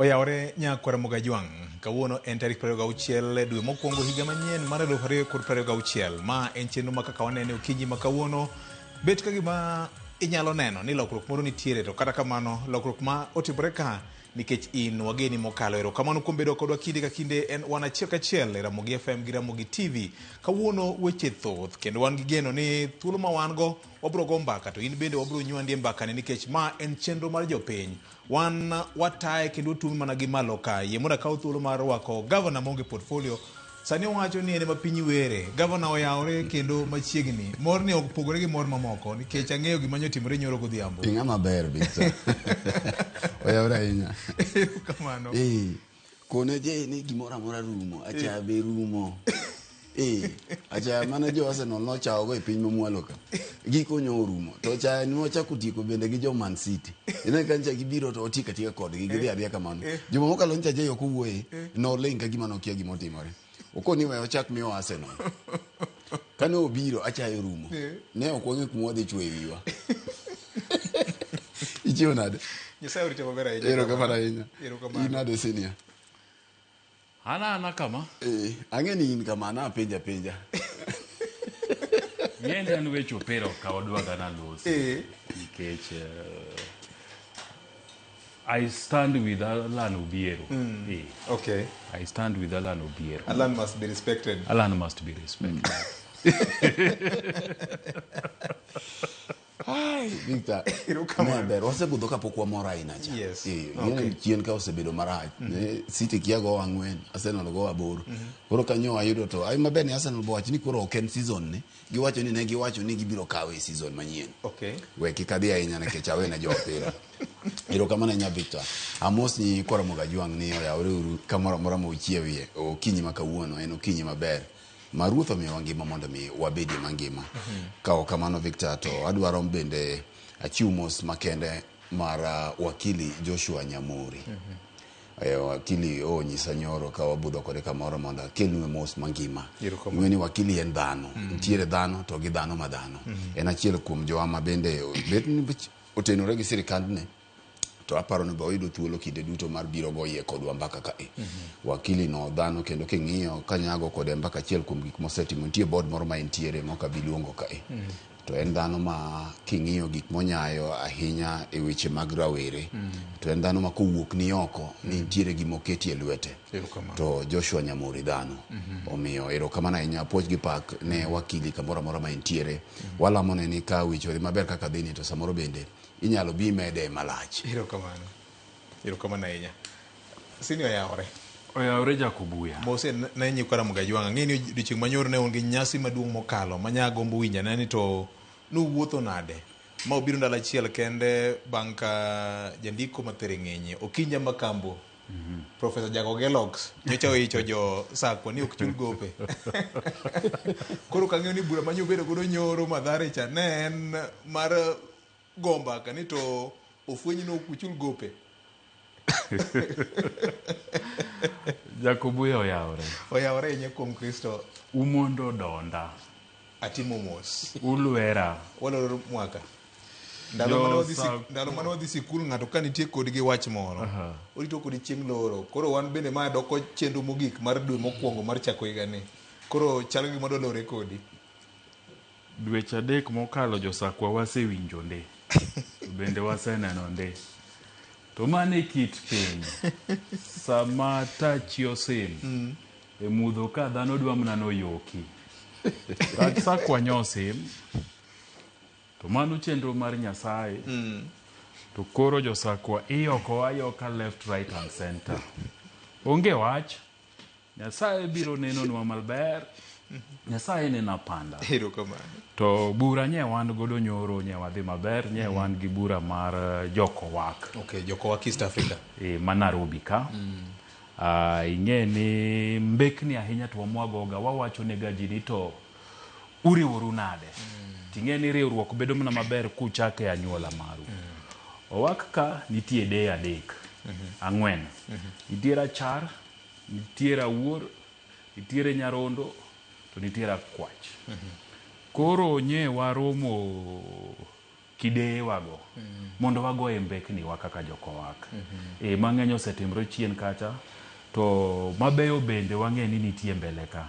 Oyawre nyakwara Mogajwang. Kawuono en tarik 26 dwe mokwongo higa manyien mar 2026. Ma en chenro ma kaka wanene okinyi ma kawuono bet ka gima inyalo neno ni lokruok moro nitiere, to kata kamano lokruok ma otimore ka nikech in wageni mokalo. Erokamano kuom bedo kodwa kinde ka kinde. En wan achiel kachiel e Ramogi FM gi Ramogi TV. Kawuono weche thoth kendo wan gi geno ni thuolo ma wan go wabro go mbaka, to in bende wabro nywandi mbaka ne, nikech ma en chenro mar jopiny. Wan wataye kendo tumi mana gi malo ka. Yie mondo akaw thuolo mar rwako gavana maonge portfolio. Sani owacho ni en ma piny were. Gavana oyawre kendo machiegni. Mor ni opogore gi mor mamoko nikech ang'eyo gima nyotimore nyoro godhiambo. Inga maber Victor. Oyawre ahinya. Kamano. Kone je ni gimoro amora rumo, acha be rumo. Acha mana jo Arsenal no chao go e piny mamwalo ka. Giko nyo rumo. To cha ni ochako tieko bende gi jo Man City. Ine kancha gibiro to otika tika kodgi gidhi adhiya kamano. Juma mokalo ncha je yoko wuoye no link ka gima nokia gima otimore. Okoni we ochak miyo Arsenal. Kane obiro achayo rumo. Ne okwonge kuma wadhi chwe wiwa. Ichiwo nade? Nyasaye orite maber ahinya. Erokamano ahinya. Erokamano. Inade senior? Ana kama. Ang'eni in kama na penja. Yende an wecho pero ka wadwaga na los. Nikech I stand with Alan Obiero. Okay. I stand with Alan Obiero. Alan must be respected. Alan must be respected. Hai, Victor. Maber, wasebudho kapok wamor ahinya cha. Yes. Okay. Chien ka osebedo marach. City kia go 4, Arsenal go 8. Koro kanyo ayudo to ai maber ni Arsenal bo wacho ni koro ok en season ni. Giwacho ni ne giwacho ni gibiro kawe season manyien. Okay. We kikadhi ahinya nikech awe na jo opira. Erokamano nya Victor. Amos ni kora Mogajwang ni oyawre uru kamoro mora mo chiewie. Okinyi ma kawuono en okinyi maber. Marutho miyo ngima mondo mi wabedi mangima. Kao kamano Victor, to adwaro bende achiw mos makende mar wakili Joshua Nyamuri. Wakili nyisa nyoro ka wabudho kode kamoro mondo akelnwe mos mangima. Ng'eni wakili en dhano. Ntiere dhano to gi dhano ma dhano. En achiel kuom jowa bende bet ni otenore gi sirikand ne. To aparo ni boyudo thuolo kinde duto mar biro goye kodwa mbaka ka wakili no dhano kendo king'iyo kanyago kode mbaka achiel kuom gik mosetimo. Nitie board moro ma entiere moka biluongo ka to en dhano ma king'iyo gik monyayo ahinya e weche mag rawere. To en dhano ma kowuok ni oko ni nitiere gima oketi e lwete. To Joshua Nyamuri dhano. Omiyo erokamano ahinya, puoch gi pak ne wakili kamoro amora ma entiere. Walamone ni ka wichore maber kaka dhini to samoro bende inyalo bi mede malach. Erokamano ahinya. Sini oyawre. Oyawre Jakobuya. Mose na nyikwara Mogajwang. Ng'eni odiochieng' manyoro ne onge nyasi maduong' mokalo manyagombo winja nani to nuwuotho nade ma obiro ndalo achiel kende bang' ka jandiko mathere ng'enye Okinja Makambo Professor Jago Gelox nyocha oicho jo sakwa ni ok chul gope. Koro kang'eyo ni bura manyobedo godo nyoro madhare cha ne en mar gomba kani to ofwenyi no kuchul gope. Jakobuya oyawre nye kuom Kristo. Umondo donda. Atimo mos. Ulwera. Waloro mwaka. Ndalo mane wadhi sikul ng'ato ka nitie kodgi wach moro. Orito kodi chieng' loro. Koro wan bende ma doko chenro mogik mar dwe mokwongo mar chako higa ni. Koro chal gi mondo lore kodi. Dweche 3 mokalo josakwa wasewinjo nde. Bende waseneno nde. To mane kit piny. Sama tachi osim. E mudho ka dhano dwa mnano yoki. Sakwa nyosim. To mano chenro mar Nyasaye. To koro josakwa iyoko ayoka left, right and center. Onge wach. Nyasaye biro nenonwa maber. Nyasaye nena panda. To bura nye wan godo nyoro nye wadhi maber. Nye wan gi bura mar Jokowak. Okay, Jokowak East Africa. Ma Nairobi ka. Ing'e ni mbekni ahinya to wamwagoga wawacho ne gajini to uriworu nade. Ting'e ni riwruok bedo mana maber kuchake anyuola maru. Owak ka nitie de adek. 4. Nitiere Achar, nitiere Awuor, nitiere Nyarondo, to nitiere Akwach. Koro nye waromo kidewago mondo wagoye mbekni wa kaka jokowak. Mang'eny osetimre chien kacha, to mabeyo bende wang'e ni nitie mbele ka.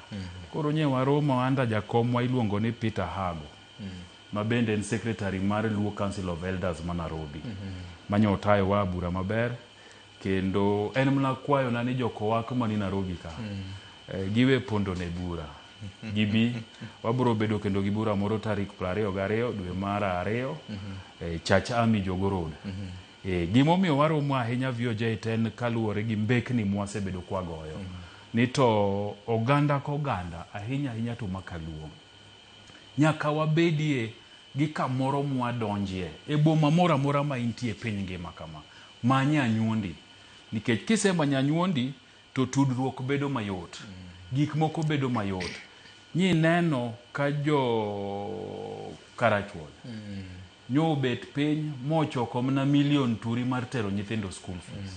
Koro nye waromo anda jakomwa iluongo ni Peter Hago, ma bende en secretary mar Luo Council of Elders ma Nairobi, manyo tayo wa bura maber, kendo en mna kwayo na ni jokowak mani Nairobi ka. Giwe pondo ne bura. Gibi wabro bedo kendo gi bura moro tarik 22 dwe mar 2 Church Army Jogo Road. Gimomiyo waromo ahinya VOJ ten kaluwore gi mbekni mwasebedo kwagoyo. Ni to oganda koganda ahinya to makaluo. Nyaka wabedie gi kamoro mwadonjie e boma mora mora ma intie piny ngima kama. Manya anyuondi. Nikech kisemanya anyuondi to tudruok bedo mayot. Gik moko bedo mayot. Nyi neno ka jo Karachuol. Nyo bet piny mochoko mna milion turi mar tero nyithindo school fees.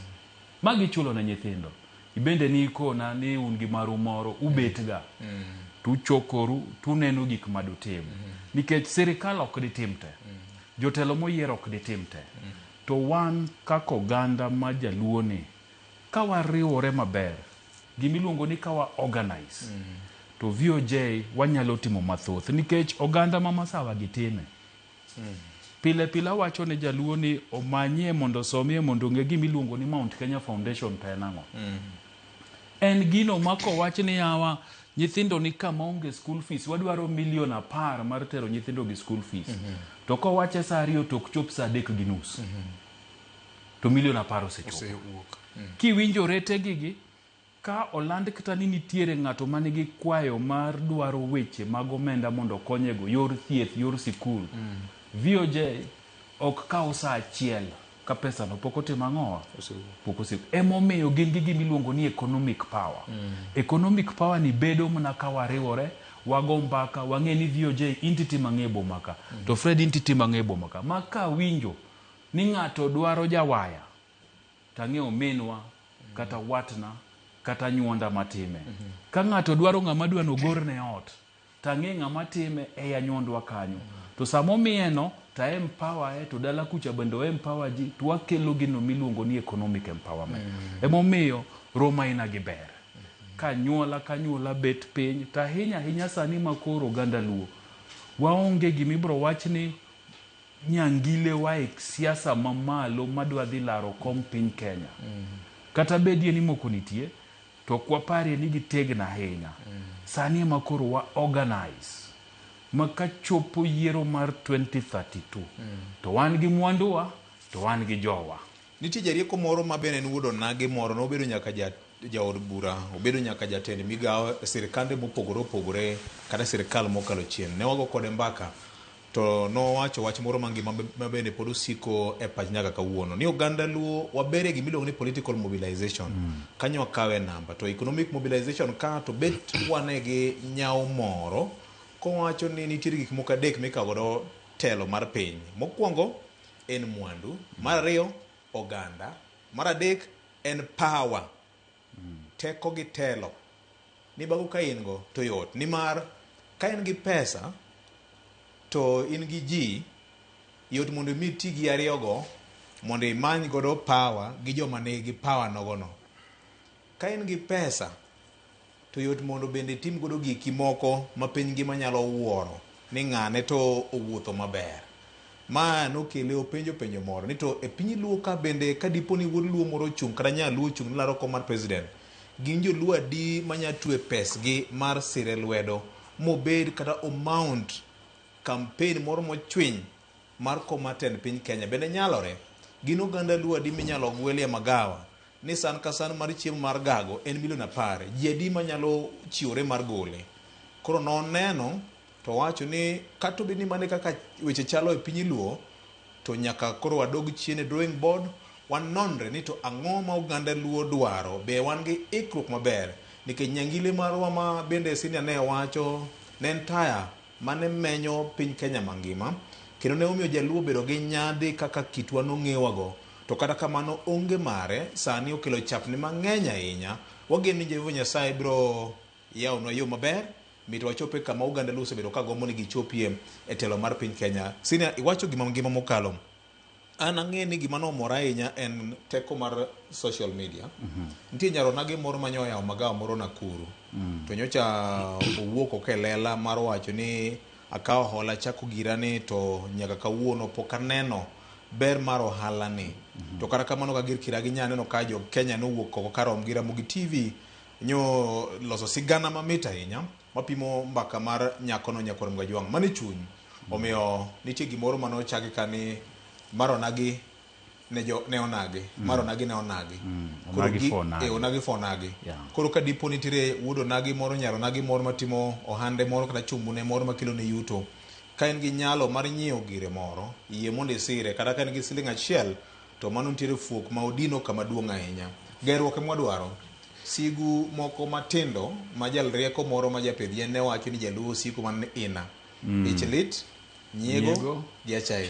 Magi chulo na nyithindo. Ibende ni ikona ni un gi maru moro ubet ga. Tuchokoru tuneno gik madutim. Nikech sirikal ok ditimte. Jotelo moyiero ok ditimte. To wan kako oganda ma jaluo ni ka wariwore maber, gimiluongo ni ka wa organize. To VOJ wanyalo timo mathoth nikech oganda ma masawa gitime. Pile wacho ne jaluo ni omanye mondo somie mondo ng'e gimiluongo ni Mount Kenya Foundation ta enang'o. En gino mako wach ni yawa nyithindo ni kama onge school fees, wadwaro milion 10 mar tero nyithindo gi school fees. To ko wache saa 2 tok chop saa 3:30. To milion 10 osewuok. Kiwinjo rete gigi ka oland kata ni nitiere ng'ato manigi kwayo mar dwaro weche mag omenda mondo konyego yor thieth, yor sikul. VOJ ok kawo saa achiel ka pesa no pok otimo ang'owa. Pok osewuok. Emomiyo gin gi gimiluongo ni economic power. Economic power ni bedo mna ka wariwore, wago mbaka, wang'e ni VOJ entity mang'e boma ka. To Fred entity mang'e boma ka. Ma ka winjo ni ng'ato dwaro jawaya, tang'eyo minwa kata watna kata nyuonda matime. Ka ng'ato dwaro ng'ama dwano gorne ot, tang'e ng'ama time e anyuondwa kanyo. To samo mieno ta empower to dala kucha bendo empower ji, to wakelo gino miluongo ni economic empowerment. Emomiyo Roma ina gi ber. Ka nyuola bet piny, ta hinya sani makoro ganda luo. Waonge gimibro wachni nyangile wa siasa mamalo madwa dhi laro kom piny Kenya. Kata bedie ni moko nitie, to kwa pari ni gitegna ahinya. Sani makoro wa organize. Maka chopo yiero mar 2032. To wan gi mwanduwa, to wan gi jowa. Nitie jarieko moro ma bene nudo nage moro no bedo nyaka jaod bura, obedo nyaka jatend migawo sirikande mopogore kata sirikal mokalo chien. Ne wago kode mbaka to no wacho wach moro mangima mabende pod osiko e pach nyaka kawuono ni oganda luo wabere gimiluongo ni political mobilization. Kanyo wakawe namba to economic mobilization ka to bet wane gi nyao moro ko wacho ni nitiere gik moko adek mikagodo telo mar piny. Mokwongo en mwandu, mar ariyo oganda, mar adek en power. Teko gi telo. Ni bago ka in go to yot ni mar ka in gi pesa to in gi ji yot mondo mi ti gi ariyo go mondo imany godo power gi joma nigi power nogono. Ka in gi pesa to yot mondo bende tim godo giki moko ma piny ngima nyalo wuoro ni ng'ane to owuotho maber. Ma nokele penjo moro ni to e piny luo ka bende ka dipo ni wuod luo moro chung kata nya luo chung laro kom mar president, gin jo luo adi manya tue pesgi mar sire lwedo mobed kata amount campaign moro mochwiny mar komaten piny Kenya bende nyalore. Gin oganda luo adi minyalo gwelie magawa ni san ka san mar chiemo mar gago en milion 10, ji adi manyalo chiwore mar gole. Koro noneno to wacho ni kato bini mane kaka weche chalo e piny luo to nyaka koro wadog chien e drawing board wanonre ni to ang'o ma oganda luo dwaro, be wan gi ikruok maber. Nikech nyangile marwa ma bende senior ne wacho ne entire mane menyo piny Kenya mangima kendo ne omiyo jaluo bedo gi nyadhi kaka kitwa nong'ewago. To kata kamano onge mare sani okelo chapni mang'eny ahinya. Wageni Jehova Nyasaye biro yawonwa yo maber mito wachope kama Uganda luso bedo ka gombo ni gichopie e telo mar piny Kenya. Sina iwacho gima mokalo. An ang'e ni gima nomora ahinya en teko mar social media. Nitie nyaronage moro manyoya magawa moro Nakuru. To nyocha owuok okelela mar wacho ni akawo hola chako girani to nyaka kawuono pok aneno ber mar ohala ni. To kata kamano ka gir kiragi nyaneno ka jo Kenya nowuok oko karom gi Ramogi TV nyo loso sigana mamit ahinya mapimo mbaka mar nyakono Nyakwar Mgajwang' mane chuny. Omiyo nitie gimoro mano chagi kani maronagi ne onagi maronagi ne onagi onagi fonagi koro ka dipo nitire wuodo nagi moro nyaro nagi moro matimo ohande moro kata chumbune moro makelo ne yuto ka en gi nyalo mar nyiewo gire moro yie mondo isire kata ka en gi siling achiel to mano nitiere fuok ma odino kama duong' ahinya gerruok ema dwaro sigu moko matindo ma jal rieko moro ma japidh yien ne wacho ni jaluo siku man ina ichlit nyiego gi achai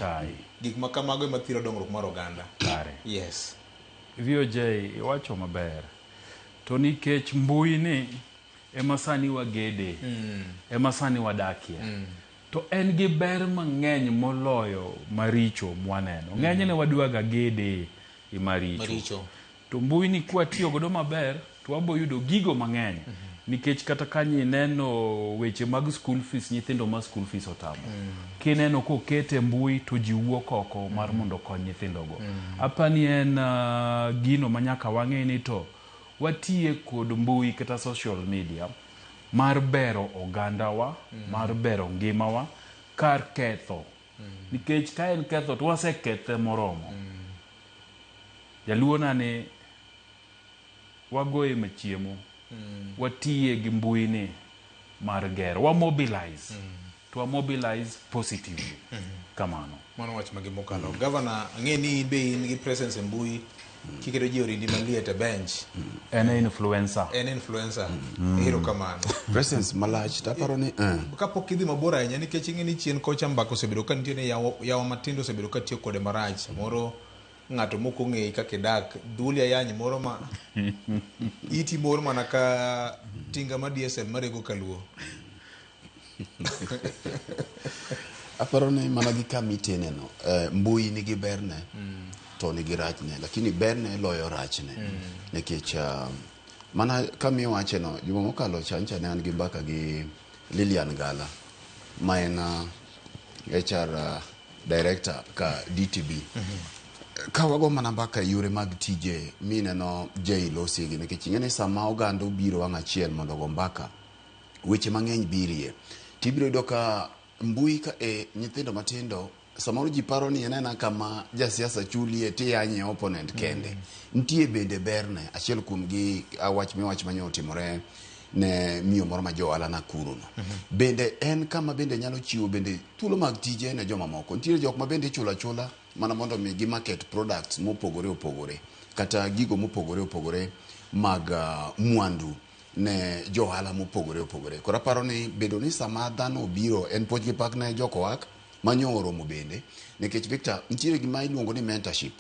gik ma kamago ema thiro dongruok mar oganda. Yes. VOJ iwacho maber. To nikech mbui ni ema sani wagede, ema sani wadakie. To en gi ber mang'eny moloyo maricho mwaneno. Ng'eny ne wadwaga gede i maricho. To mbui ni kwa tiyo godo maber, to wabo yudo gigo mang'eny. Nikech kata kanyi neno weche mag school fees nyithindo ma school fees otamo. Kineno ko kete mbui to ji wuok oko mar mondo kony nyithindo go. Apani en gino manyaka wang'e ni to watie kod mbui kata social media mar bero ogandawa, mar bero ngimawa kar ketho. Nikech ka en ketho to wasekethe moromo. Jaluo nane wagoye machiemo. Watie gi mbui ni mar gero wa mobilize to mobilize positively kamano mano wach magimokalo governor ang'e ni be in gi presence e mbui kikedo ji orindi maliet e bench en influencer hero kamano presence malach taparo ni kapok idhi mabor ahinya nikech ing'e ni chien kocha mbako osebedo ka nitie ne yawa matindo osebedo ka tiyo kode marach moro ng'ato moko ng'eyi kaka idak dhuli ayany moro ma iti moro mana ka tinga ma DSL marego kaluo aparo ni mana gi kamitene no mbui nigi berne to nigi rachne lakini berne loyo rachne nikech mana kamiyo wache no juma mokalo chancha ne an gi mbaka gi Lilian Gala ma en HR director ka DTB kawago mana mbaka yore mag tije mineno J Losigi nikech ing'e ni sama oganda obiro wang' achiel mondo go mbaka weche mang'eny birie tibiro yudo ka mbui ka nyithindo matindo samoro ji paro ni enena kama jasiasa chulie tiyanye opponent kende nitie bende berne achiel kuom gi awach manyo otimore ne miyo moro ma joala Nakuru no bende en kama bende nyalo chiwo bende thuolo mag tije ne joma moko nitie jok ma bende chula mana mondo mi gi market products mopogore kata gigo mopogore mag mwandu ne johala mopogore kora paro ni bedo ni sama dhano obiro en poch gi pak ne joko wak manyoro mo bende nikech Victor nitie gima iluongo ni mentorship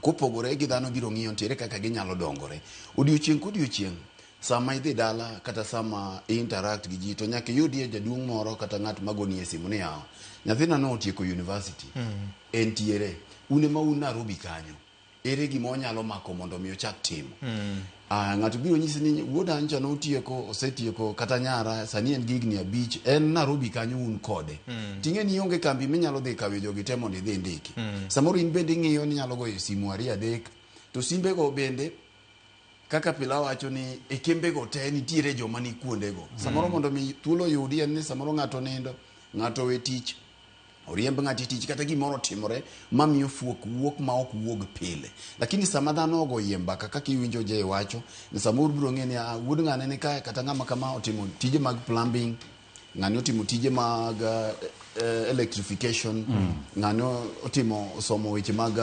kopogore gi dhano biro ng'iyo ntiere kaka ginyalo dongore odiochieng' sama idhi dala kata sama interact gi ji to nyaka yudie jaduong' moro kata ng'at magoni e simu ni yawo nyathina no otieko university entiere une ma un Nairobi kanyo ere gima onyalo mako mondo mi ochak timo ng'ato biro nyisi ni wuoda ancha no osetieko kata nyara sani en gigni abich en Nairobi kanyo un kode ting'e ni onge kambi minyalo dhi kawe jogi te mondo idhi ndiki samoro in bende ng'iyo ni nyalo goyo simu 2-3 to simbe go bende kaka pila wacho ni e kembe go te nitiere joma ni kuonde go samoro mondo mi thuolo yudi en ni samoro ng'ato nindo ng'ato we tich oriemb ng'ati tich kata gimoro timore mamiyo fuok wuok ma ok wuog pile lakini sama dhano ogo yemba kaka kiwinjo je wacho ni samoro biro ng'e ni wuod ng'ane ni kae kata ng'ama kama otimo tije mag plumbing ng'ani otimo tije mag electrification ng'ani otimo somo weche mag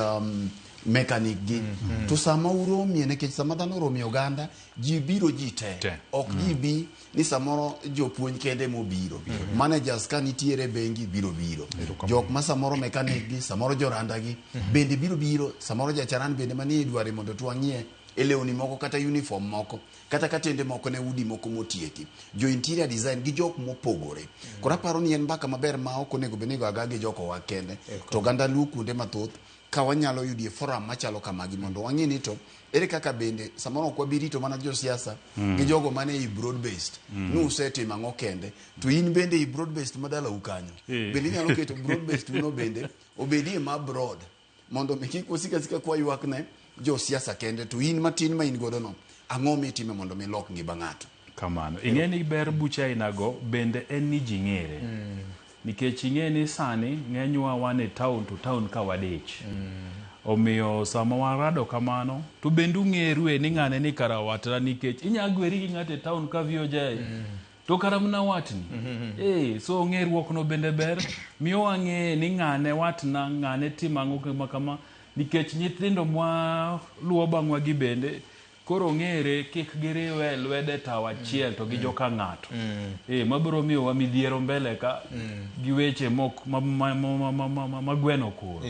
mechanic gi to sama uromie nikech sama dhano romie oganda ji biro ji te ok ji bi ni samoro jopuonj kende mobiro managers ka nitiere bengi biro jok ma samoro mechanic gi samoro joranda gi bende biro samoro jacharan bende manie dware mondo twang'ie e lewni moko kata uniform moko kata katende moko ne udi moko motieki jo interior design gi jok mopogore kora paro ni en mbaka maber ma ok onego benigo aga gi joko wa kende to ganda lu kunde mathoth ka wanyalo yudie forum machalo kamagi mondo wang'e ni to ere kaka bende samoro ok wabirito mana josiasa gi jogo mane i broad based nusetimo ang'o kende to in bende i broad based madala ukanyo bende inyalo keto broad based uno bende obedie ma broad mondo kik wasika kwa ywak ne josiasa kende to in matin ma in godo no ang'o mitime mondo milok ngima ng'ato kamano ing'e ni ber bucha inago bende en ni ji ng'ere nikech ing'e ni sani ng'enywa wan e town to town ka wadich omiyo sama warado kamano to bende ung'erue ni ng'ane ni kara watna nikech inyagweri gi ng'ate town ka VOJ to kara mna watni so ng'eruok no bende ber miyo wang'e ni ng'ane watna ng'ane timang'o kama kama nikech nyithindo mwa luwo bang'wa gi bende koro ng'ere kik giriwe lwede tawa achiel to gi joka ng'ato mabiro miyo wa midhiero mbele ka gi weche mok magweno kuro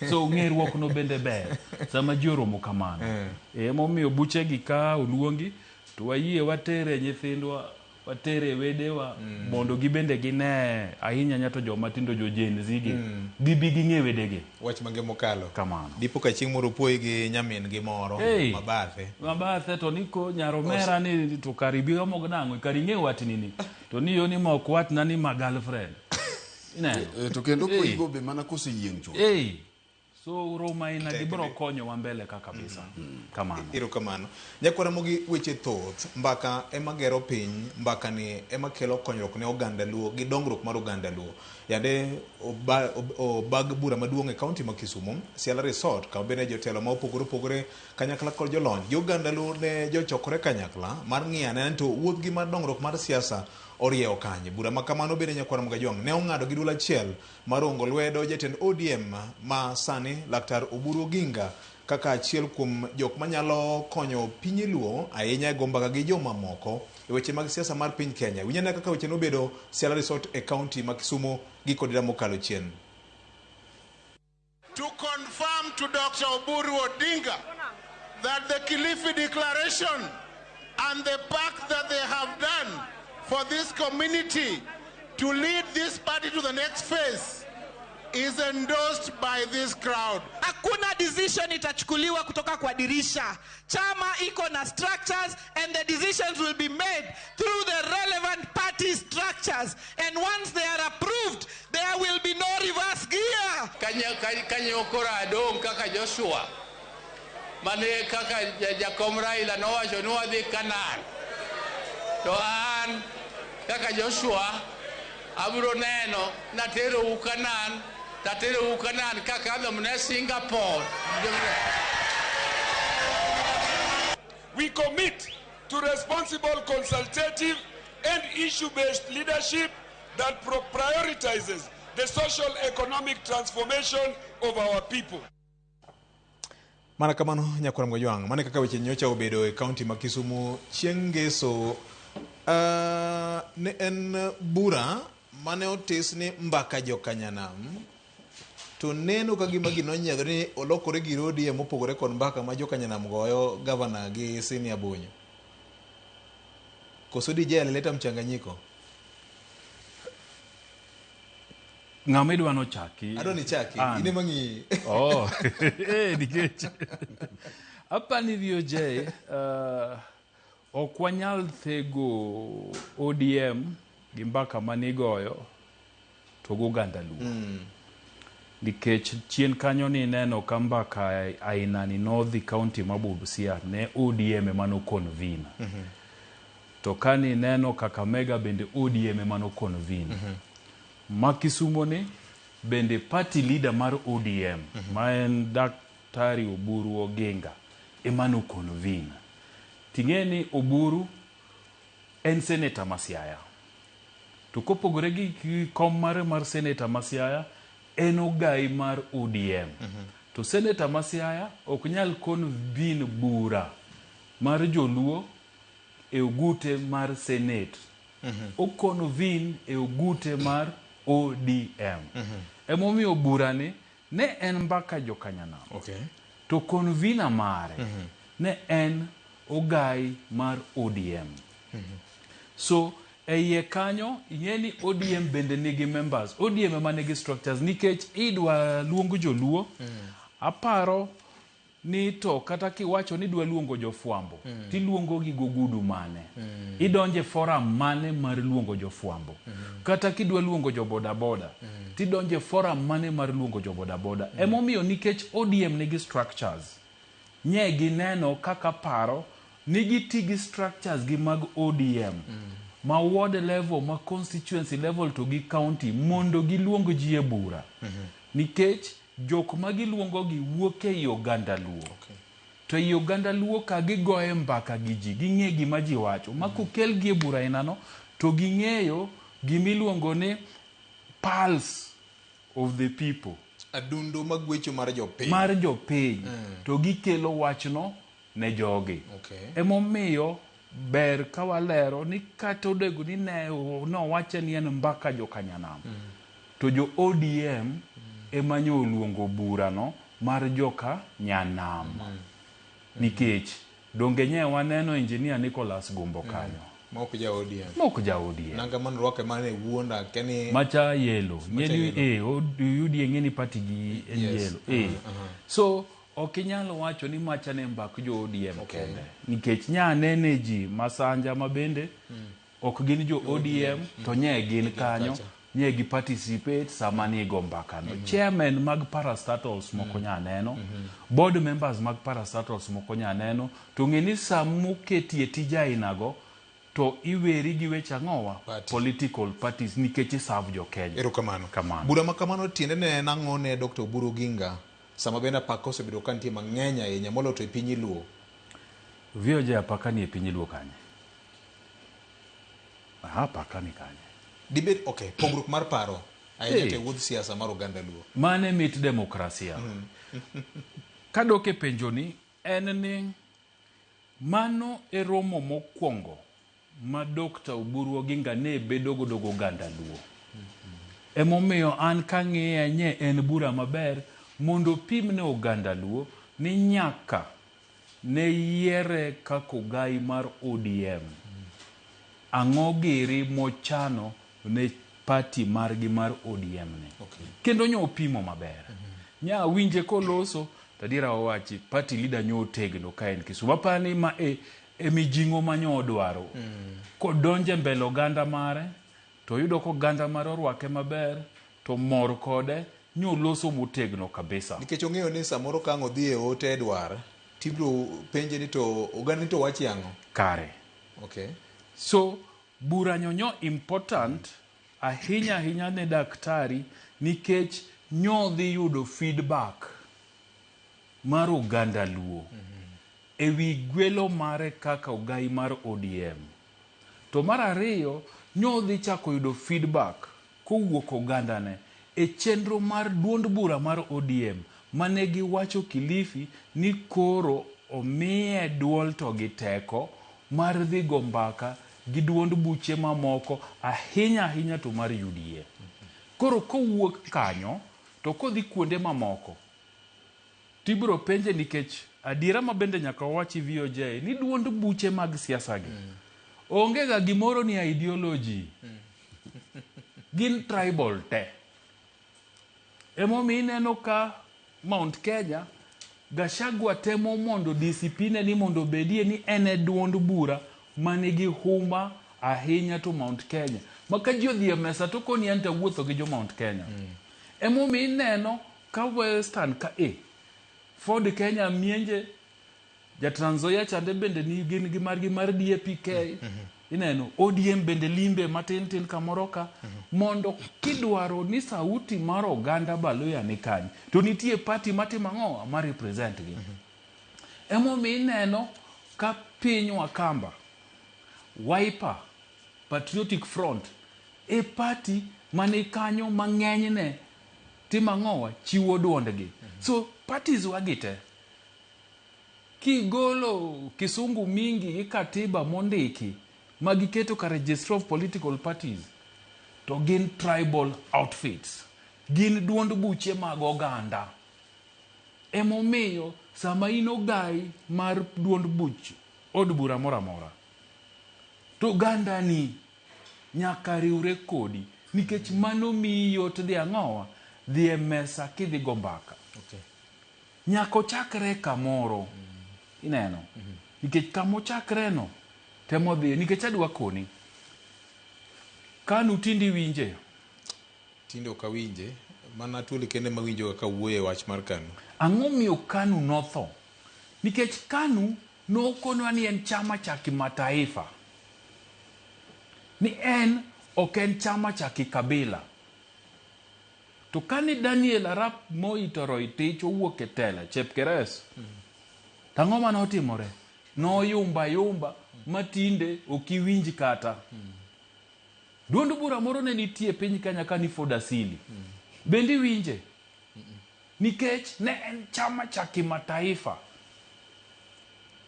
so ng'eruok no bende ber sama ji oromo kamano momiyo buche gi ka oluongi to wayie watere nyithindwa watere wedewa mondo gibende gine ahinya nyato joma tindo jo Gen Z gi gibi ging'e wedegi wach mange mokalo kamano dipo ka chieng' moro puoyi gi nyamin gi moro mabathe to niko nyaromera ni to karibi omog nang'o kari ng'e watni ni to niyo ni mok watna ni ma girlfriend to kendo puoyigo be mana koseyieng' chuo so Roma ina gibro konyo wa mbele ka kabisa kamano kamano nyakwara mogi weche thoth mbaka ema gero piny mbaka ni ema kelo konyruok ne oganda luo gi dongruok mar oganda luo yande bag bura maduong' e kaunti ma Kisumu Ciala Resort ka bene jotelo ma opogore kanyakla kod jolony gi oganda luo ne jochokore kanyakla mar ng'iyane to wuoth gi mar dongruok mar siasa oriewo kanye bura makamano bende nyakwara Mugajwang' ne ong'ado gi dul achiel mar ongo lwedo jatend ODM ma sani Laktar Oburu Oginga kaka achiel kuom jok manyalo konyo piny luo ahinya e gombaka gi joma moko e weche mag siasa mar piny Kenya. Winyane kaka weche nobedo Ciala Resort e kaunti ma Kisumu gi kodira mokalo chien. To confirm to Dr. Oburu Odinga that the Kilifi Declaration and the pact that they have done for this community to lead this party to the next phase is endorsed by this crowd. Hakuna decision itachukuliwa kutoka kwa dirisha. Chama iko na structures and the decisions will be made through the relevant party structures, and once they are approved there will be no reverse gear. Kanye okora adong kaka Joshua mane kaka Jakom Raila nowacho ni wadhi Kanaan to an kaka Joshua abro neno natero u Kanaan tatero u Kanaan kaka adhomne Singapore. We commit to responsible, consultative and issue-based leadership that prioritizes the social economic transformation of our people. Mana kamano nyakwara Mugajwang' mane kaka weche nyocha obedo e kaunti ma Kisumu chieng' ngeso ne en bura mane otis ni mbaka jokanyanam to neno ka gima gino nyiedho ni olokore gi rodi mopogore kod mbaka ma jokanyanam goyo gavana gi Senior Bonyo koso DJ alileta mchanganyiko. Ng'ama idwa no chaki adwa ni chaki ine mangi nikech apani VOJ ok wanyal thego ODM gi mbaka manigoyo to goganda luo nikech chien kanyo ni neno ka mbaka aina ni North County ma Busia ne ODM mano convene to kani neno Kakamega bende ODM mano convene ma Kisumu ni bende party leader mar ODM ma en Daktari Oburu Oginga emano convene. Ting'eni Oburu en senator Masiaya to kopogore gi kom mar senator Masiaya en ogai mar ODM to senator Masiaya ok nyal convene bura mar joluo e ogute mar senate o convene e ogute mar ODM emomiyo bura ni ne en mbaka jokanyanam to convener mare ne en ogai mar ODM. So iye kanyo ing'eni ODM bende nigi members. ODM ema nigi structures nikech idwa luongo joluo. Aparo ni to kata kiwacho ni dwa luongo jofwambo tiluongo gi gogudu mane. Idonje forum mane mar luongo jofwambo. Kata kidwa luongo jo boda boda tidonje forum mane mar luongo jo boda boda. Emomiyo nikech ODM nigi structures. Nye gi neno kaka paro nigi tigi structures gi mag ODM. Ma ward level, ma constituency level to gi county mondo gi luongo ji e bura. Nikech jok ma giluongo gi wuok e Uganda luo. To Uganda luo ka gigoye mbaka gi ji, ging'e gima ji wacho. Ma kokel gi e bura inano, to ging'eyo gimiluongo ni pulse of the people. Adundo magwecho mar jopiny. Mar jopiny. To gikelo wachno ne jogi. Emomiyo ber kawalero ni kata odego ni ne no wache ni en mbaka jo Kanyanam. To jo ODM emanyo luongo bura no mar joka Nyanam. Nikech donge nye waneno engineer Nicholas Gumbo kanyo. Mok ja ODM. Mok ja ODM. Nanga man roke mane wuonda keni macha yelo. Nyeni UDA ngeni party gi en yelo. So okinyalo wacho ni macha ne mbak jo ODM kende. Nikech nya nene ji masanja mabende ok gin jo ODM to nye gin kanyo. Nye gi participate sama ni go mbaka no. Chairman mag parastatals moko nya neno. Board members mag parastatals moko nya neno. To ngeni samu ketie tija inago to iweri gi weche ang'owa political parties nikech serve jo Kenya. Erokamano. Bura makamano tiende ne nang'o ne Dr. Oburu Oginga sama benda pako osebedo ka nitie mang'eny ahinya molo to e piny Luo. VOJ apaka ni e piny Luo kanye. Apaka ni kanye. Debate pogruok mar paro ahinya te wuodh siasa mar Uganda Luo. Mane mit demokrasia. Kadok e penjoni en ni mano e romo mokwongo ma Dr. Oburu Oginga ne bedo godo Uganda Luo. Emomiyo an kang'iye nye en bura maber mondo pim ne Uganda Luo ni nyaka ne yiere kaka ogai mar ODM. Ang'o giri mochano ne party margi mar ODM ne. Kendo nyo pimo maber. Nya winje koloso tadira wawachi party leader nyo tegno ka en Kisumu. Apani ma e mijingo manyo odwaro. Kodonje mbele oganda mare to yudo ko oganda mare orwake maber to mor kode nyo loso motegno kabisa. Nikech ong'eyo ni samoro ka odhi e ote Edwar tibro penje ni to oganda ni to wachi ang'o kare. So bura nyonyo important ahinya ne daktari nikech nyo dhi yudo feedback mar Uganda Luo ewi gwelo mare kaka ogai mar ODM. To mar ariyo nyo dhi chako yudo feedback kowuok oganda ne e chenro mar duond bura mar ODM mane giwacho Kilifi ni koro omiye duol to gi teko mar dhi go mbaka gi duond buche mamoko ahinya to mar UDA. Koro kowuok kanyo to kodhi kuonde mamoko tibro penje nikech adiera mabende nyaka wachi VOJ ni duond buche mag siasa gi onge ga gimoro ni ideology gin tribal te. Emomi neno ka Mount Kenya Gachagua temo mondo discipline ni mondo bedie ni ene duond bura manigi huma ahinya to Mount Kenya. Maka ji odhi e mesa to koni anta wuotho gi jo Mount Kenya. Emomi neno ka Western ka Ford Kenya mienje ja Trans Nzoia chande bende ni gin gi mar DAPK. Ineno ODM bende limbe matin kamoro ka mondo kidwaro ni sauti mar oganda Baluya ni kanyo to nitie party matimo ang'o ma represent gi. Emomi neno ka piny Wakamba Wiper Patriotic Front e party mane kanyo mang'enyne timo ang'o chiwo duondgi. So parties wagite kigolo kisungu mingi gi katiba mondiki magiketo ka registry of political parties to gin tribal outfits, gin duond buche mag oganda. Emomiyo sama in ogai mar duond buch od bura mora mora to ganda ni nyaka riure kodi nikech mano mi yot dhi ang'owa dhi e mesa kidhi go mbaka. Okay. Nyako chakre kamoro ineno nikech kamo chakre no temo dhi nikech adwa koni kanu tindi winje Tindo ka winje mana tuli kende mawinjo ka wuoye wach mar KANU. Ang'o miyo KANU notho? Nikech KANU nokonwa ni en chama cha kimataifa, ni en ok en chama cha kikabila. To kani Daniel Arap Moi Toroitich owuok e tela Chepkeres, tang'o mane otimore? Noyumba yumba matinde okiwinj kata. Duond bura moro ne nitie piny Kenya ka ni Ford Asili. Bendi winje? Nikech ne en chama cha kimataifa.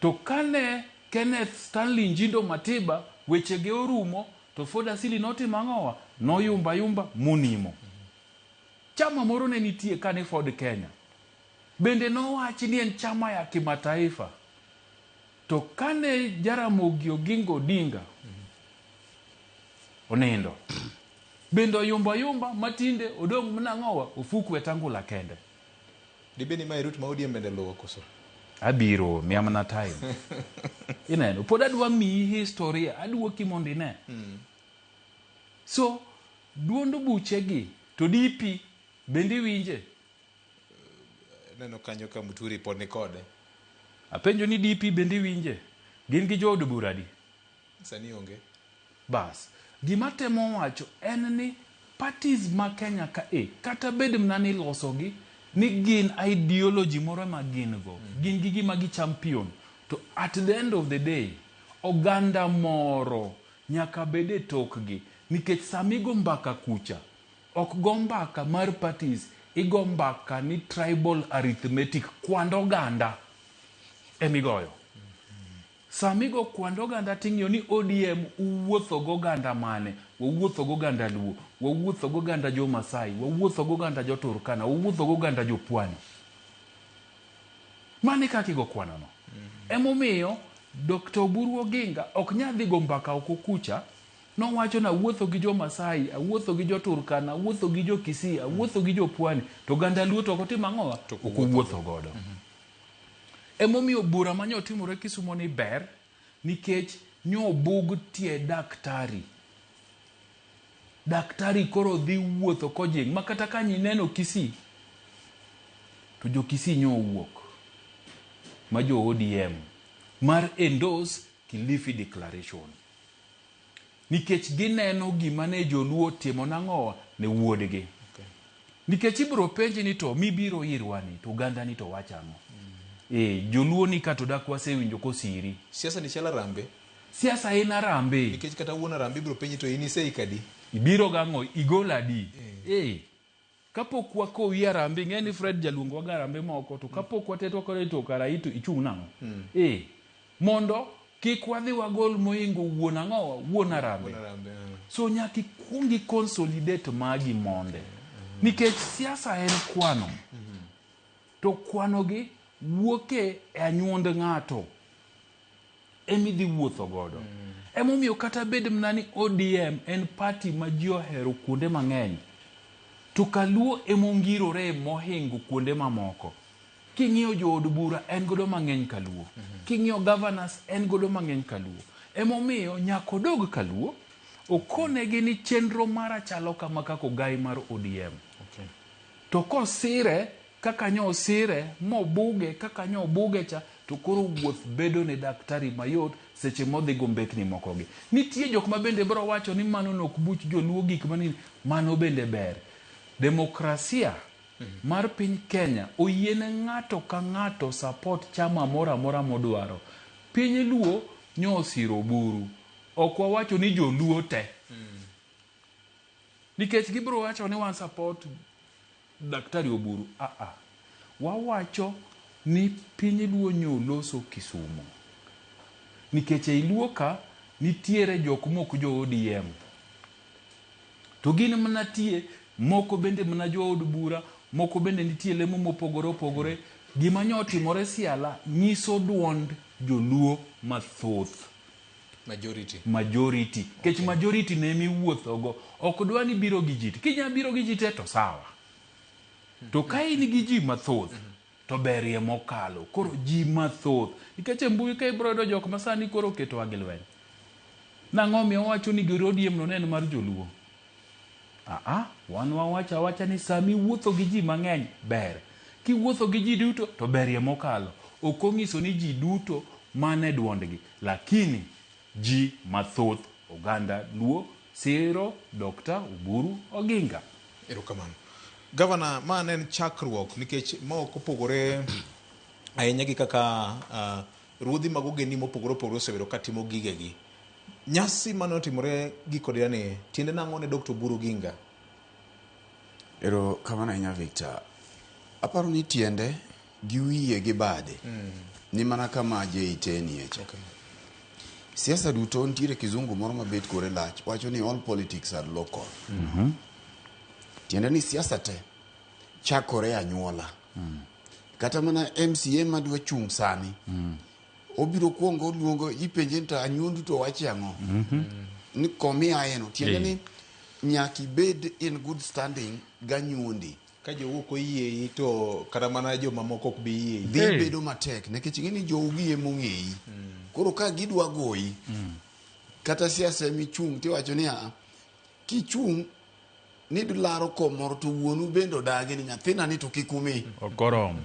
To kane Kenneth Stanley Njindo Matiba wechege orumo, to Ford Asili notimo ang'owa? Noyumba yumba munimo. Chama moro ne nitie kane Ford Kenya. Bende nowachi ni en chama ya kimataifa. To kane Jaramogi Oginga Odinga onindo, bende oyumba yumba matinde odong' mnang'owa Ofuku Wetangula kende. Dibeni ma irut ma ODM bende luwo koso? Abiro miamna time. Ineno, pod adwa miyi historia, aduoki mondo ine. So, duond buchegi to DP bende winje? Neno kanyo ka Muturi pod ni kode. Apenjo ni DP bende winje? Gin gi jood buradi? Sani onge. Bas, gima temo wacho en ni parties ma Kenya ka kata bed mnani losogi ni gin ideology moro ma gin go. Gin gi gima gi champion. To at the end of the day, oganda moro nyaka bede tokgi. Nikech samigo mbaka kucha, ok go mbaka mar parties, igo mbaka ni tribal arithmetic, kwando oganda emigoyo. Samigo kwando oganda ting'yo ni ODM uwuotho go oganda mane, wawuotho go oganda Luo, wawuotho go oganda jo Masai, wawuotho go oganda jo Turkana, wawuotho go oganda jo Pwani. Mane kaki go kwano no. Emomiyo Dr. Oburu Oginga ok nyadhi go mbaka oko kucha. Nowacho na wuotho gi jo Masai, awuotho gi jo Turkana, awuotho gi jo Kisii, awuotho gi jo Pwani, to ganda Luo to kotima ang'owa okuwuotho godo. Emomiyo bura manyo timore Kisumo ni ber nikech nyo bug tie daktari. Daktari koro dhi wuotho kojing makata ka neno Kisii to jo Kisii nyo wuok ma jo ODM mar endorse Kilifi Declaration. Nikech gineno gima ne joluo timo nang'owa ne wuodgi. Nikech ibro penji ni to mibiro irwani to ganda ni to wachamo. Joluo ni kato dak wasewinjo kosiri. Siasa ni chala rambe? Siasa ina rambe. Nikech kata wuona rambe ibro penji to inise ikadi? Ibiro gang'o igola di. Kapok wako wiya rambe, ng'eni Fred Jalungu waga rambe moko, to kapok watetwa kore to kara itu ichung' nang'o. Mondo kik wadhi wagol moingo wuon ang'owa, wuon arambe. So nyaki kungi consolidate magi monde. Nikech siasa en kwano. To kwano gi wuoke e anyuond ng'ato. Emidhi wuotho godo. Emomiyo kata bed mnani ODM en party ma ji ohero kuonde mang'eny. To Kaluo emongirore mohingo kuonde mamoko. King'iyo jood bura en godo mang'eny Kaluo. King'iyo governors en godo mang'eny Kaluo. Emomiyo nyako dog Kaluo okonegi ni chenro mara chalo kama kako gai mar ODM. To kosire kaka nyo sire mobuge kaka nyo buge cha to koro wuoth bedo ne daktari mayot seche modhi gombekni moko gi. Nitie jok ma bende bro wacho ni mano nok buch joluo gik manini mano bende ber. Demokrasia mar piny Kenya oyiene ng'ato ka ng'ato support chama mora mora modwaro. Piny Luo nyo siro Oburu. Ok wawacho ni joluo te. Nikech gibro wacho ni wan support daktari Oburu. Wawacho ni piny Luo nyo loso Kisumo. Nikech e Luo ka nitiere jok mok jo ODM. To gin mnatie moko bende mna jo od bura, moko bende nitie lemo mopogore opogore, gima nyo timore Siala nyiso duond joluo mathoth majority kech majority ne miwuothogo ok dwa ni biro gi jit kinya biro gi jite to sawa to ka in gi ji mathoth to berie mokalo koro ji mathoth nikech mbui ka ibrodo jok masani koro keto agilwen nang'o miyo wacho ni girodiem no nen mar joluo wan wawacha ni sami wuotho gi ji mang'eny ber kiwuotho gi ji duto to berie mokalo ok ong'iso ni ji duto mane duondgi lakini ji mathoth oganda luo siro Dr. Oburu Oginga. Erokamano. Gavana, ma ne en chakruok nikech ma ok opogore ahinya gi kaka ruodhi mag ogendni mopogore opogore osebedo katimo gigegi. Nyasi mane otimore giko dani tiende nang'o ne Dr. Oburu Oginga? Erokamano ahinya Victor. Aparo ni tiende gi wiye gi bade ni mana kama JT eche. Siasa duto ntiere kizungu moro mabet kore lach wacho ni all politics are local. Tiende ni siasa te chakore anyuola. Kata mana MCA madwa chung sani obiro kuongo luongo ipenje to anyuondu to wache ang'o ni komi ayeno tiende ni nyaki bed in good standing ganyuondi ka jowuok oyie to kata mana joma moko ok bi yie dhi bedo matek nikech ng'eni jougi emong'eyi koro ka gidwa goyi kata siasa michung tiwacho ni kichung ni dularo komoro to wuonu bendo dagi ni nyathina ni to kikumi okorom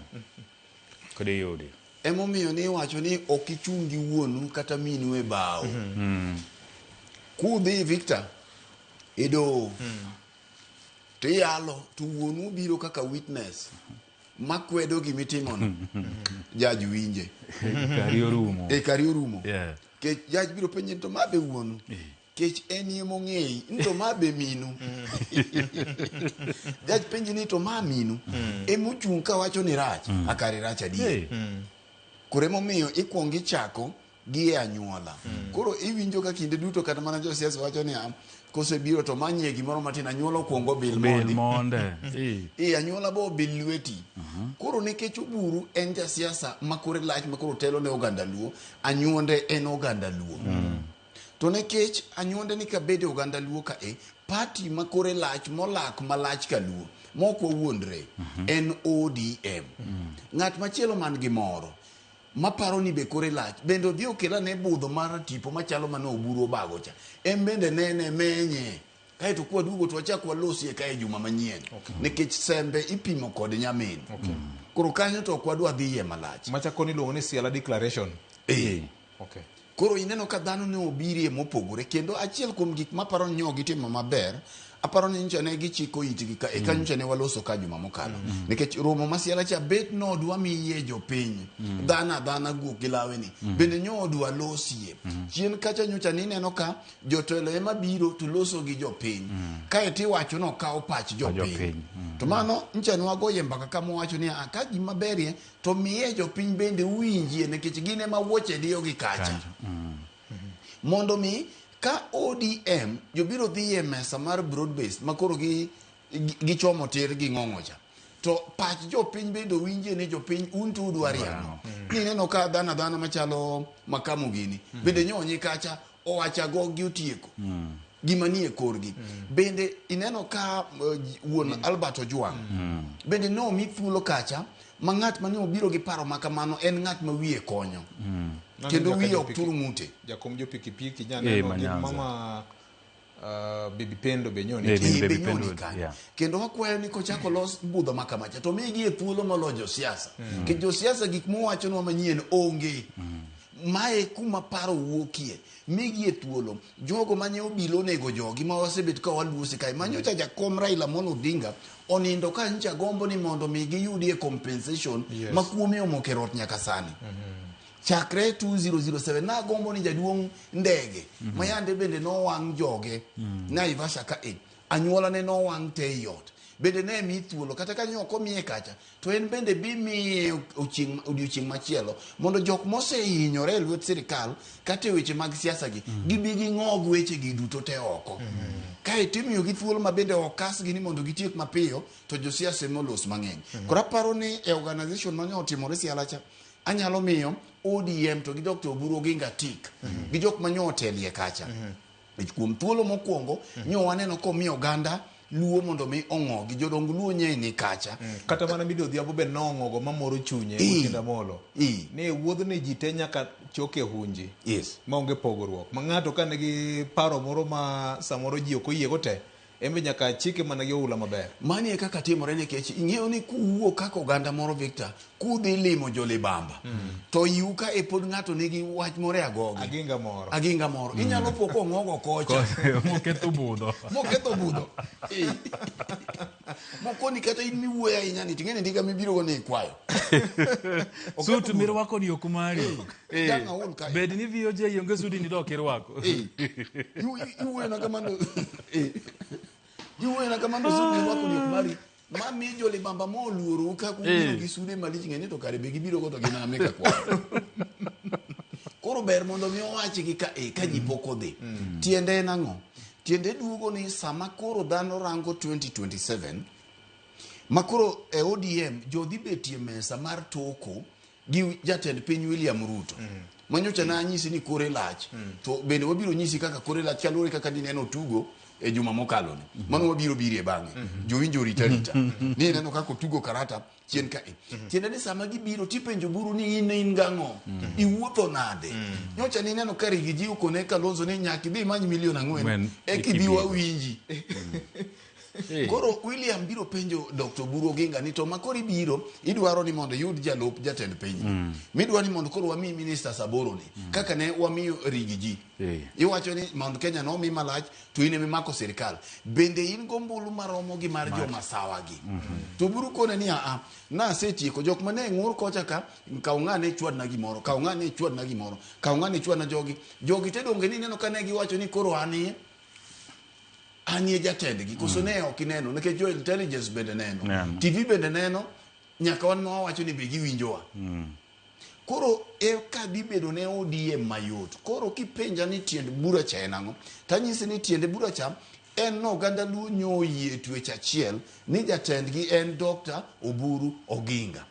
kode yode emomiyo ni wacho ni okichung gi wuonu kata minu e bao kudhi Victor edo tiyalo to wuonu biro kaka witness makwedo gimitimono judge winje kari orumo kech judge biro penje to mabe wuonu kech enie mong'eyi to mabe minu judge penje ni to ma minu emochung ka wacho ni rach akari rach adier kore momiyo ikuongi chako gi anyuola koro iwinjo ka kinde duto kata mana josiasa wacho ni kosebiro to manye gimoro matin anyuola kuongo bil monde anyuola bo bil lweti koro nikech Oburu en jasiasa makore lach makoro telo ne oganda luo anyuonde en oganda luo to nekech anyuonde ni kabede oganda luo ka party makore lach molak malach ka luo moko wuondre en ODM ng'at machielo man gi moro maparo ni be kore lach bende odhi okela ne budho mar tipo machalo mane Oburu obago cha bende nene menye kaeto kwa dugo to wachak walosie kae juma manyien nikech sembe ipimo kod nyamin koro kanyo to kwadwa dhiye malach machako ni luongo ni Siala Declaration koro ineno ka dhano ne obirie mopogore kendo achiel kuom gik maparo ni gitimo maber aparo ni nyocha ne gichiko itgi ka kanyo ne waloso ka juma mokalo nikech romo masiala cha bet no dwa miye jopiny dhana guok gilawe ni bende nyodwa losie chien kacha nyocha ni neno ka jotelo ema biro to loso gi jopiny kae ti wacho no kawo pach jopiny to mano nyocha wagoye mbaka kama wacho ni ka gima berie to miye jopiny bende winjie nikech gine ma wuoche dio gi kacha mondo mi ka ODM jobiro dhiye mesa mar broad based makoro gichomo tir gi ng'ong'ocha to pach jopiny bende winje ni jopiny untu udwari ang'o ni neno ka dhana machalo makamu gini bende nyonyi kacha owacha go gi otieko gima nie korgi bende ineno ka wuon Albert Ojwang bende no mi thuolo kacha ma ng'at mane obiro gi paro makamano en ng'at ma wiye konyo kendo wiye ok tur ng'ute jakom jo pikipiki nyaneno mama Bibi Pendo benyoni kendo wakwayo ni kochako los budho makamacha to migi e thuolo molojo siasa kendo josiasa gik mowacho nwa manyien onge mae kuma paro wuokie migi e thuolo jogo manye obilo nego jogi ma wasebet ka waluosi kae manyocha jakom Raila Amolo Odinga onindo ka ncha gombo ni mondo migi yudie compensation makuome omokerot nyaka sani chakre 2007 na gombo ni jaduong ndege mayande bende no wang joge Naivasha ka anyuola ne no wang te yot bende ne mi thuolo kata ka nyok omiye kacha to en bende bi mi odiochieng' machielo mondo jok mosehinyore e lwet sirikal kata e weche mag siasa gi gibi gi ng'og weche gi duto te oko kae timiyo gi thuolo ma bende okas gi ni mondo gitiek mapiyo to josiasa molos mang'eny koro aparo ni e organization mane otimore Sialacha anyalo miyo ODM to gi Dr. Oburu Oginga tik gi jok manyo otelie kacha kuom thuolo mokwongo nyo waneno komiyo oganda luo mondo mi ong'o gi jodong luo nyeni kacha kata mana Mido Odhiambo be nong'ogo mamoro chunye Okinda Molo ne wuodh ne ji te nyaka choke hunji maonge pogruok ma ng'ato kane gi paro moro ma samoro ji ok oyiego te embe nyaka chike mana gi oula maber mani e kaka timore nikech ing'eyo ni kuwuok kaka oganda moro Victor kudhi limo jolibamba to yuka e pod ng'ato nigi wach moro agogi aginga moro inyalo poko ng'ogo kocha moketho budho mokoni kata in miwuoyo ahinya ni ting'eni ndiga mibiro go ni kwayo sut mirwako ni ok mari bed ni VOJ onge sudi ni dok irwako iwuoyo na kamano Juwe na kamando sudi wako ni kumari mami jolibamba mo luoro ka kubiro gi sude malich ng'eni to kare be gibiro go to ginameka kwa koro ber mondo mi owachi gi ka ji pok odhi tiende nang'o tiende duogo ni sama koro dhano rango 2027 makoro e ODM jodhi betie mesa mar toko gi jatend piny William Ruto manyocha na nyisi ni kore lach to bende wabiro nyisi kaka kore lach kalore kaka dineno tugo e juma mokalo ni mano wabiro birie bang'e jowinjo rita ni neno kako tugo karata chien ka tiende ni sama gibiro tipenjo buru ni in gang'o iwuotho nade nyocha ni neno kari gi jiu kone Kalonzo ni nyaki bi manyi milion 4 e kibiwa winji koro William biro penjo Dr. Oburu Oginga ni to makori biro idwaro ni mondo yud jalop jatend piny midwa ni mondo koro wami minister Saboro ni kaka ne wami rigiji iwacho ni Mount Kenya no mi malach to ine mimako sirikal bende in gombulu maromo gi mar joma sawa gi to Oburu kone ni na setieko jok mane ng'ur kocha ka kaungane chwad na gimoro kaungane chwad na gimoro kaungane chwad na jogi te donge ni neno kane giwacho ni koro anie jatendgi koso ne ok ineno nikech jo intelligence bende neno TV bende neno nyaka wan wacho ni be giwinjowa koro e ka bibedo ne ODM mayot koro kipenja ni tiend bura cha enang'o tanyisi ni tiende bura cha en no oganda luo nyoyie twech achiel ni jatendgi en Dr. Oburu Oginga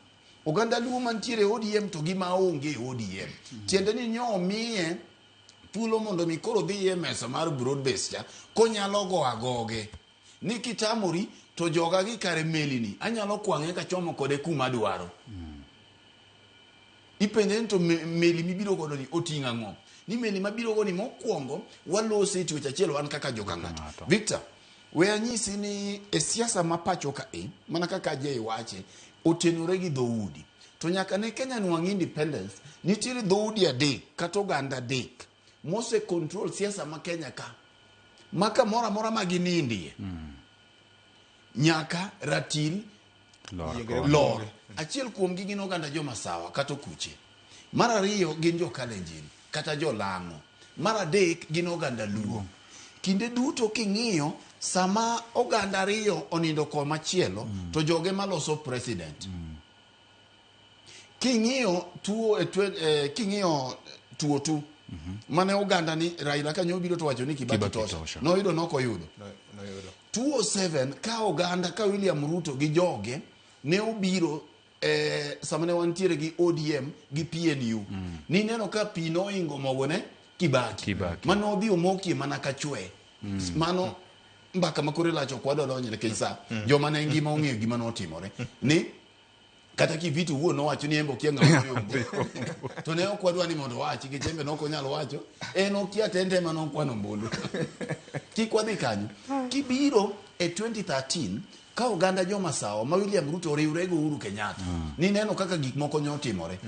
oganda luo mantiere ODM to gi maonge ODM tiende ni nyomiye thuolo mondo mi koro dhi e mesa mar broad base cha konyalo go agoge ni kitamori to joga gi kare meli ni anyalo kwang'e ka chomo kode kuma dwaro ipende to meli mibiro godo ni oting'a ng'o ni meli mabiro go ni mokwongo walose twech achiel wan kaka joka ng'ato Victor we anyisi ni e siasa mapacho ka mana kaka je wache otenore gi dhoudi to nyaka ne Kenya nwang' independence nitiere dhoudi adek kata oganda adek mose control siasa ma Kenya ka maka mora ma ginindie nyaka ratil lor achiel kuom gi gin oganda joma sawa kata kuche mar ariyo gin jo Kalenjin kata jo Lang'o mar adek gin oganda luo kinde duto king'iyo sama oganda ariyo onindo ko machielo to joge maloso president king'iyo tuo tu mane oganda ni Raila ka nyobiro to wacho ni Kibaki tosha noyudo nokoyudo 207 ka oganda ka William Ruto gi joge ne obiro sama ne wantiere gi ODM gi PNU ni neno ka pino ingo mogone Kibaki. Mano odhi omokie mana ka chwe mano mbaka makore lacho kwado donje ne kisa joma ne ngima ong'eyo gima notimore ni kata kivitu huo no wacho ni embo kienga moyo to ne okwadwa ni mondo wachi gi chembe noko nyalo wacho no kia tende mano kwano mbulu kikwadhi kanyo kibiro e 2013 ka oganda joma sawa ma William Ruto oriwre go Uhuru Kenyatta ni neno kaka gik moko nyotimore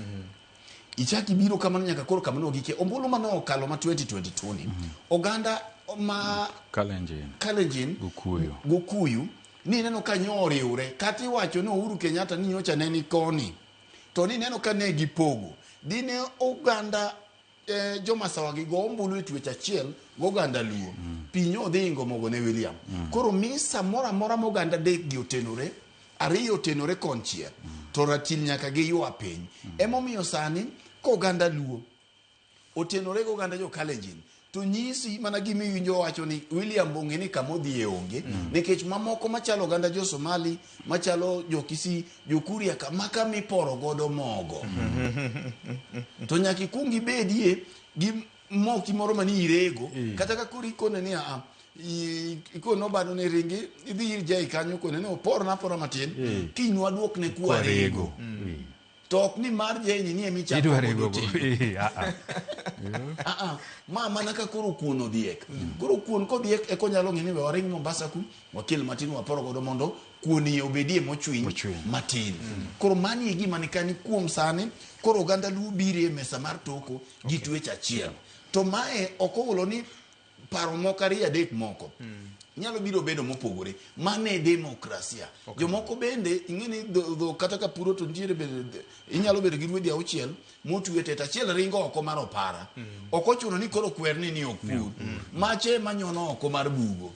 ichaki biro kama nyaka koro kama no gike ombulu mano okalo ma 2022 ni oganda ma Kalenjin Gukuyu ni neno ka nyoriwre kati wacho no Uhuru Kenyatta ni nyocha neni koni to ni neno ka ne gipogo dine oganda joma sawa gi go ombulu e twech achiel go oganda luo pinyo odhingo mogo ne William. Koro misa mora mora moganda dek gi otenore, ariyo otenore konchiel, to ratil nyaka gi ywa piny. Emomiyo sani koganda Luo otenore go ganda jo Kalenjin, to nyisi mana gimi winjo wacho ni William bonge ni kamodhi e onge, nikech mamoko machalo ganda jo Somali, machalo jo Kisii, jo Kuria maka miporo godo mogo. To nyaki kungi bedie gi moki moro mani irego, kata ka kuri kone ni ikono bado ne ringi, idhi ir jai kanyo kone ni opora matin, kinwa duok ne kwarego. Tok ni mar jeni ni emi chako godo timo. Mana ka koro kuon odhiek. Koro kuon kodhiek e konyalo ng'ini we waring Mombasa ku, wakil matin waporo godo mondo kuoni obedie mochwiny matin. Koro mani e gima nikani kuom sani, koro oganda Luo bire e mesa mar toko gi twech achiel. To mae okowulo ni paro moko ariyo adek moko. Nyalo biro bedo mopogore. Mane demokrasia. Jomoko bende ing'eni do kata ka puro to ntiere bende inyalo bedo gi ruedhi auchiel motwe teta achiel ringo oko mar opara. Okochuno ni koro kwerni ni okpur. Mache manyono oko mar bugo.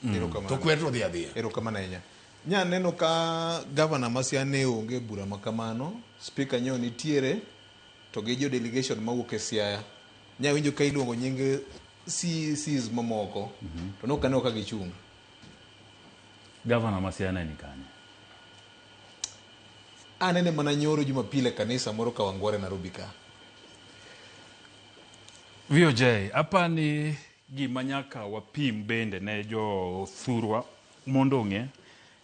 To kwer to dhi adhiya. Erokamano ahinya. Nya neno ka gavana Masia ne onge bura makamano, speaker nyo nitiere to gi jo delegation mawuok e Siaya. Nya winjo ka iluongo nying CCs mamoko to nokane ka gichung'. Gavana Masia ni kanye? Anene mana nyoro Jumapile kanisa moro Kawangware Nairobi ka. VOJ, hapa ni gima nyaka wapim bende ne jo thurwa mondo ng'e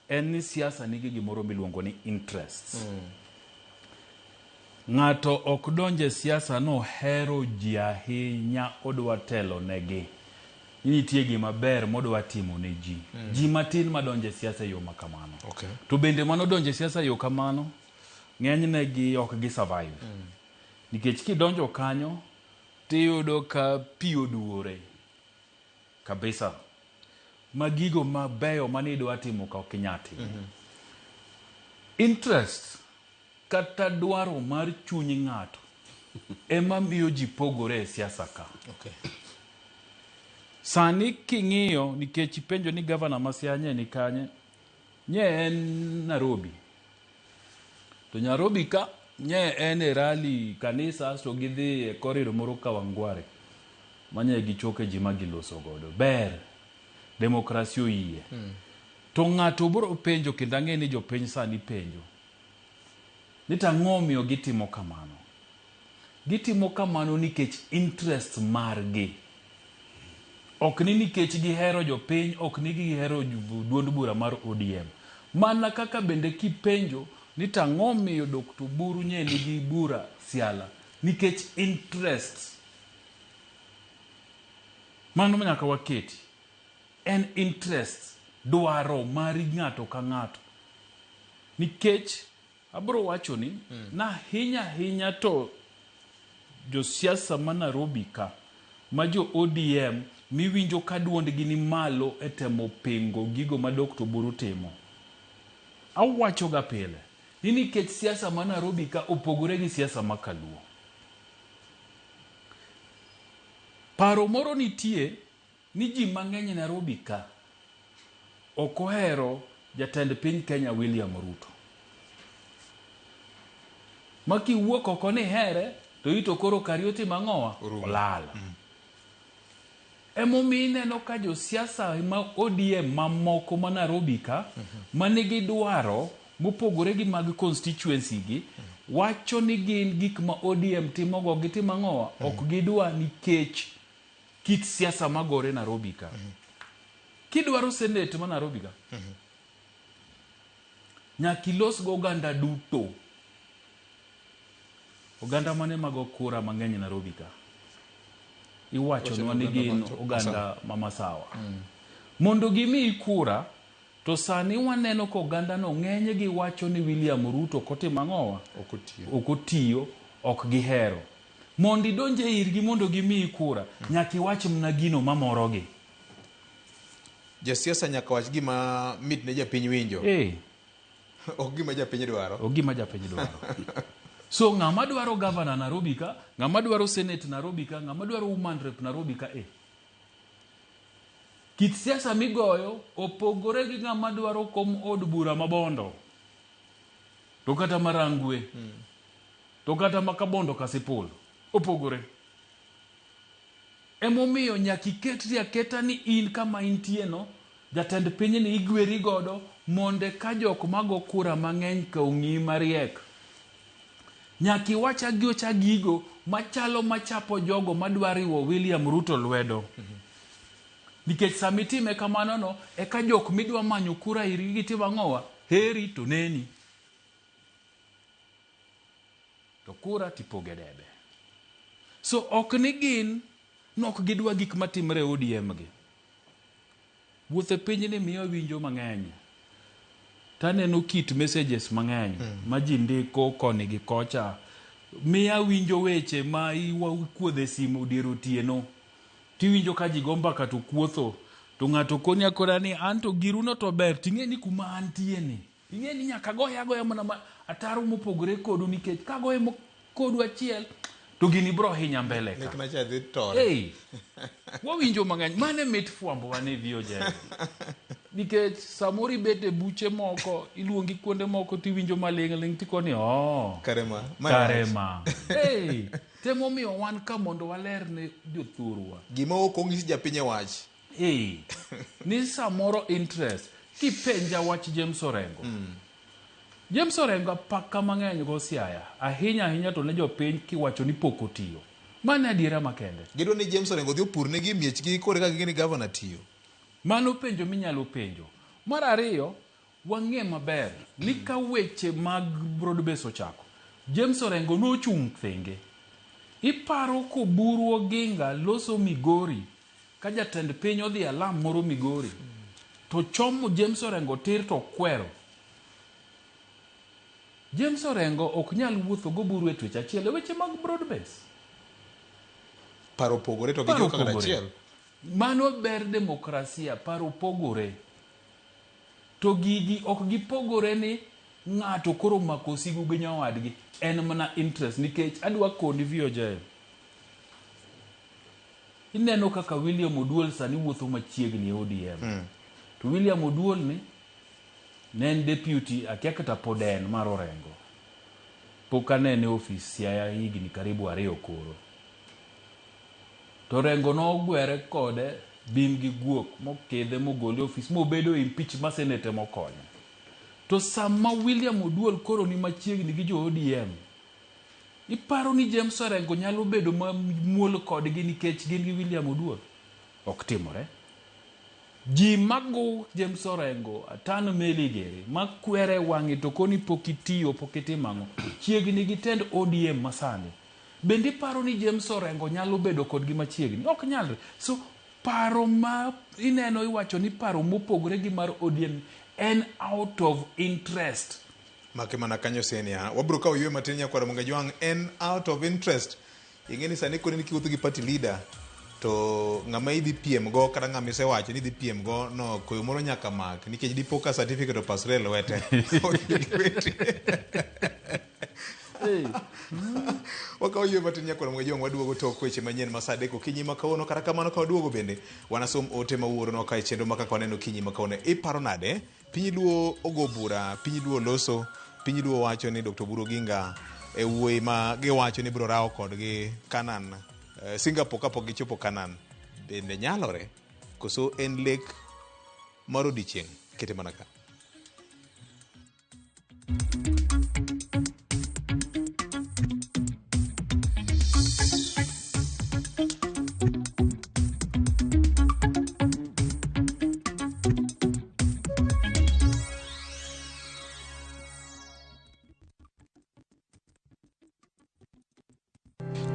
en ni siasa nigi gimoro miluongo ni interests. Ng'ato ok donje siasa no hero ji ahinya odwa telo negi. Nitie gima ber modwa timo ne ji. Ji matin madonje siasa yo makamano. To bende mano donje siasa yo kamano, ng'enyne gi ok gi survive. Nikech kidonjo kanyo, tiyudo ka pi oduore. Kabisa. Magigo mabeyo manidwa timo ka ok inyati. Interest kata dwaro mar chuny ng'ato ema miyo ji pogore e siasa ka. Sani king'iyo nikech penjo ni gavana Masia ni kanye, nye en Nairobi. To Nairobi ka nye en e rally kanisa to gidhi e koriro moro Kawangware. Manye gichoke ji magiloso godo. Ber. Demokrasia oyie. To ng'ato biro penjo kendo ang'e ni jopiny sani penjo. Ni tang'o miyo gitimo kamano. Gitimo kamano nikech interest margi. Ok ni nikech gihero jopiny, ok ni gihero duond bura mar ODM. Mana kaka bende kipenjo ni tang'o miyo Dr. Buru nye nigi bura Siala nikech interest. Mano nyaka waketi. En interest, dwaro mari ng'ato ka ng'ato. Nikech abro wacho ni na hinya to jo siasa ma Nairobi ka, ma jo ODM miwinjo ka duondgi ni malo e temo pingo gigo ma Dr. Buru timo. Awacho ga pile ni nikech siasa ma Nairobi ka opogore gi siasa ma Kaluo. Paro moro nitie ni ji mang'eny Nairobi ka ok ohero jatend piny Kenya William Ruto. Maki wuok oko ni here to ito koro Karioti mang'owa olala. Emomiyo ineno ka jo siasa ma ODM mamoko ma Nairobi ka manigi dwaro mopogore gi mag constituency gi wacho ni gin gik ma ODM timogo gitimo ang'owa ok gidwa nikech kit siasa magore Nairobi ka. Kidwaro senate ma Nairobi ka nyaka ilos go oganda duto. Oganda mane mago kura mang'eny Nairobi ka iwacho ni gin oganda mamasawa. Mondo gimi kura to sani waneno ko oganda no ng'eny gi wacho ni William Ruto kotimo ang'owa okotiyo ok gihero. Mondo idonje irgi mondo gimi kura nyaka iwach mna gino mamorogi. Jasiasa nyaka wach gima mit ne japiny winjo. Ok gima japiny dwaro. Ok gima japiny dwaro. So ng'ama dwaro governor Nairobi ka, ng'ama dwaro senate Nairobi ka, ng'ama dwaro woman rep Nairobi ka kit siasa migoyo opogore gi ng'ama dwaro kom od bura mabondo to kata marangwe to kata makabondo kasipul opogore. Emomiyo nyaki ketri aketa ni in kama intieno jatend piny ni igweri godo monde ka jok mago kura mang'eny ka ung'i mariek. Nyaki wacha giocha gigo machalo machapo jogo madwariwo William Ruto lwedo. Nikech samitime kamano no eka jok midwa manyo kura iri gitimo ng'owa heri to neni. To kura tipoge debe. So ok ni gin nok gidwa gik matimre ODM gi. Wuothe piny ni miyo winjo mang'eny. Taneno kit messages mang'eny ma ji ndiko koni gi kocha. Miya winjo weche ma iwaukuodhe simu diero tieno. Tiwinjo ka ji gomba ka to kuotho. To ng'ato koni akora ni anto giruno to ber. Ting'e ni kuma antieni. Ing'e ni nyaka goya mana ataro mopogore kodu nikech ka goye kodu achiel to gini bro hinya mbele ka. Nikmacha dhi tore. Hey. Wawinjo mang'eny. Mane mit fuambo wane VOJ. Nikech samori bete buche moko iluongi kuonde moko tiwinjo maling' tikoni Karema. Hey. Temo miyo wan ka mondo waler ne jothurwa. Gima ok ong'is japinye wach. Hey. Ni samoro interest kipenja wach James Orengo. James Orengo paka mang'eny go siaya. Ahinya to ne jopiny kiwacho ni pok otiyo. Mane adiera makende. Gidwa ni James Orengo dhi opur negi miechgi kore ka gini governor tiyo. Mano penjo minyalo penjo. Mar ariyo, wang'e maber ni ka weche mag broadbase ochako. James Orengo nochung' thenge. Iparo ko buru Oginga loso Migori ka jatend piny odhi alam moro Migori. To chomo James Orengo tir to kwero. James Orengo ok nyal wuotho go buru e twech achiel e weche mag broadbase. Paro pogore to gi joka kata achiel. Mano ber demokrasia, paro pogore. To gigi ok gipogore ni ng'ato koro mako sigu gi nyawadgi. En mana interest nikech adwa koni VOJ. Ineno kaka William Oduol sani wuotho machiegni ODM. To William Oduol ni ne en deputy akia kata poden mar Orengo. Poka ne office ya higni karibu 2 koro. To Orengo no gwere kode bim gi guok mokedhe mogole office mobedo impeach ma senate mokonyo. To sama William Oduol koro ni machiegni gi jo ODM. Iparo ni James Orengo nyalo bedo muol kodgi nikech gin gi William Oduol. Ok timore. Ji mago James Orengo atano meligere makwere wang'i to koni pokitiyo pokitimango chiegni gi tend ODM masani. Bendi paro ni James Orengo nyalo bedo kodgi machiegni. Ok nyalre. So paro ma ineno iwacho ni paro mopogore gi mar ODM en out of interest. Make mana kanyo senia. Wabro ka oywe matin nyakwara Mungajwang en out of interest. Ingeni sani koni nikiwuotho gi party leader to ng'ama idhi piem go kata ng'ama isewacho ni idhi piem go no koyo moro nyaka mak nikech dipo ka certificate of pasrel wete. Waka oywe matin nyakwara Mungajwang waduogo tok weche manyien ma saa 3 okinyi ma kawuono kata kamano ka waduogo bende wanasom ote ma wuoro no ka chenro maka waneno kinyi ma kawuono. Iparo nade piny luo ogo bura, piny luo loso, piny luo wacho ni Dr. Buru Oginga e wuoyi ma giwacho ni bro rawo kodgi Kanan Singapore kapok gichopo Kanan. Bende nyalore koso en lek mar odiochieng' kete mana ka.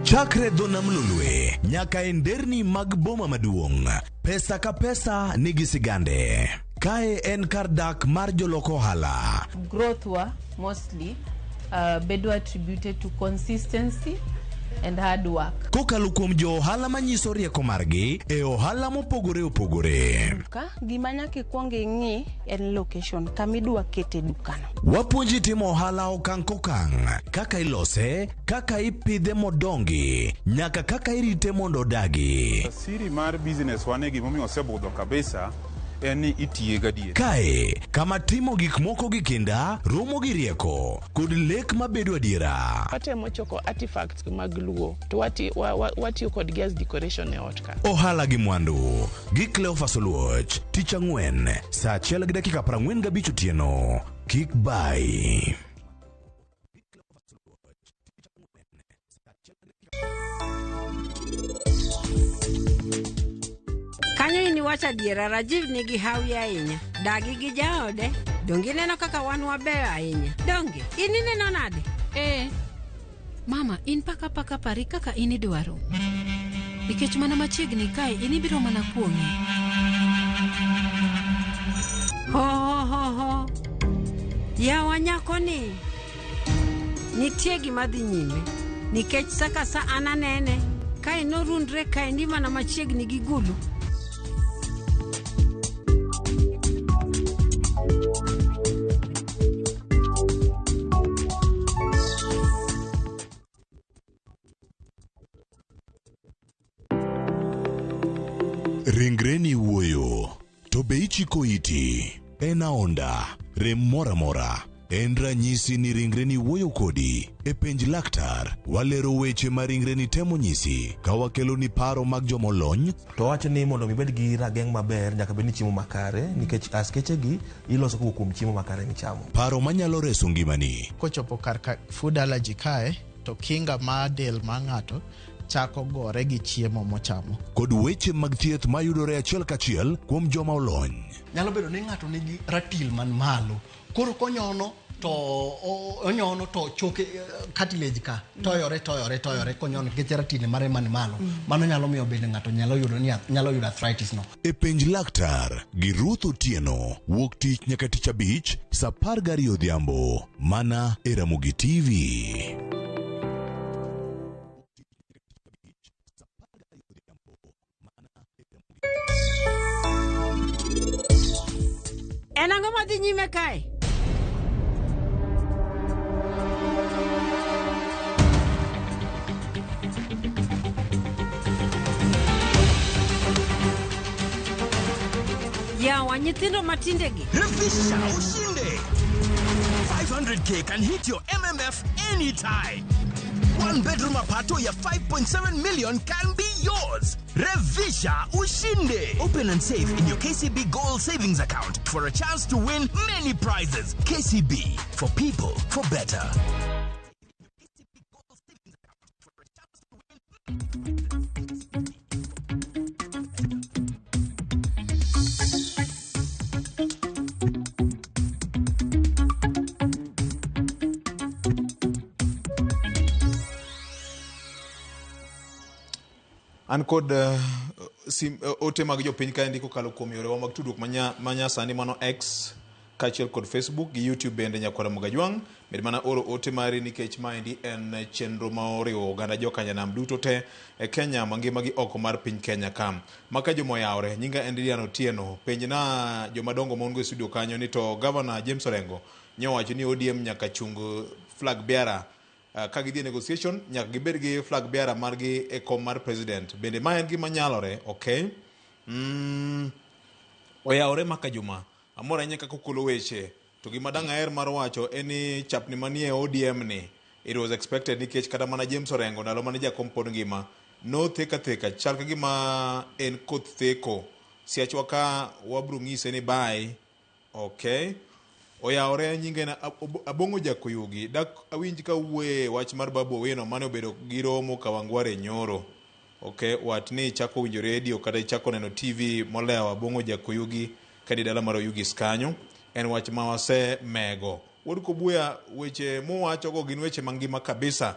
Chakre Donam Lulwe nyaka e nderni mag boma maduong', pesa ka pesa nigi sigande. Kae en kar dak mar joloko hala. Growth wa mostly bedo attributed to consistency and hard work. Kokalo kuom jo ohala manyiso rieko margi e ohala mopogore opogore. Ka gima nyaka ikwong ing'i en location kamidwa kete dukano. Wapuonji timo ohala okang' kokang', kaka ilose, kaka ipidhe modongi, nyaka kaka irite mondo odagi. Siri mar business wane gimomiyo osebudho kabisa en ni itiye gadier. Kae, kama timo gik moko gi kinda, romo gi rieko, kod lek mabedo adiera. Watemo choko artifacts mag luo, to watiyo kod gas decoration e ot ka. Ohala gi mwandu, gi Cleophas Oluoch, tich ang'wen, saa 1:45 otieno. Kik bai. Kanyo ini wacha diera Rajiv nigi hawi ahinya. Dagi gi jaode, dongi neno kaka wan wabeyo ahinya. Dongi, ini neno nade? Mama, in paka pari kaka ini dwaro. Nikech mana machiegni kae, ini biro mana kuong'e. Ho. Yawa nyako ni. Nitie gima dhi nyime. Nikech saka sa ananene. Kae no rundre kae ndi mana machiegni gi gulu. Ringreni wuoyo, to be ichiko iti, en aonda, rem mora, en ranyisi ni ringreni wuoyo kodi, e penj laktar, walero weche ma ringreni temo nyisi, ka wakelo ni paro mag jomolony. To wacho ni mondo mibed gi rageng' maber, nyaka bed ni chiemo makare, nikech askeche gi iloso kuom chiemo makare michamo. Paro manyalo reso ngimani. Kochopo kar food allergy kae, to kinga ma del ma ng'ato chako gore gi chiemo mochamo. Kod weche mag thieth mayudore achiel kachiel kuom joma olony. Nyalo bedo ni ng'ato nigi ratil man malo. Koro konyono to choke cartilage ka toyore konyono nikech ratil mare man malo. Mano nyalo miyo bende ng'ato nyalo yudo arthritis no. E penj laktar gi Ruth Otieno, wuok tich nyaka tich abich, saa 12 odhiambo, mana e Ramogi TV. En ang'o madhi nyime kae? Yawa nyithindo matindegi. Revisha ushinde. 500K can hit your MMF anytime. One bedroom apartment ya 5.7 million can be yours. Revisha ushinde. Open and save in your KCB Gold Savings account for a chance to win many prizes. KCB, for people, for better. An kod ote mag jopiny ka ndiko kalo kuom yorewa mag tudruok manya sani mano X kachiel kod Facebook gi YouTube bende nyakwara Mugajwang. Med mana oro ote mari nikech maendi en chenro ma oriwo oganda jokanyanam duto te e Kenya mangima gi oko mar piny Kenya kam. Maka jomo yaore nyinga Endidian Otieno penj na jomadongo mongo e studio kanyo ni to Governor James Orengo nyowacho ni ODM nyaka chung flag bearer ka gidhi negotiation nyaka gibed gi flag bearer margi e kom mar president. Bende ma en gima nyalore, okay? Oyaore maka juma amora nyaka kokolo weche to gima dang' aher mar wacho eni chapni manie ODM ni it was expected nikech kata mana James Orengo ndalo mane jakom pod ngima no theka chal ka gima en koth theko siachwa ka wabro ng'ise ni bye, okay? Oyaore nyinge na Abongo Jakuyugi dak awinj ka wuoye wach mar Babu Owino mane obedo gi romo Kawangware nyoro, okay? Wat ni chako winjo radio kata chako neno TV molewa Abongo Jakuyugi kadi dala mar Oyugi skanyo en wach ma wase mego. Wuod Kobuya weche mowacho go gin weche mangima kabisa.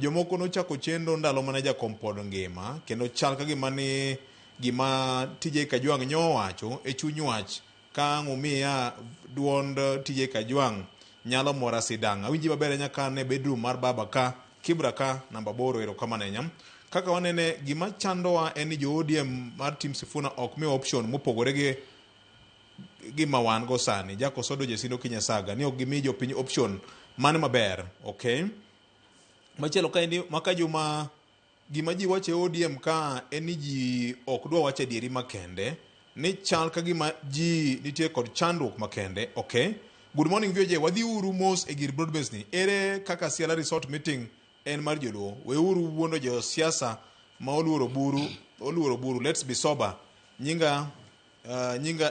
Jomoko no chako chendo ndalo mane jakom pod ngima kendo chal ka gima ni gima TJ Kajwang' nyowacho e chuny wach ka ng'umiya duond TJ Kajwang' nyalo mora sidang'. Awinji maber nyaka ne bedroom mar baba ka Kibraka namba 8 erokamano ahinya. Kaka wanene gima chandowa en ni jo ODM mar Tim Sifuna ok mi option mopogore gi gima wan go sani. Jako Sodo Jesindo Kinyasaga ni ok gimi jopiny option mane maber, okay? Machielo ka endi maka juma gima ji wache ODM ka en ni ji ok dwa wache dieri makende ni chal ka gima ji nitie kod chandruok makende, okay? Good morning VJ, wadhi uru mos e gir broadbase ni. Ere kaka Siala Resort meeting en mar joluo. We uru wuondo jo siasa ma oluoro buru. Let's be sober. Nyinga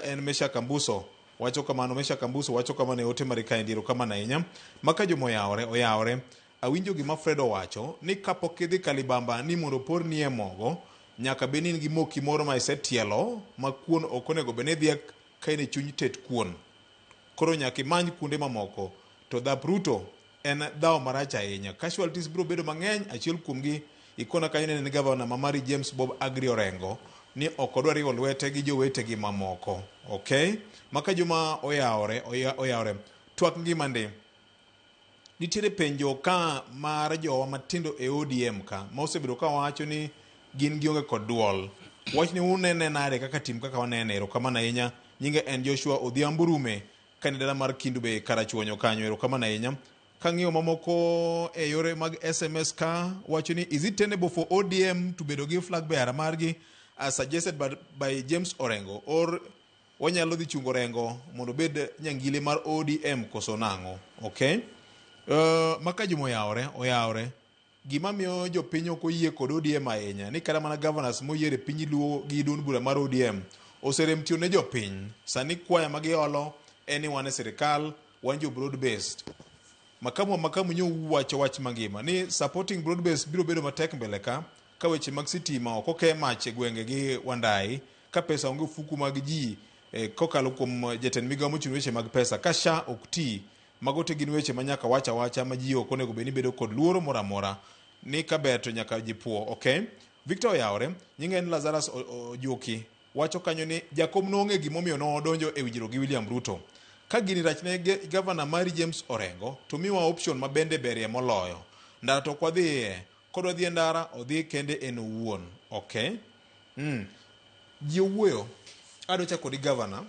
en Mesha Kambuso. Wacho kamano Mesha Kambuso wacho kamano e ote marika endiro kamano ahinya. Maka jomo oyawre. Awinjo gima Fredo wacho ni kapok idhi Kalibamba ni mondo por ni e mogo nyaka benin gi moki moro ma isetielo ma kuon ok onego bene dhiek ka in e chuny tet kuon. Koro nyaka imany kuonde mamoko. To dhap Ruto en dhawo marach ahinya. Casualties biro bedo mang'eny. Achiel kuomgi ikona kanyo ne gavana mamari James Bob Agri Orengo ni ok odwa riwo lwete gi jowetegi mamoko, okay? Maka juma oyawre. Twak ngima ndi nitiere penjo ka mar jowa matindo e ODM ka ma osebedo ka wacho ni gin gionge kod duol. Wach ni unene nade kaka tim kaka wanene. Erokamano ahinya. Nyinga en Joshua Odhiambo Rume kandidata mar Kindu Be Karachuonyo kanyo. Erokamano ahinya. Kang'iyo mamoko e yore mag SMS ka wacho ni is it tenable for ODM to bedo gi flag bearer margi as suggested by James Orengo or wanyalo dhi chungo Orengo mondo bed nyangile mar ODM koso nang'o, okay? Maka juma oyawre. Gima miyo jopiny ok oyie kod ODM ahinya ni kata mana governors moyiere piny luo gi duond bura mar ODM oserem tiyo ne jopiny. Sani kwaya magiolo en ni wan e sirikal, wan jo broad based. Makamu nyo wacho wach mangima ni supporting broad based biro bedo matek mbele ka weche mag sitima ok oke mach e gwenge gi Wandai ka pesa onge fuku mag ji kokalo kuom jatend migawo mochung' weche mag pesa ka SHA ok ti. Mago te gin weche manyaka wacha ma ji ok onego beni bedo kod luoro moramora ni ka ber to nyaka ji puo, okay? Victor Oyawre nyinga en Lazarus Ojuki wacho kanyo ni Jakom nong'e gimomiyo nodonjo e winjruok gi William Ruto. Ka gini rachne gavana mari James Orengo to miwa option ma bende berie moloyo. Ndara to kwa dhiye kodwa dhi ndara odhi kende en owuon, okay? Ji owuoyo ado chako di gavana.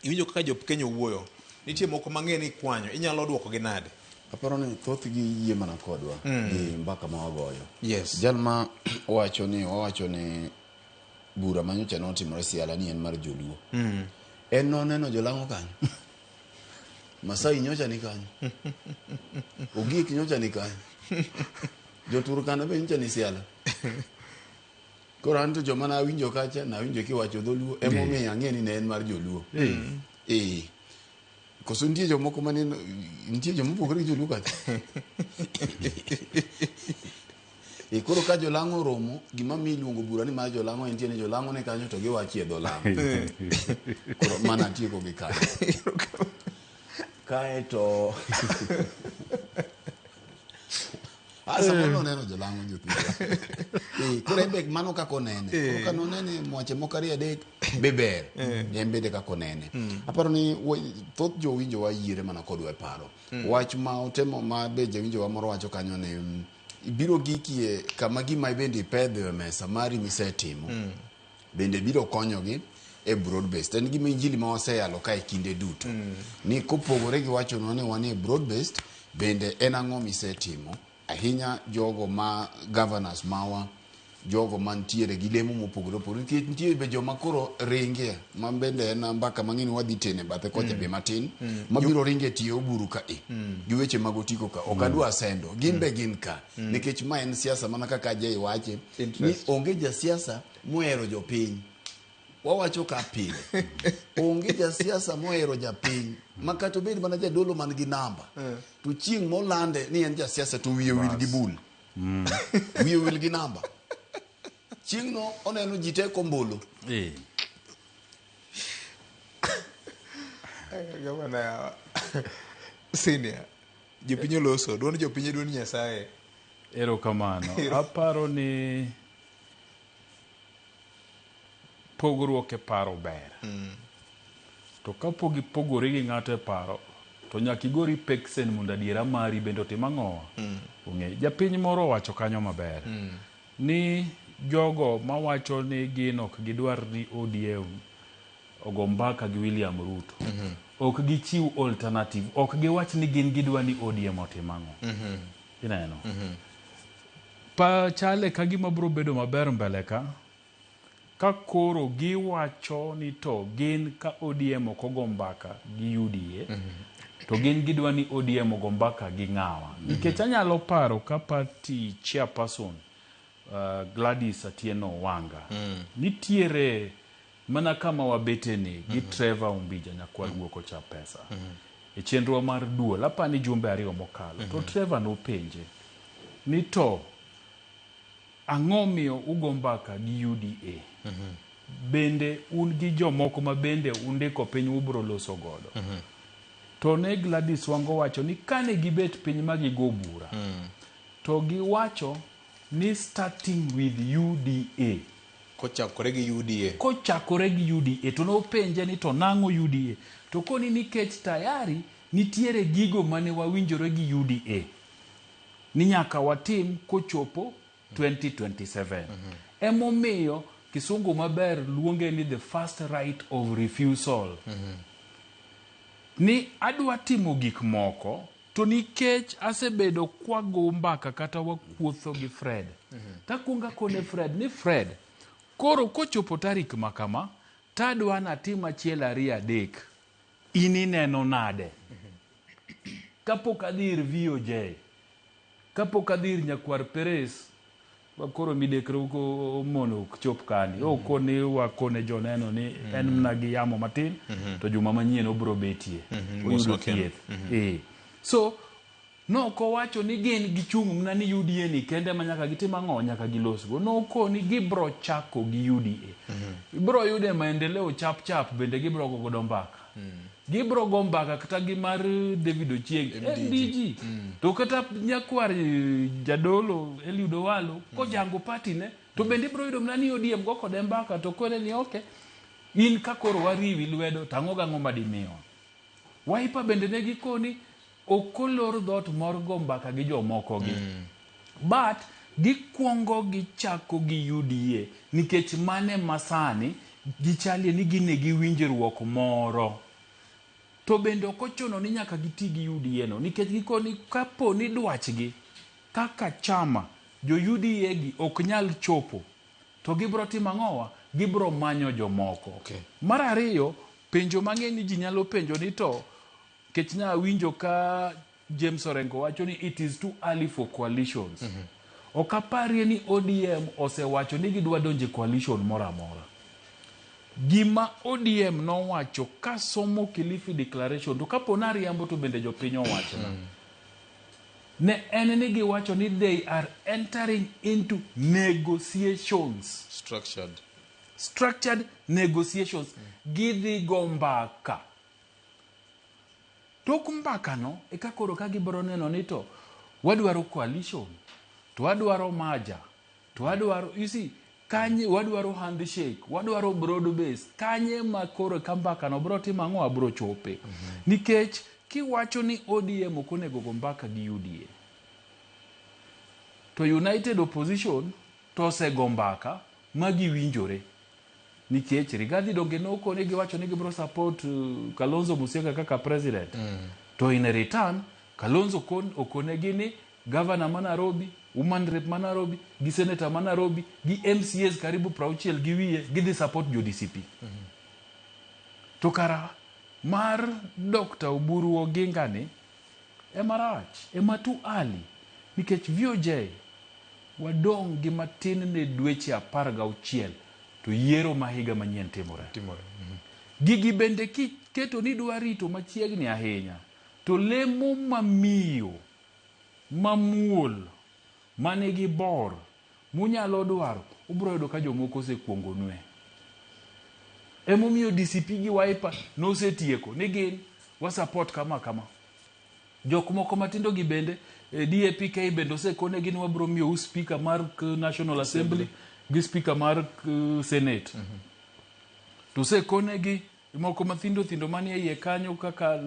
Iwinjo kaka jop Kenya owuoyo. Nitie moko mang'e ni kwanyo inyalo duoko gi nade? Aparo ni thoth gi yie mana kodwa gi mbaka ma wagoyo. Yes. Jalma wawacho ni bura manyocha notimore Siala ni en mar joluo. En noneno jolang'o kanyo. Masai nyocha ni kanyo. Ogik nyocha ni kanyo. Joturkana be nyocha ni Siala. Koro anto joma na winjo kacha na winjo kiwacho dholuo emomiyo ang'e ni ne en mar joluo. Koso nitie jomoko maneno nitie jomopogore gi joluo kacha. Koro ka jolang'o romo gima mi luongo bura ni mar jolang'o en tiene jolang'o ne kanyo to giwachi e dholang'o. Koro mana tieko gi kanyo. Kae to samoro neno jolang'o jotuka. Koro ebe mano kako nene. Koro ka nonene mwache mokari adek beber. Bende kako nene. Aparo ni thoth jo winjo wa yiere mana kodwa e paro. Wach ma otemo ma be jo winjo wa moro wacho kanyo ni biro gikie kama gima bende ipedho e mesa mari misetimo. Bende biro konyogi e broad based. En gima injili ma waseyalo ka e kinde duto. Ni kopogore gi wacho no ni wan e broad based bende en ang'o misetimo. Ahinya jogo ma governors mawa jogo mantiere gi lemo mopogore opogore. Nitie be joma koro ringe ma bende en mbaka mang'ini wadhi tene bathe kocha be matin mabiro ringe tiyo buru ka gi weche mag otiko ka ok adwa sendo gimbe gin ka nikech ma en siasa mana kaka Jay wache ni onge ja siasa mohero jopiny. Wawacho ka pile onge ja siasa mohero japiny makato bed mana jadolo man gi namba to chieng' molande ni en ja siasa to wiye wil gi bul wiye wil gi namba chieng' no oneno ji te kombolo gavana senior jopiny oloso duond jopiny duond Nyasaye. Erokamano. Aparo ni pogruok e paro ber. To kapo gipogore gi ng'ato e paro to nyaka igori peksen mondo adiera mari bende otim ang'owa. Ong'e japiny moro wacho kanyo maber ni jogo mawacho ni gin ok gidwar ni ODM ogo mbaka gi William Ruto ok gichiw alternative, ok giwach ni gin gidwa ni ODM otim ang'o. Ineno pa chale ka gima biro bedo maber mbele ka koro giwacho ni to gin ka ODM ok ogo mbaka gi UDA to gin gidwa ni ODM ogo mbaka gi ng'awa. Nikech anyalo paro ka party chairperson Gladys Atieno Wanga nitiere mana kama wabeteni gi Trevor Umbija nyakwar guoko cha pesa e chenro mar duol apani jumbe ariyo mokalo to Trevor nopenje ni to ang'o miyo ugo mbaka gi UDA bende un gi jomoko ma bende undiko piny ubro loso godo. To ne Gladys Wanga wacho ni kane gibet piny magigo bura to giwacho ni starting with UDA kochakore gi UDA to nopenje ni to nang'o UDA to koni nikech tayari nitiere gigo mane wawinjore gi UDA ni nyaka watim kochopo 2027. Emomiyo kisungu maber luonge ni the first right of refusal. Ni adwa timo gik moko to nikech asebedo kwago mbaka kata wakuotho gi Fred. Takunga kone Fred ni Fred koro kochopo tarik makama tadwa na tima chiela ria dek ini neno nade kapok adhir VOJ kapok adhir nyakwar Peres koro midekro ko mono chop kani okone wakone joneno ni en mna gi yamo matin to juma manyien obro betie oyudo thieth. So no ko wacho ni gin gichung' mna ni UDA ni kende manyaka gitim ang'o nyaka gilosgo no ko ni gibro chako gi UDA ibro yude maendeleo chap bende gibro godo mbaka gibro go mbaka kata gi mar David Ochieng MDG to kata nyakwar jadolo Eliud Owalo ko jango party ne to bende ibro yudo mna ni ODM go kode mbaka to kone ni okay in ka koro wariwi lwedo tang'o gang'o madimiyo Wiper bende ne gikoni okolor dhot mor go mbaka gi jomoko gi but gikwongo gichako gi UDA nikech mane masani gichalie ni gine gi winjruok moro to bende okochono ni nyaka giti gi UDA no nikech gikoni kapo ni dwachgi kaka chama jo UDA gi ok nyal chopo to gibro timo ang'owa gibro manyo jomoko. Mar ariyo penjo mang'eny ji nyalo penjo ni to kech nya winjo ka James Orengo wacho ni it is too early for coalitions. Okaparie ni ODM osewacho ni gidwa donje coalition mora mora. Gima ODM no wacho ka somo Kilifi Declaration to kapo na riambo to bende jopiny owacho ne en ni giwacho ni they are entering into negotiations, structured negotiations gidhi go mbaka. Tok mbaka no eka koro ka gibro neno ni to wadwaro coalition to wadwaro maja to wadwaro kanye wadwaro handshake wadwaro broad base kanye makoro ka mbaka no bro timo ang'o abro chope nikech kiwacho ni ODM okonego go mbaka gi UDA to United Opposition to se go mbaka magi winjore nikech Rigathi Donge noko ne giwacho ni gibro support Kalonzo Musyoka kaka president to in return Kalonzo okone gini governor ma Nairobi, woman rep ma Nairobi, gi senator ma Nairobi, gi MCAs karibu 60 gi wiye gi support jo DCP. To kara mar Dr. Oburu Oginga ni emarach ematu ali nikech VOJ wadong gi matin ne dweche 16 to yiero mahiga manyien timore. Gigi bende keto ni dwarito machiegni ahinya to lemo mamiyo mamuol manigi bor munyalo dwaro ubro yudo ka jomoko osekuongo nwe. Emomiyo DCP gi Wiper nosetieko ni gin wa support kama jok moko matindo gi bende DAPK bende osekone gin wabro miyo speaker mar National Assembly gi speaker mar Senate to sekone gi moko mathindo manie iye kanyo kaka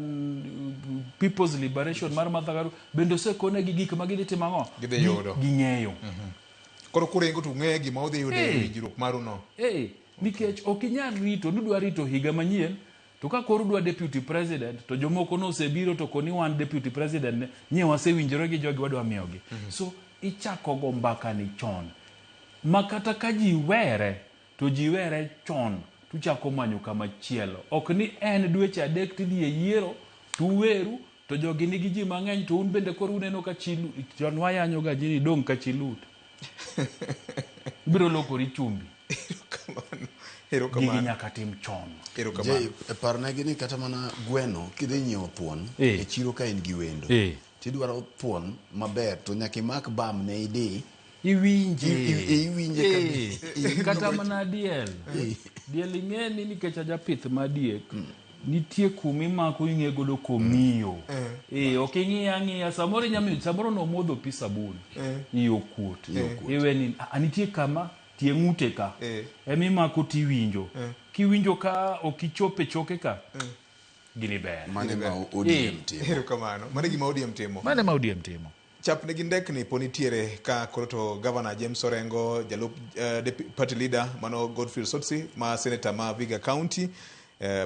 People's Liberation mar Mathagaru bende osekone gi gik magidhi timo ang'o gidhi yudo ging'eyo koro kurengo to ng'e gima odhi yudo e winjruok maru no nikech ok inyal rito nudwa rito higa manyien to ka koro dwa deputy president to jomoko no osebiro to koni wan deputy president nye wasewinjore gi jogi wadwa miyogi so ichako go mbaka ni chon makata ka ji were to ji were chon tuchako manyo kama chielo ok ni en dweche adek tidhi e yiero tuweru to jogi nigi ji mang'eny to un bende koro uneno ka chilu chon wayanyo ga jini dong ka chilut biro lokori chumbi gigi nyaka tim chon parna gini kata mana gweno kidhi nyiewo thuon e chiro ka in gi wendo tidwaro thuon maber to nyaka imak bam ne idi iwinje kata mana diel ing'eni nikech ajapith madiek nitie kumi mako ing'e godo komiyo ok ing'iya samoro nomodho pi sabun iyokuot iweni nitie kama tie ng'ute ka emimako tiwinjo kiwinjo ka okichope choke ka gini ber mane ma ODM timo mane ma ODM timo chapne gi ndekni po nitiere ka koro to Governor James Orengo jalup party leader mano Godfrey Sotsi ma senator ma Vihiga County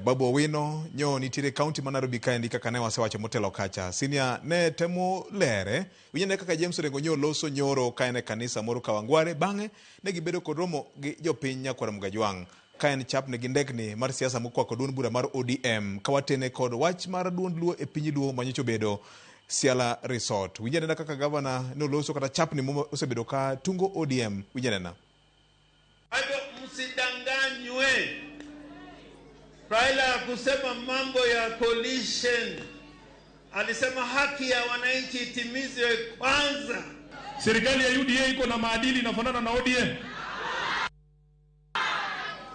Babu Owino nyo nitiere county ma Nairobi kaendi kaka ne wasewacho motelo kacha senior ne temo lere winyane kaka James Orengo nyo loso nyoro kaene kanisa moro Kawangware bang'e ne gibedo kod romo gi jopiny Nyakwar Mgajwang' kaen chapne gi ndekni mar siasa mokwako duond bura mar ODM kawatene kod wach mar duond luo e piny luo manyocho bedo Siala Resort winyane kaka governor no loso kata chapni mo osebedo ka tungo ODM winyane hayo msidanganywe Raila kusema mambo ya coalition alisema haki ya wananchi itimizwe kwanza. Serikali ya UDA iko na maadili inafanana na ODM.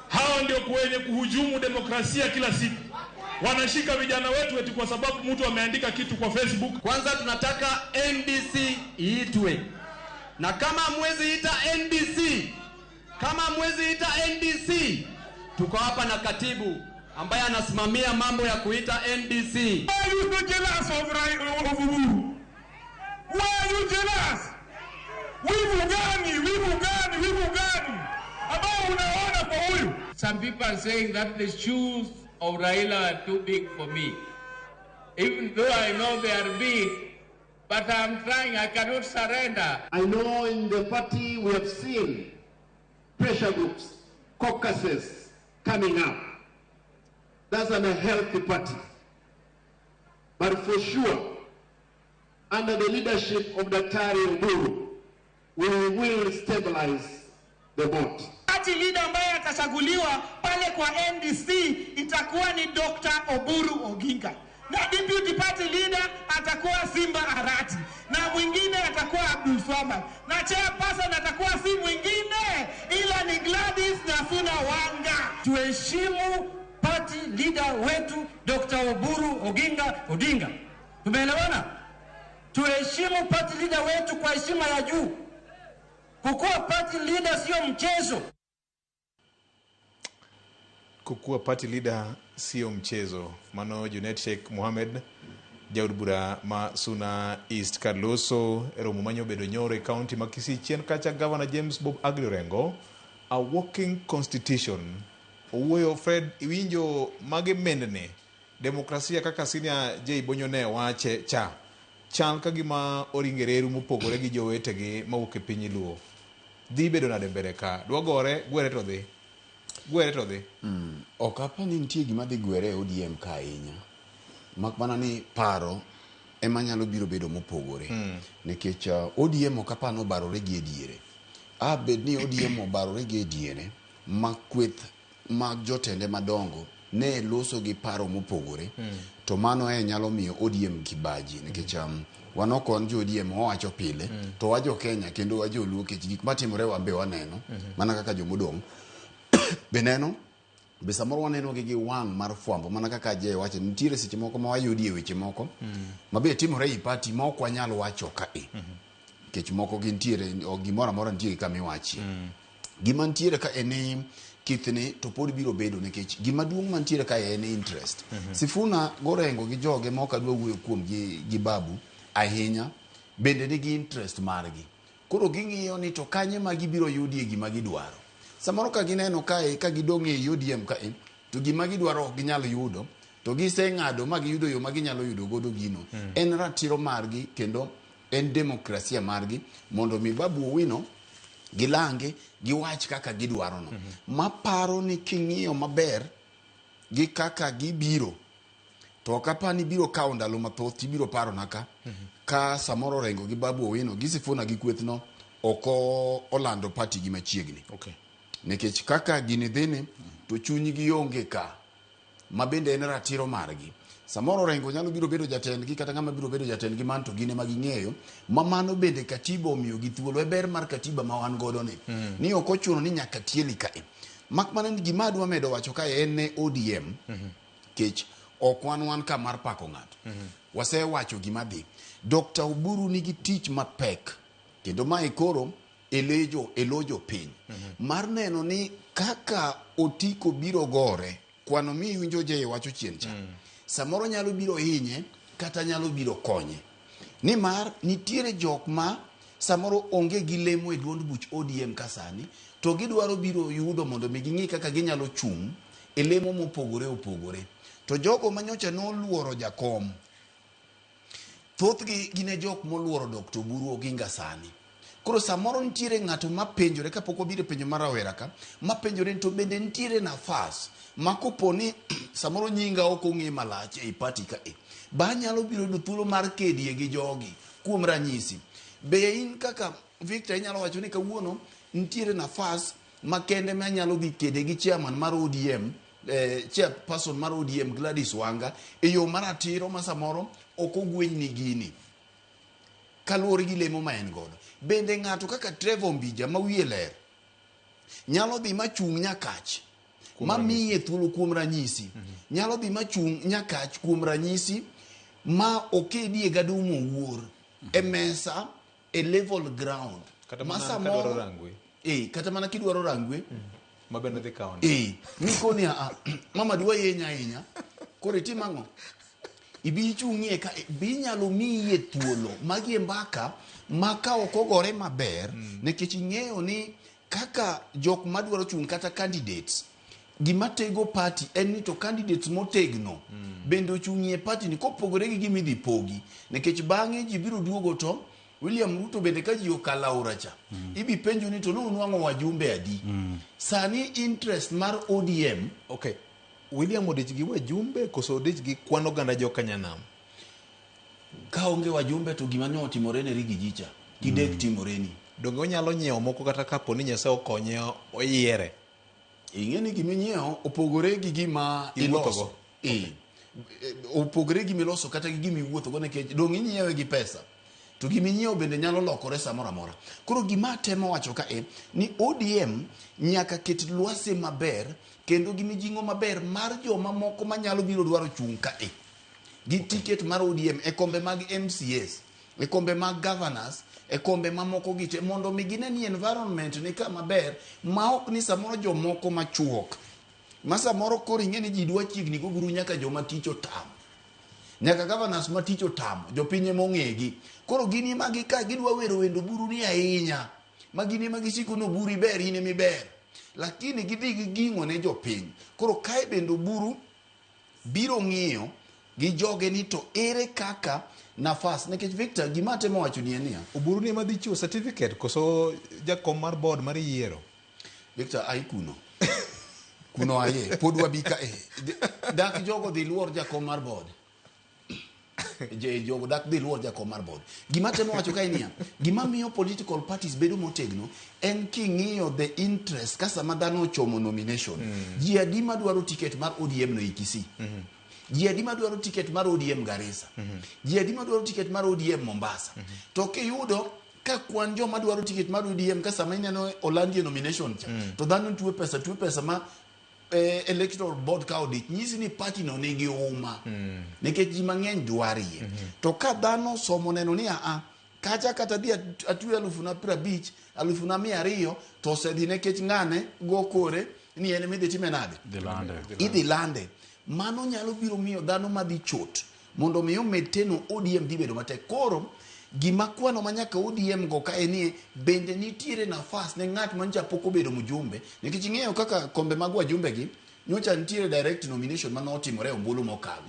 Hao ndio kwenye kuhujumu demokrasia kila siku. Wanashika vijana wetu eti kwa sababu mtu ameandika kitu kwa Facebook. Kwanza tunataka NDC iitwe. Na kama mwezi ita NDC, tuko hapa na katibu ambaye anasimamia mambo ya kuita NDC. Why are you so jealous of Uhuru? Why are you jealous? Wivu gani? Ambao unaona kwa huyu? Some people are saying that the shoes of Raila are too big for me. Even though I know they are big, but I'm trying, I cannot surrender. I know in the party we have seen pressure groups, caucuses coming up. That's an unhealthy party. But for sure, under the leadership of Daktari Oburu, we will stabilize the vote. Party leader ambaye atachaguliwa pale kwa NDC itakuwa ni Dr. Oburu Oginga. Na deputy party leader atakuwa Simba Arati. Na mwingine atakuwa Abdul Swamad. Na chairperson atakuwa si mwingine ila ni Gladys Nyasuna Wanga. Tuheshimu party leader wetu Dr. Oburu Oginga Odinga. Tumeelewana? Tuheshimu party leader wetu kwa heshima ya juu. Kukuwa party leader sio mchezo. Kukuwa party leader sio mchezo. Mano Junet Sheikh Mohamed jaud bura ma Suna East Carloso romo manyo bedo nyore county makisi chien kacha Governor James Bob Agri Orengo a working constitution. Uwoyo Fred iwinjo mage mendne demokrasia kaka senior J Bonyone wache chal kagima oringereru mopogore gi jowetegi mawuok e piny luo dhi bedo nade mbele ka dwagore gwere to dhi ok apani nitie gima dhi gwere ODM ka ahinya mak mana ni paro ema nyalo biro bedo mopogore nikech ODM ok apano barore gi ediere bed ni ODM obarore gi ediere makweth mag jotende madongo ne loso gi paro mopogore to mano nyalo miyo ODM kibaji nikech wanokon jo ODM owacho pile to wajo Kenya kendo wajo luo kech gik matimore wambe waneno mana kaka jomodong beneno be samoro waneno gi wang mar fwambo mana kaka je wacho nitiere seche moko ma wayudi e weche moko mabe timore i party ma ok wanyalo wacho ka kech moko gintiere o gimora mora nitiere kama iwachi gima nitiere ka eni kithne to pod biro bedo nikech gima duong' mantiere ka en interest. Sifuna gorengo gi joge moka dwa wuoyo kuom gi babu ahinya bende nigi interest margi. Koro ging'iyo ni to kanye ma gibiro yudie gima gidwaro. Samoro ka gineno kae ka gidong' e ODM kae to gima gidwaro ok ginyal yudo to giseng'ado ma giyudo yo ma ginyalo yudo godo gino. En ratiro margi kendo en demokrasia margi mondo mi Babu Owino gilange giwach kaka gidwaro no. Maparo ni king'iyo maber gi kaka gibiro to kapani biro kawo ndalo mathoth ibiro paro naka ka samoro rengo gi Babu Owino gi Sifuna gi Kwethno oko olando party gi machiegni. Nikech kaka gini dhini to chunyi gi onge ka mabende en ratiro margi. Samoro rengo nyalo biro bedo jatendgi kata ng'ama biro bedo jatendgi man to gine maging'eyo mamano bende katiba omiyo gi thuolo. Ber mar katiba ma wan godo ni ok ochuno ni nyaka tieli kae. Mak mana ni gima adwa medo wacho kae en ne ODM kech ok wan ka mar pako ng'ato. Wasewacho gima dhi. Dr. Oburu nigi tich mapek kendo mae koro elojo piny mar neno ni kaka otiko biro gore kwano mi winjo je wacho chien cha samoro nyalo biro hinye kata nyalo biro konye ni mar nitiere jok ma samoro onge gi lemo e duond buch ODM kasani to gidwaro biro yudo mondo mi ging'i kaka ginyalo chung e lemo mopogore to jogo manyocha noluoro jakom thothgi gine jok moluoro Dr. Oburu Oginga sani. Koro samoro nitiere ng'ato mapenjore kapok obiro penjo mar rawera ka mapenjore to bende nitiere nafas makoponi samoro nyinga ok ong'e malach e party ka ba nyalo biro do thuolo mar kedie gi jogi kuom ranyisi be in kaka Victor inyalo wacho ni kawuono nitiere nafas makende ma nyalo dhi kede gi chairman mar ODM chairperson mar ODM Gladys Wanga e yo maratiro ma samoro ok ogweny ni gini kaluwore gi lemo ma en godo. Bende ng'ato kaka Trevor Mbija ma wiye ler nyalo dhi machung' Nyakach ma miye thuolo kuom ranyisi nyalo dhi machung' Nyakach kuom ranyisi ma okedie gadumo wuor e mesa e level ground kata mana kidwaro rangwe kata mana kidwaro rangwe mabende dhi kaon mikoni mama dwa yenya inya kore timango ibi chung'ie ka binyalo miye thuolo magie mbaka maka okogore maber nikech ing'eyo ni kaka jok madwaro chung' kata candidates gima tego party en ni to candidates motegno bende ochung'ie party ni kopogore gi gimi dhi pogi nikech bang'e ji biro duogo to William Ruto bende ka ji okala uracha ibi penjo ni to nunwang'o wajumbe adi sani interest mar ODM William odich gi wajumbe koso odich gi kwano ganda joka Nyanam ka onge wajumbe to gima ne otimore ne Rigi Jicha kidek timoreni donge onyalo nyiewo moko kata kapo ni Nyasaye okonye oyiere ing'e ni gima nyiewo opogore gi gima iloso opogore gima iloso kata gi gima iwuotho go nikech dong' inyiewe gi pesa to gima inyiewo bende nyalo lokore samoro amora. Koro gima temo wacho ka ni ODM nyaka ket lwase maber kendo gi mijing'o maber mar joma moko manyalo biro dwaro chung' ka gi ticket mar ODM e kombe mag MCS e kombe mag governors e kombe mamoko gite mondo mi gine ni environment ni kama ber ma ok ni samoro jomoko machuok ma samoro koro ing'e ni ji dwa chiegni go Oburu nyaka joma tich otamo nyaka governors ma tich otamo jopinye mong'egi koro gini magi ka gidwa wero wendo Oburu ni ahinya ma gini magi siko no Oburu iber ine miber lakini gidhi ging'o ne jopiny. Koro kae bende Oburu biro ng'iyo gi joge ni to ere kaka nafas nekech Victor gima temo wacho ni enia Oburu ni madhi chiwo certificate koso jakom mar board mar yiero Victor ai kuno aye pod wabika dak jogo dhi luor jakom mar board jogo dak dhi luor jakom mar board. Gima temo wacho ka enia gima miyo political parties bedo motegno en king'iyo the interest kasa madano ochomo nomination ji adi madwaro ticket mar ODM no Ikisi ji adi madwaro ticket mar ODM Garissa ji adi madwaro ticket mar ODM Mombasa to kiyudo ka kwan joma dwaro ticket mar ODM kasa maineno Olandie nomination cha to dhano tuwe pesa ma electoral board ka odich nyisi ni party no nigi uma nikech ji mang'eny dwarie to ka dhano somo neno ni kacha kata dhi atwe 50,000 200,000 to osedhi nikech ng'ane go kore ni en midhi time nade idhi lande. Mano nyalo biro miyo dhano madhi chot mondo miyo meteno ODM dhi bedo matek. Koro gima kwano manyaka ODM go ka enie bende nitiere nafas ne ng'at mancha pok obedo mjumbe, nikech ing'eyo kaka kombe mag wajumbe gi nyocha nitiere direct nomination mano otimore ombulu mokalo.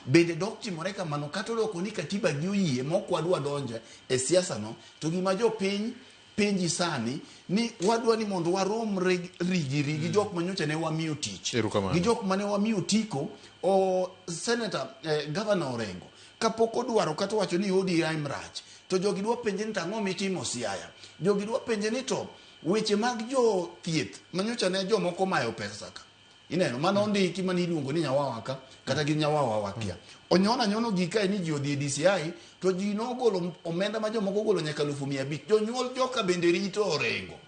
Bende dok timore kamano kata odoko ni katiba gi oyie mokwadwa donja e siasa no, to gima jo piny penji sani ni wadwa ni mondo warom rigi jok manyocha ne wamiyo tich gi jok mane wamiyo tiko o senator governor Orengo kapok odwaro kata wacho ni ODM rach, to jogi dwa penje ni tang'o mitimo Siaya, jogi dwa penje ni to weche mag jo thieth manyocha ne jomoko mayo pesa ka ineno mano ndiki mani iluongo ni nyawawa ka kata gi nyawawa wakia nyono gika ni ji odhi DCI to ji nogolo omenda ma jomoko golo nyaka 500,000. Jonyuol joka bende rito Orengo,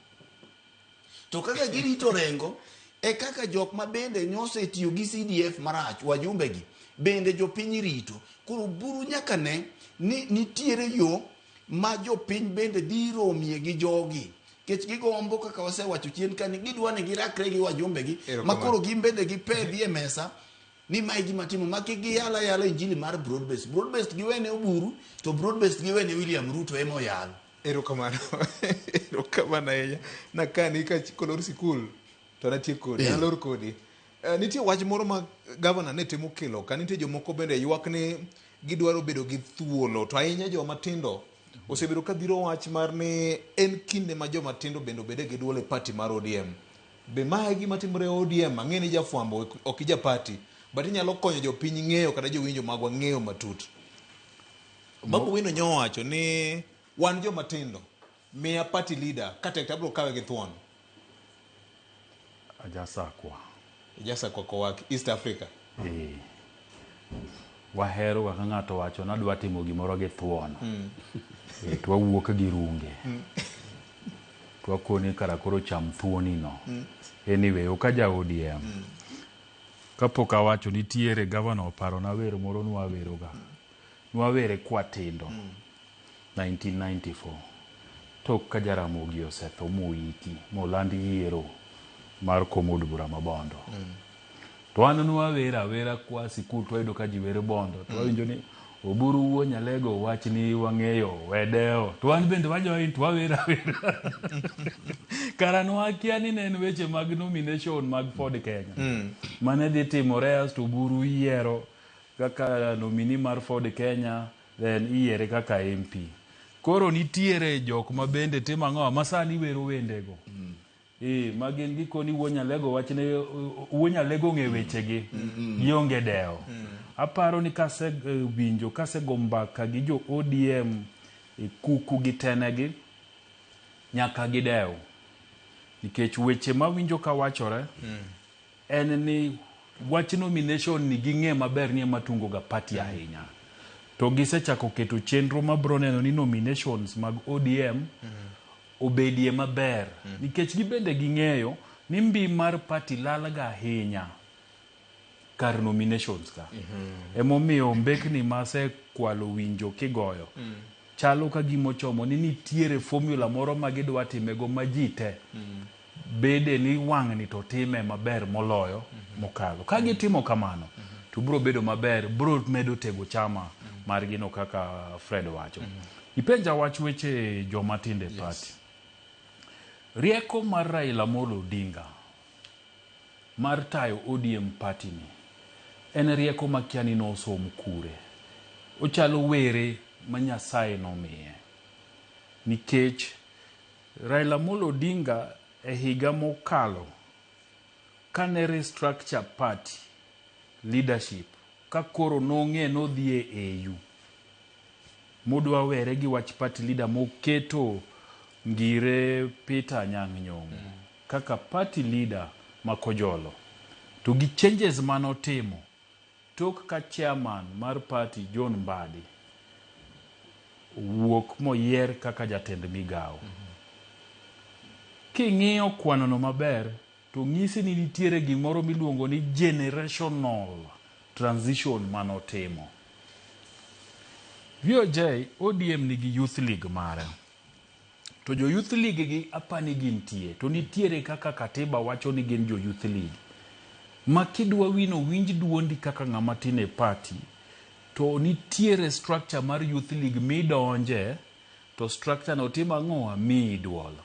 to kaka girito Orengo e kaka jok ma bende nyose tiyo gi CDF marach wajumbe gi bende jopiny rito. Koro buru nyaka ne ni nitiere yo ma jopiny bende dhi romie gi jogi, kech gigombo kaka wasewacho chien kani gidwa ni girakre gi wajumbe gi makoro gimbende gi pedhi e mesa ni mai gima timo maki gi yala injili mar broad-based giwene Oburu to broad-based giwene William Ruto emo yalo. Erokamano ella na kani ka kolor sikul to natie kodi nalor kodi. Nitie wach moro ma governor ne timo kelo ka nitie jomoko bende ywak ni gidwaro bedo gi thuolo, to ahinya joma tindo osebedo ka biro wach mar ni en kinde ma joma tindo bende obede gi duole party mar ODM. Be mae gima timore ODM ang'e ni jafwambo ok ija party but inyalo konyo jopiny ng'eyo kata jowinjo magwa ng'eyo matut. Babu Wino nyowacho ni wan joma tindo miya party leader kata tabro kawe gi thuon. Ajasakwa kowak East Africa. Wahero kaka ng'ato wacho nadwa timo gimoro gi thuon. Twawuok gi runge. Twakoni kara koro cham thuoni no. Anyway, okaja ODM. Kapok awacho nitiere governor paro na wero moro nwaweroga. Nwawere kwa tindo. 1994. Tok ka Jaramogi osetho moiki molandi yiero mar komod bura mabondo. To an nwawera kwa sikul twayudo ka ji were bondo. Twawinjo ni Oburu wuo Nyalego wach ni wang'eyo wedeo. To an bende wajoin twawera. Kara nwakia ni ne en weche mag nomination mag Ford Kenya. Mane dhi timore as to Oburu yiero kaka nomini mar Ford Kenya, then iyiere kaka MP. Koro nitiere jok ma bende timo ang'o masani wero wendego. Magin gikoni wuo Nyalego wachne wuo Nyalego ng'e wechegi gionge deo. Aparo ni kase winjo kase gombaka gi jo ODM kuku gi tenegi nyaka gideo, nikech weche ma winjo ka wachore en ni wach nomination ni ging'e maber ni matungo ga party ahinya. To gisechako keto chenro mabro neno ni nominations mag ODM obedie maber, nikech gibende ging'eyo ni mbi mar party lalaga ahinya kar nominations ka. Emomiyo mbekni mase kwalo winjo kigoyo chalo ka gimochomo ni nitiere formula moro ma gidwa timego majite bede ni wang'ni to time maber moloyo mokalo. Ka gitimo kamano to bro bedo maber, bro medo tego chama margino kaka Fred wacho. Ipenja wach weche joma tinde party. Rieko mar Raila Amolo Odinga mar tayo ODM party ni en rieko makiani no som kure. Ochalo were ma Nyasaye nomiye. Nikech Raila Amolo Odinga e higa mokalo kane restructure party leadership ka koro nong'e nodhie EU modwa were gi wach party leader moketo ngire Peter Anyang' Nyong'o kaka party leader makojolo, to gi changes manotimo tok ka chairman mar party John Mbadi wuok moyier kaka jatend migao. King'iyo kwanono maber to ng'isi ni nitiere gimoro miluongo ni generational transition manotimo. VOJ ODM nigi youth league mare. to jo youth league gi apani gintie to nitiere kaka katiba wacho ni gin jo youth league ma kidwa wino winj duondi kaka ng'ama tin e party to nitiere structure mar youth league midonje to structure no timo ang'owa miyi duolo.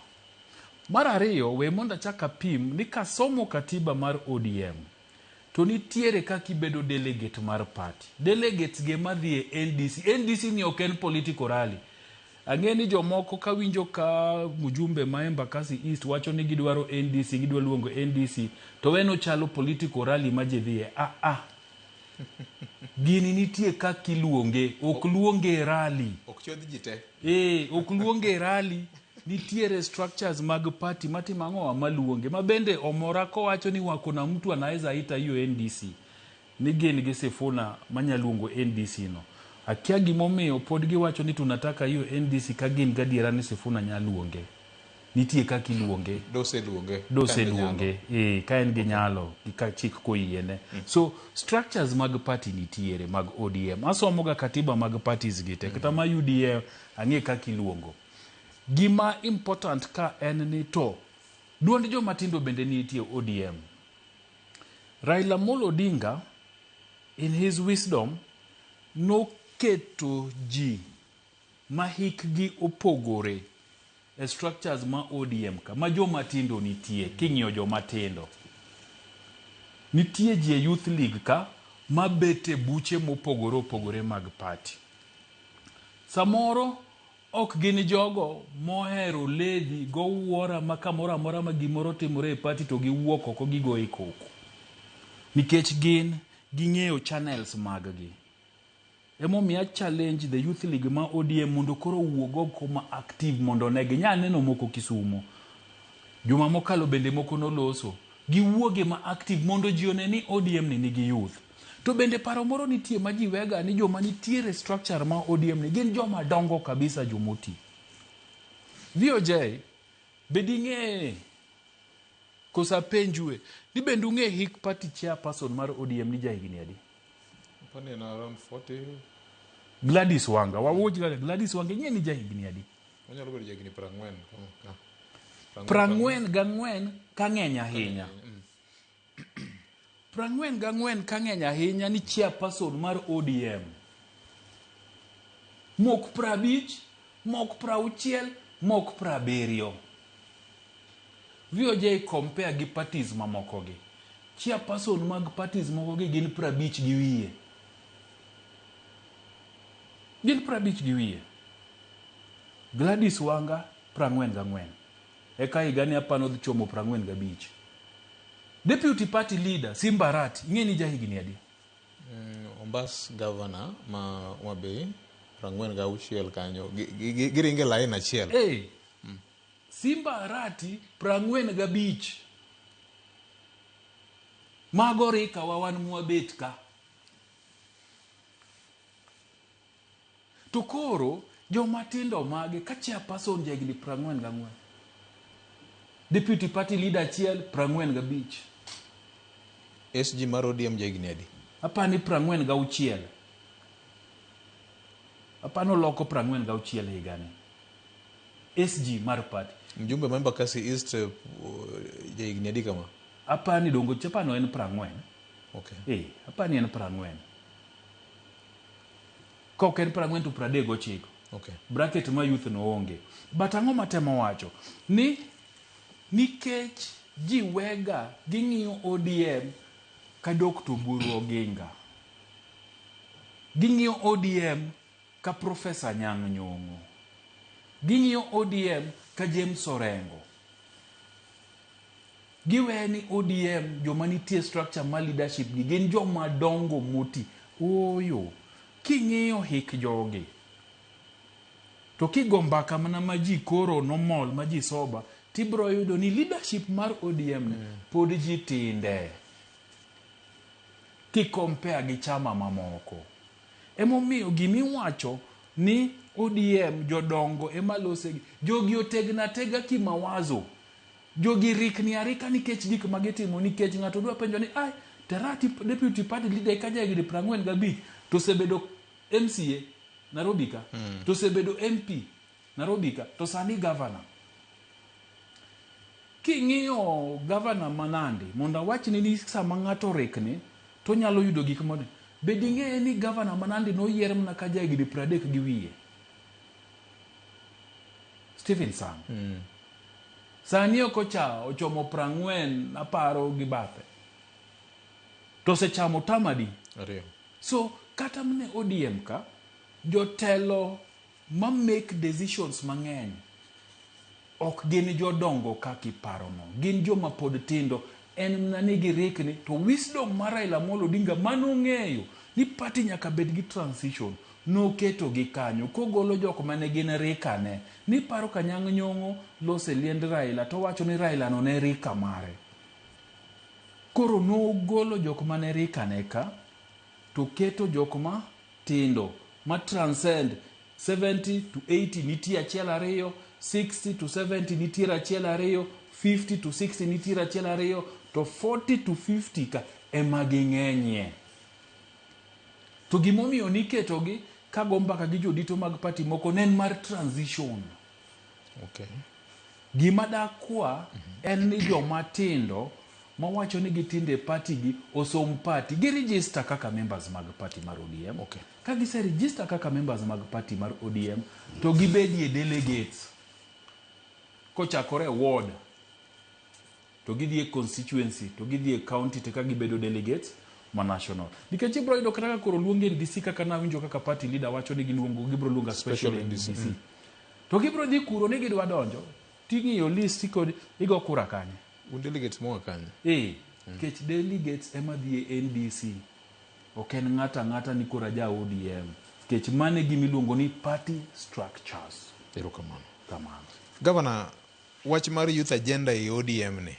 Mar ariyo, we mondo achak apim ni kasomo katiba mar ODM to nitiere kaka ibedo delegate mar party. Delegates ge madhi e NDC ni ok en political rally. Ang'e ni jomoko ka winjo ka mjumbe ma Embakasi East wacho ni gidwaro NDC, gidwa luongo NDC, to weno chalo political rally ma ji dhie. Gini nitie kaka iluonge, ok luonge rally. Ok chodh ji te. Ok luonge rally. Nitiere structures mag party matimo ang'owa maluonge. Ma bende omora kowacho ni wako na mtu anaweza ita hiyo NDC. Ni gin gi Sifuna manyaluongo NDC no. Akia gimomiyo pod giwacho ni tunataka hiyo NDC ka gin gadiera ni Sifuna nyaluonge. Nitie kaka iluonge. Dose luonge. Ka en gi nyalo ka chik koyiene. So structures mag party nitiere mag ODM. Asomoga katiba mag parties gite. Kata ma UDA ang'e kaka iluongo. Gima important ka en ni to duond joma tindo bende nitie ODM. Raila Amolo Odinga in his wisdom noketo ji ma hikgi opogore e structures ma ODM ka ma joma tindo nitie king'iyo joma tindo. Nitie ji e youth league ka ma bete buche mopogore mag party. Samoro ok gin jogo mohero ledhi go wuora ma kamoro amora ma gimoro timore e party to giwuok oko gigo e koko. Nikech gin ging'eyo channels mag gi. Emomiyo challenge the youth league ma ODM mondo koro wuogo koma active mondo ne ginyaneno moko Kisumo. Juma mokalo bende moko noloso. Giwuoge ma active mondo ji one ni ODM ni nigi youth. To bende paro moro nitie ma ji wega ni joma nitiere structure ma ODM ni gin joma dongo kabisa jomoti. VOJ beding'e kosa penjue ni bendung'e hik party chairperson mar ODM ni jahigni adi? Pani na around 40. Gladys Wanga. Wawuoji Gladys Wanga nye ni jahigni adi? Onyalo bedo jahigni 40. 44 ka ng'eny ahinya. 44 ka ng'eny ahinya ni chairperson mar ODM. Mok 50, mok 60, mok 70. VOJ compare gi parties mamoko gi. Chairperson mag parties moko gi gin 50 gi wiye. Gin 50 gi wiye. Gladys Wanga 44. Eka higani apano dhi chomo 45. Deputy party leader Simba Arati ing'e ni jahigni adi? Ombas governor ma Homabay 46 kanyo giringe line achiel. Simba Arati 45. Mago rika wawan mwabet ka. To koro joma tindo mage ka chairperson jahigni 44. Deputy party leader achiel 45. SG mar ODM jahigni adi? Apani 46. Apano loko 46 higani. SG mar party. Mjumbe ma Embakasi East jahigni adi kama? Apani dongo chapano en 40. Okay. Apani en 40. Kok en 40 to 39. Okay. Bracket ma youth no onge. But ang'o matemo wacho ni nikech ji wega ging'iyo ODM ka Dr. Oburu Oginga. Ging'iyo ODM ka Professor Anyang' Nyong'o. Ging'iyo ODM ka James Orengo. Giwe ni ODM joma nitie structure ma leadership gi gin joma dongo moti. Oyo king'iyo hik jogi to kigombaka mana maji koro normal maji soba tibro yudo ni leadership mar ODM pod ji tinde ki compare gi chama mamoko. Emomiyo gimiwacho ni ODM jodongo emalose jogi otegna tega kimawazo. Jogi rikni arika nikech gik magitimo nikech ng'ato dwa penjo ni Terati deputy party leader ka jahigni 45 to sebedo MCA Nairobi ka to sebedo MP Nairobi ka to sani governor king'iyo governor Manandi mondo awachni ni sama ng'ato rekni to nyalo yudo gik mode bed ing'e ni governor Manandi noyier mana ka jahigni 30 gi wiye Stephen Sang sani ochomo 40 aparo gi bathe to sechamo tamadi so kata mne ODM ka jotelo ma make decisions mang'eny ok gin jodongo kaka iparono gin joma pod tindo en mna nigi rikni to wisdom mar Raila Amolo Odinga manong'eyo ni party nyaka bed gi transition noketo gi kanyo kogolo jok mane gin rikane ni paro Kanyang' Nyong'o lose liend Raila to wacho ni Raila no ne rika mare koro nogolo jok mane rikane ka to keto jok ma tindo ma transcend 70 to 80 nitie achiel ariyo 60 to 70 nitiere achiel ariyo 50 to 60 nitiere achiel ariyo to 40 to 50 ka ema ging'enyie to gimomiyo niketogi kago mbaka gi jodito mag party moko nen mar transition gima dakwa en ni joma tindo mawacho ni gitinde party gi osom party gi register kaka members mag party mar ODM ka gise register kaka members mag party mar ODM to gibedie delegates kochakore ward to gidhie constituency to gidhie county to ka gibedo delegates ma national nikech ibro yudo kaka koro luonge NDC kaka nawinjo kaka party leader wacho ni gibro luonga special NDC to gibro dhi kuro ni gidwa donjo ting'iyo list kod igo kura kanye delegates mo kanye kech delegates ema dhie NDC ok en ng'ata ni kora ja ODM kech mane gimiluongo ni party structures kamano Governor wach mar youth agenda e ODM ni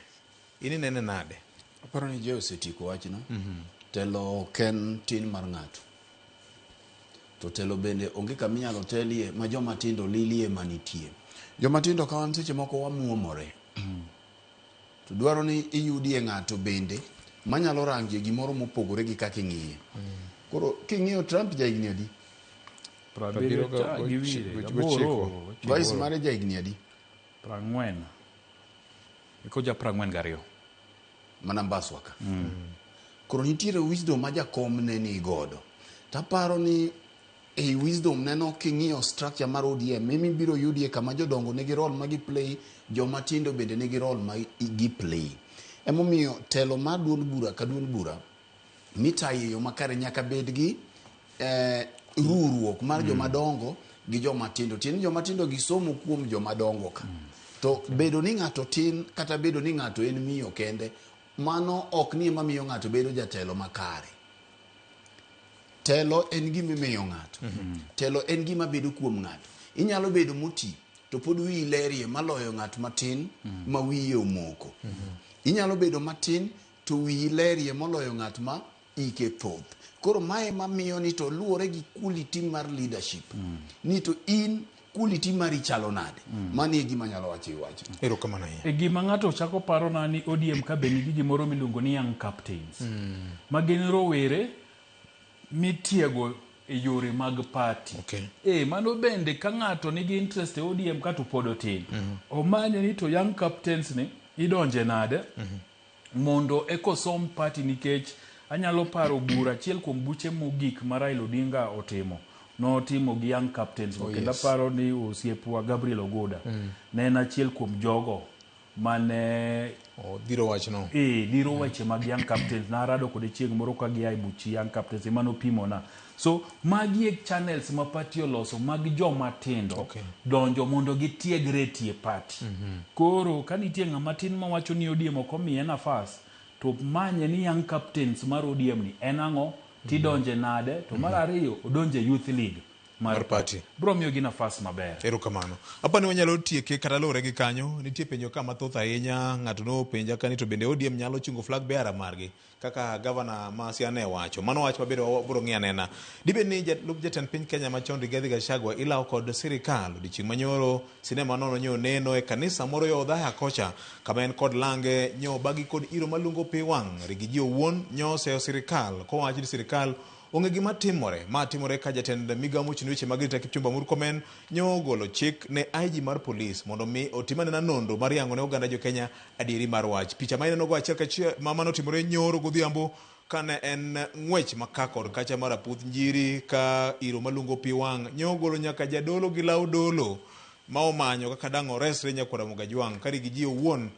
ini nene nade aparo ni je osetiko wachno telo ken tin mar ng'ato to telo bende onge kama inyalo telie ma joma tindo lilie manitie joma tindo ka wan seche moko wamuomore to dwaro ni iyudie ng'ato bende manyalo rangie gimoro mopogore gi kaka ing'iye koro king'iyo Trump jahigni adi 40 vice mare jahigni adi 40 iko ja 42 mana Mbaswaka koro nitiere wisdom ma jakom ne ni godo taparo ni e wisdom neno king'iyo structure mar ODM mimi biro yudie kama jodongo nigi role ma gi play joma tindo bende nigi role ma gi play emomiyo telo mar duond bura ka duond bura mitayo yo makare nyaka bed gi ruruok mar joma dongo gi joma tindo joma tindo gi somo kuom joma dongo ka to bedo ni ng'ato tin kata bedo ni ng'ato en miyo kende mano ok ni ema miyo ng'ato bedo jatelo makare telo en gima miyo ng'ato telo en gima bedo kuom ng'ato inyalo bedo moti to pod wiyi lerie maloyo ng'at matin ma wiye omoko inyalo bedo matin to wiyi lerie moloyo ng'at ma ike thoth koro mae mamiyo ni to luwore gi quality mar leadership ni to in quality mari chalo nade mani e gima nyalo wacho iwacho erokamano e gima ng'ato chako paro na ni ODM ka beni gi gimoro miluongo ni young captains ma gin rowere mitiego e yore mag party mano bende ka ng'ato nigi interest e ODM ka to pod otin omanye ni to young captains ni idonje nade mondo ekosom party nikech anyalo paro bura achiel kuom buche mogik ma Raila Odinga otimo notimo gi young captains kendo paro ni osiepwa Gabriel Ogoda ne en achiel kuom jogo mane dhiro wachno dhiro weche mag young captains narado kod chieng' moro ka gi ai buchi young captains emano pimona so magi e channels ma party oloso mag joma tindo donjo mondo gitiegre tie party koro ka nitie ng'ama tin ma wacho ni ODM ok omiye nafas to manye ni young captains mar ODM ni en ang'o tidonje nade to mar ariyo odonje youth league mar party bro miyo gi nafas maber erokamano apani wanyalo tieke kata lore gi kanyo nitie penjo kama thoth ahinya ng'ato no penja kani to bende ODM nyalo chungo flag bearer margi kaka gavana ma Siaya wacho. Mano wach mabedo biro ng'i anena. Dibed ni lup jatend piny Kenya machon Rigathi Gachagua ilawo kod sirikal odiochieng' manyoro sinema nono nyo neno e kanisa moro yo Odhaya kocha kama en kod lange nyo bagi kod iro malungo pi wang' Rigiji owuon nyo seyo sirikal kowacho ni sirikal onge gima timore ka jatend migawo mochung' weche mag arita Kipchumba Murkomen nyo golo chik ne IG mar polis mondo mi otimane nonro mar yango ne oganda jo Kenya adieri mar wach. Picha ma ineno go achiel kachiel mama notimore nyoro godhiambo kane en ng'wech makakor kacha mar aputh njiri ka iro malungo pi wang' nyo golo nyaka jadolo gi law dolo ma omanyo kaka dang' oresre Nyakwara Mugajwang' ka Rigiji owuon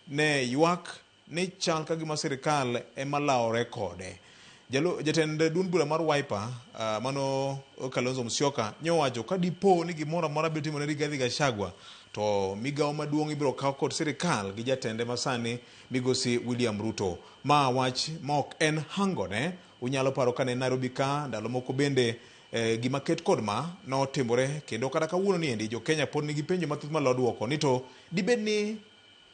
ne ywak ni chal ka gima sirikal ema lawore kode. Jatend duond bura mar Wiper mano Kalonzo Musyoka nyowacho ka dipo ni gimoro amora biro timore Rigathi Gachagua to migawo maduong' ibiro kaw kod sirikal gi jatende masani migosi William Ruto. Ma wach ma ok en hangone. Unyalo paro kane Nairobi ka ndalo moko bende gima ket kod ma notimore kendo kata kawuono ni endi jo Kenya pod nigi penjo mathoth malo duoko ni to dibed ni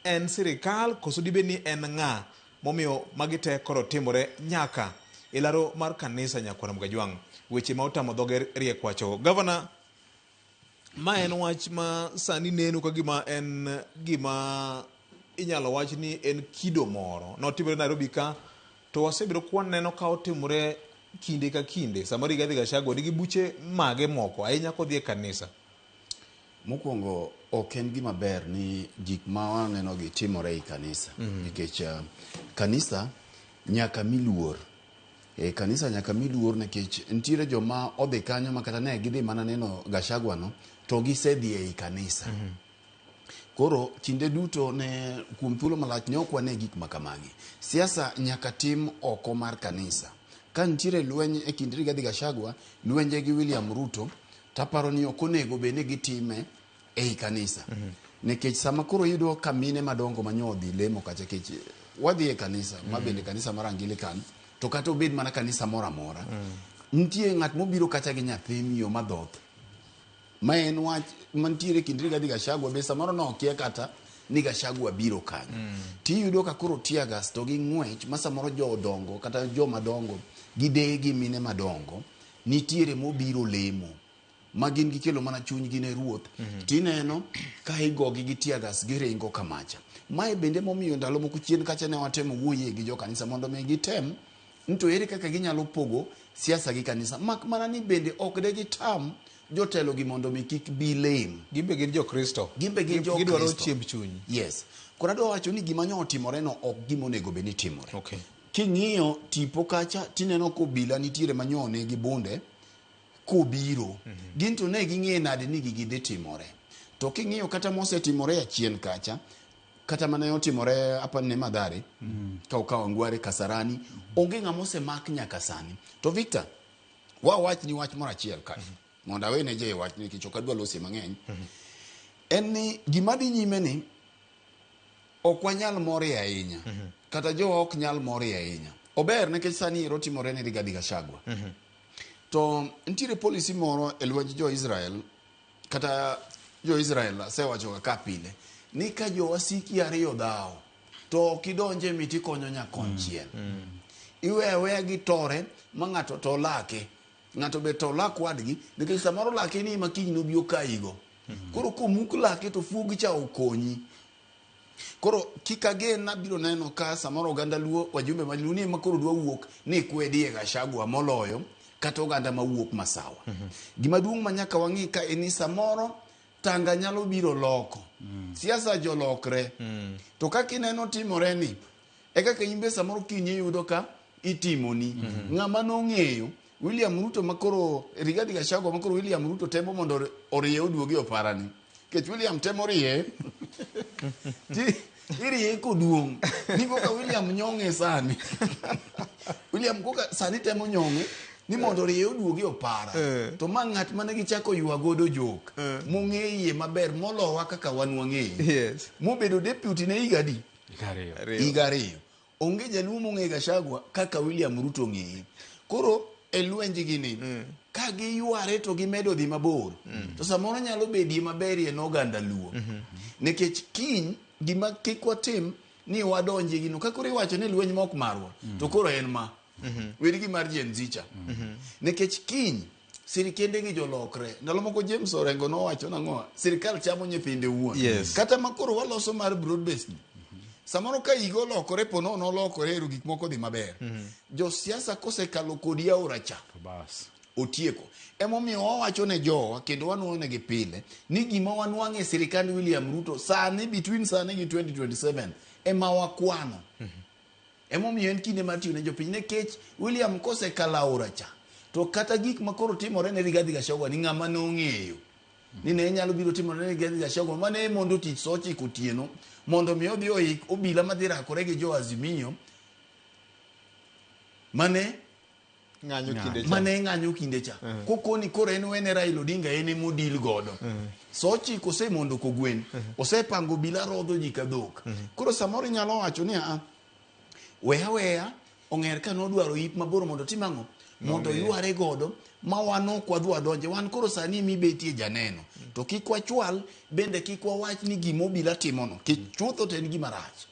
en sirikal koso dibed ni en ng'a momiyo magi te koro timore nyaka ilaro mar kanisa Nyakwara Mugajwang'. Weche ma otamo dhoge riek wacho. Gavana, ma en wach ma sani neno ka gima en gima inyalo wach ni en kido moro notimore Nairobi ka to wasebiro kwan neno ka otimore kinde ka kinde sama Rigathi Gachagua nigi buche mage moko ahinya kodhi e kanisa. Mokwongo ok en gima ber ni gik ma waneno gi timore e kanisa nikech kanisa nyaka miluor kanisa nyaka miluor nikech nitiere joma odhi kanyo makata ne gidhi mana neno Gachagua no to gisedhi e kanisa. Koro kinde duto ne kuom thuolo malach ne ok wane gik makamagi. Siasa nyaka tim oko mar kanisa. Ka nitiere lweny e kind Rigathi Gachagua, lwenje gi William Ruto, taparo ni ok onego bende gitime e kanisa. Nikech sama koro yudo kamine madongo manyodhi lemo kacha kech wadhi e kanisa, ma bende kanisa mar Anglican, to kata obed mana kanisa mora mora. Nitie ng'at mobiro kacha gi nyathi miyo madhoth. Ma en wach mantiere kind Rigathi Gachagua be samoro no okia kata ni Gachagua biro kanyo. Tiyudo ka koro tiagas to gi ng'wech ma samoro jodongo kata joma dongo gide gi mine madongo nitiere mobiro lemo ma gin gikelo mana chuny gi ne ruoth. Tineno ka igogi gi tiagas giringo kamacha. Mae bende momiyo ndalo moko chien kacha ne watemo wuoye gi jo kanisa mondo me gitem nto ere kaka ginyalo pogo siasa gi kanisa. Mak mana ni bende ok de gitam jotelo gi mondo mi kik bi lem. Gimbe gin jo Kristo. Gimbe gin jo Kristo. Gidwaro chiemb chuny. Yes. Kora do wacho ni gima nyo timore no ok gimo nego beni timore. Okay. King'iyo tipo kacha tineno ko bila nitiere manyone gi bunde kobiro. Ginto ne ging'e nade ni gidhi timore. To king'iyo kata mose timore achien kacha kata mane otimore apa ne Madhare ka ukawa Ngware Kasarani onge ng'amose mak nyaka sani. To Victor wach ni wach moro achiel ka mondo awe ne je wach ni kichoka dwa losi mang'eny en ni gima dhi nyime ni ok wanyal mori ahinya kata jo ok nyal mori ahinya. Ober nikech sani ero timore ne Rigathi Gachagua. To nitiere policy moro e lwenj jo Israel kata jo Israel sewacho ka pile ni ka jo wasiki ariyo dhao to kidonje miti konyo nyakonchiel. Iwe gi tore ma ng'ato to lake ng'ato be to lak wadgi nikech samoro lake ni makiny no bio kaigo. Koro komuk lake to fugi cha okonyi. Koro kikage na biro neno ka samoro oganda luo wajumbe maluo ni makoro dwa wuok ni kwedi e Gachagua moloyo kata oganda mawuok masawa. Gima duong' manyaka wang'i ka eni samoro tanga nyalo biro loko. Siasa jolokre. To kaka ineno timore ni e kaka imbe samoro kinyi yudo ka itimoni. Ng'ama nong'eyo William Ruto makoro Rigathi Gachagua makoro William Ruto temo mondo oriye oduogi oparani. Kech William temo riye. Iriye koduong'. Niko ka William nyong'e sani. William koka sani temo nyong'e ni mondo riye oduogi opara. To ma ng'at mane gichako ywa godo jok. Mong'eye maber molowa kaka wan wang'eye. Yes. Mobedo deputy ne igadi. Igariyo. Onge jaluo mong'e Gachagua kaka William Ruto ng'eye. Koro elwenji gini ka giyware to gimedo dhi mabor to samoro nyalo bedie maberie no oganda luo nikech kiny gima kik watim ni wadonje gino ka koro iwacho ni lweny mok marwa to koro en ma wirgi mar Gen Z cha nekech kiny sirikende gi jolokre ndalo moko James Orengo nowacho nang'o sirikal chamo nyithinde wuon kata makoro waloso mar broad based samoro ka igo lokore pono no lokore ru gik moko dhi maber jo siasa kosekalo kodi aora cha bas otieko emomiyo wawacho ne jowa kendo wanuone gi pile ni gima wanwang'e sirikand William Ruto sani between sani gi 2027 ema wakwano emomiyo en kinde mar tiyo ne jopiny nekech William kosekalo aora cha to kata gik makoro timore ne Rigathi Gachagua ni ng'ama nong'eyo ni ne nyalo biro timore ne Rigathi Gachagua mane mondo tich sochi kotieno mondo mi odhi oik obila madhi rakore gi jo Azimio mane ng'anyo kinde cha kokoni koro en wene Raila Odinga en modil godo sochi kose mondo kogwen osepango obila rodho ji kadhok koro samoro nyalo wacho ni weya ong'er ka nodwaro ip maboro mondo timang'o mondo yware godo ma wano kwa dwa donje wan koro sani mi betie janeno to kik wachwal bende kik wawach ni gima obila timono kichutho to en gima rach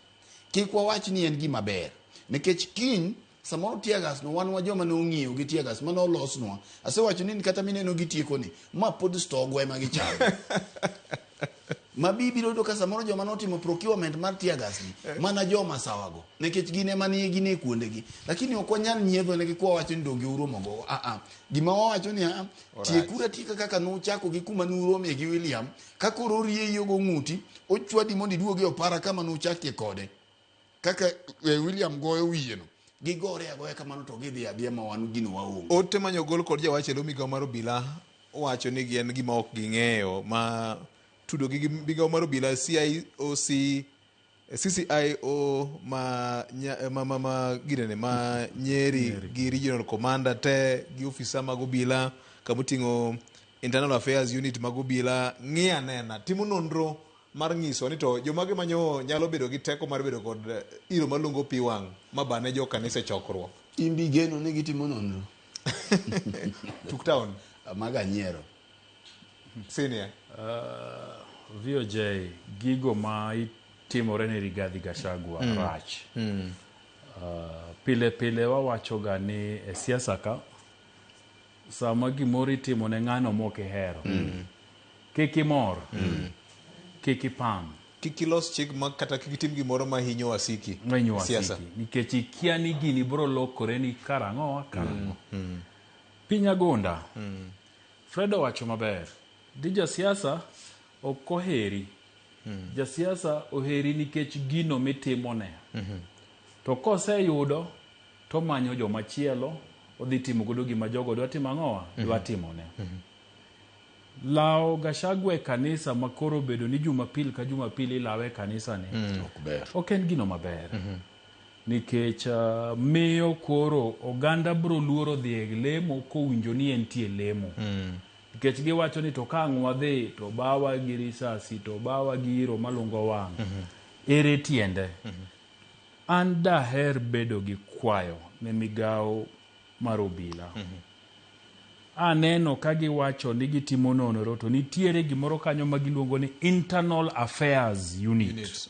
kik wawach ni en gima ber nikech kiny samoro tiagas no wan wajoma no ng'iyo gi tiagas mano olosnwa asewacho ni kata mineno gi tieko ni ma pod stogwe ema gichalo mabibiro do ka samoro joma notimo procurement mar tiagas ni mana joma sawago nikech gine manie gine kuondegi lakini ok wanyal nyiedho ne kwa wacho ni donge uromo go gima wawacho ni tiekura tika kaka no chako gi kuma nurome gi William ka koro rieyo go ng'uti ochwadi mondo iduoge opara kama no chakie kode kaka William goyo wiye no gigore agoya kamano to gidhi adhiya ma wan gino waonge ote manyo gol kod jawache lo migawo mar obila wacho ni gin gima ok ging'eyo ma tudo gi migawo mar obila CCIO ma girene ma Nyeri gi regional commander te gi ofisa mag obila kamoting'o internal affairs unit mag obila ng'iya nena timo nonro mar nyiso ni to jomage manyo nyalo bedo gi teko mar bedo kod iro malungo pi wang' ma bane jo kanisa chokruok imbi geno ni gitimo nonro tuktown maga nyiero senior VOJ gigo ma itimore ne Rigathi Gachagua rach pile pile wawacho ga ni e siasa ka sama gimoro itimo ne ng'ano mok ihero kik imor kik ipam kik ilos chik kata kik itim gimoro ma hinyo wasiki siasa nikech ikia ni gini biro lokore ni karang'o piny agunda Fredo wacho maber di jasiasa ok oheri jasiasa oheri nikech gino mitimone to koseyudo to manyo jomachielo odhi timo godo gima jogo dwa timo ang'owa dwa timone lao Gachagua kanisa makoro bedo ni Jumapil ka Jumapil ilawe kanisa ni ok en gino maber nikech miyo koro oganda bro luoro dhi e lemo kowinjo ni entie lemo nikech giwacho ni to ka ng'wadhi to bawa gi risasi to bawa gi iro malungo wang' ere tiende an daher bedo gi kwayo ne migawo mar obila aneno ka giwacho ni gitimo nonro to nitiere gimoro kanyo ma giluongo ni Internal Affairs Unit.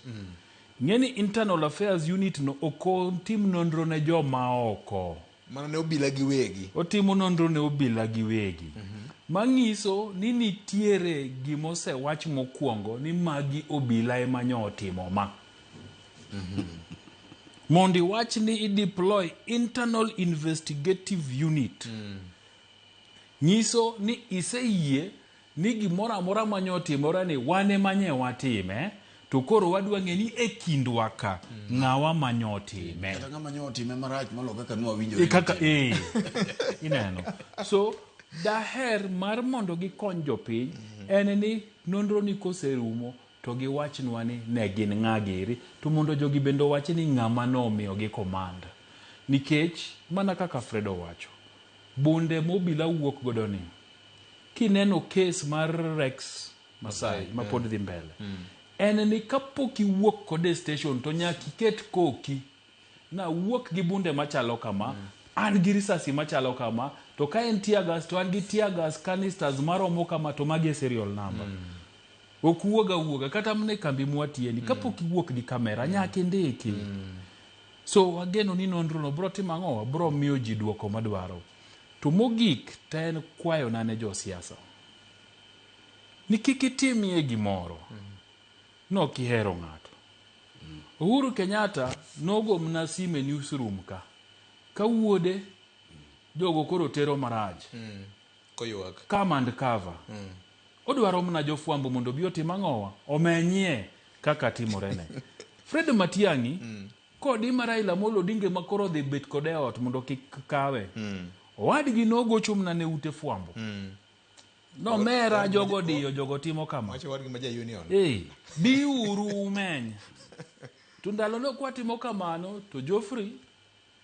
Ng'eni Internal Affairs Unit no okotim nonro ne joma oko. Mana ne obila giwegi. Otimo nonro ne obila giwegi. Mangiso ni nitiere gimose wach mokwongo ni magi obila ema nyo otimo ma. Mondi wach ni i-deploy Internal Investigative Unit. Nyiso ni iseyie ni gimora amora manyo timora ni wane manye watime to koro wadwa ng'eni e kindwa ka ng'awa manyo time kata ng'ama manyo time marach malo kaka nwa winjo kaka ineno so daher mar mondo gikony jopiny en ni nonro ni koserumo to giwachnwa ni ne gin ng'agiri to mondo jogi bendo wach ni ng'ama nomiyo gi komanda nikech mana kaka Fredo wacho bunde mobila wuok godo ni kineno case mar Rex Masai ma pod dhi mbele en ni kapok iwuok kode station to nyaki ket koki na wuok gi bunde machalo kama an gi risasi machalo kama to ka en tear gas to an gi tear gas canisters maromo kama to magi serial number wuoga kata mne kambi mwatieni kapok iwuok gi kamera nyaka ndiki. So ageno ni nonro no bro timo ang'o, bro miyo ji duoko madwaro. To mogik te en kwayo na ne josiasa ni kik itimie gimoro no kihero ng'ato. Uhuru Kenyatta nogo mna sime newsroom ka wuode jogo koro tero maraj koywak come and cover. Odwaro mna jofwambo mondo bi otim ang'owa omenyie kaka timorene. Fred Matiang'i kodi Raila Amolo Odinga makoro dhi bet kode ot mondo kik kawe. Owadgi nogo chumna ne ute fwambo. No mera jogo diyo jogo timo kama. Wacho wadgi maja union. Bi uru umeny. Tundalo no kwa timo kamano to Geoffrey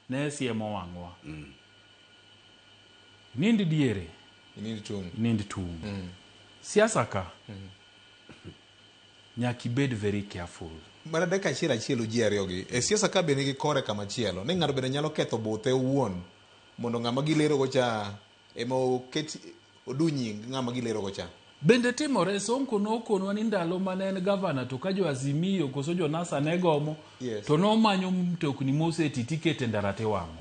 ne siemo wang'wa. Nindi diere. Nindi tung. Siasa ka. Nyaki bed very careful. Mana deka achiel ji ariyogi. E siasa ka be nigi kore kama chielo. Ni ng'ato bende nyalo ketho bothe owuon mondo ng'ama gilero go cha ema oket odunyi ng'ama gilero go cha. Bende timore Sonko nokonwa ni ndalo mane en gavana to ka jo Azimio koso jo NASA ne gomo to nomanyo mtokni moseti tikete ndarate wang'o.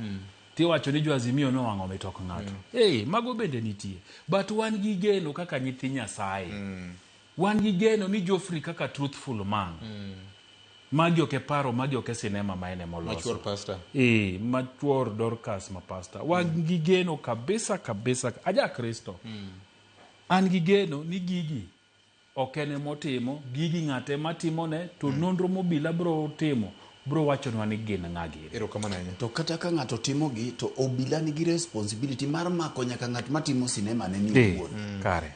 Tiwacho ni jo Azimio no wang'o mitok ng'ato. Mago bende nitie. But wan gi geno kaka nyithi Nyasaye. Wan gi geno ni Geoffrey kaka truthful man. Magi oke paro, magi oke sinema maene moloso. Machuor pastor. Machuor Dorcas ma pastor. Wan gi geno kabisa. Aja Kristo. An gi geno ni gigi okene motimo, gigi ng'ate matimone to nonro mobila bro timo. Bro wacho nwa ni gin ng'agi. To kata ka ng'ato timo gi to obila nigi responsibility mar mako nyaka ng'at matimo sinema ne ni wuon. Kare.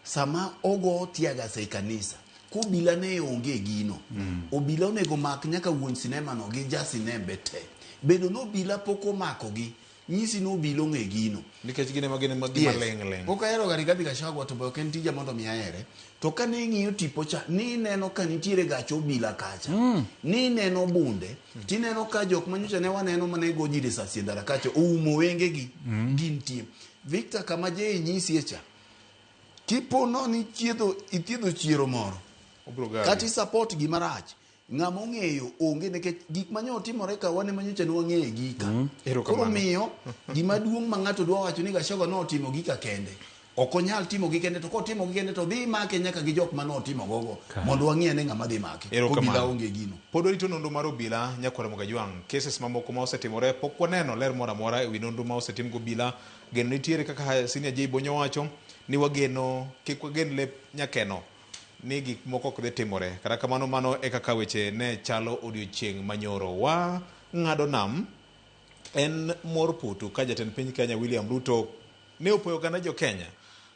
Sama ogo tiaga sei kanisa. Obila ne onge gino. Obila onego mak nyaka wuon sinema no gi ja sinembe te. Bedo no obila poko mako gi. Nyisi no obila onge gino. Nikech gine maleng'. Poko ero Rigathi Gachagua to boko en tija mondo miaere. To ka ne ng'iyo tipo cha ni neno ka nitiere gacho obila kacha. Ni neno bunde. Ti neno ka jok manyocha ne waneno mane go ji risasi ndara kacha oumo wenge gi. Gintie. Victor Kamaje nyisi echa. Tipo no ni ithiedho chiero moro. Kati support gimarach. Ng'ama ong'eyo onge nekech gik manyo timore ka wane manyocha ne wang'eye gika. Koro miyo gima duong' ma ng'ato dwa wacho ni Gachagua no timo gika kende. Ok onyal timo gi kende to kotimo gi kende to dhi make nyaka gi jok mano timo gogo mondo wang'e ne ng'ama dhi make. Obila onge gino. Pod orito nonro mar obila Nyakware Mugajwang. Cases mamoko ma osetimore pok waneno ler moro amora ewi nonro ma osetim go obila. Geno nitiere kaka Senior J Bonyo wacho ni wageno kik wagen lep nyakeno ni gik moko ok dhi timore. Kata kamano mano e kaka weche ne chalo odiochieng' manyoro. Wa ng'ado nam en mor putu ka jatend piny Kenya William Ruto ne opoyo gana jo Kenya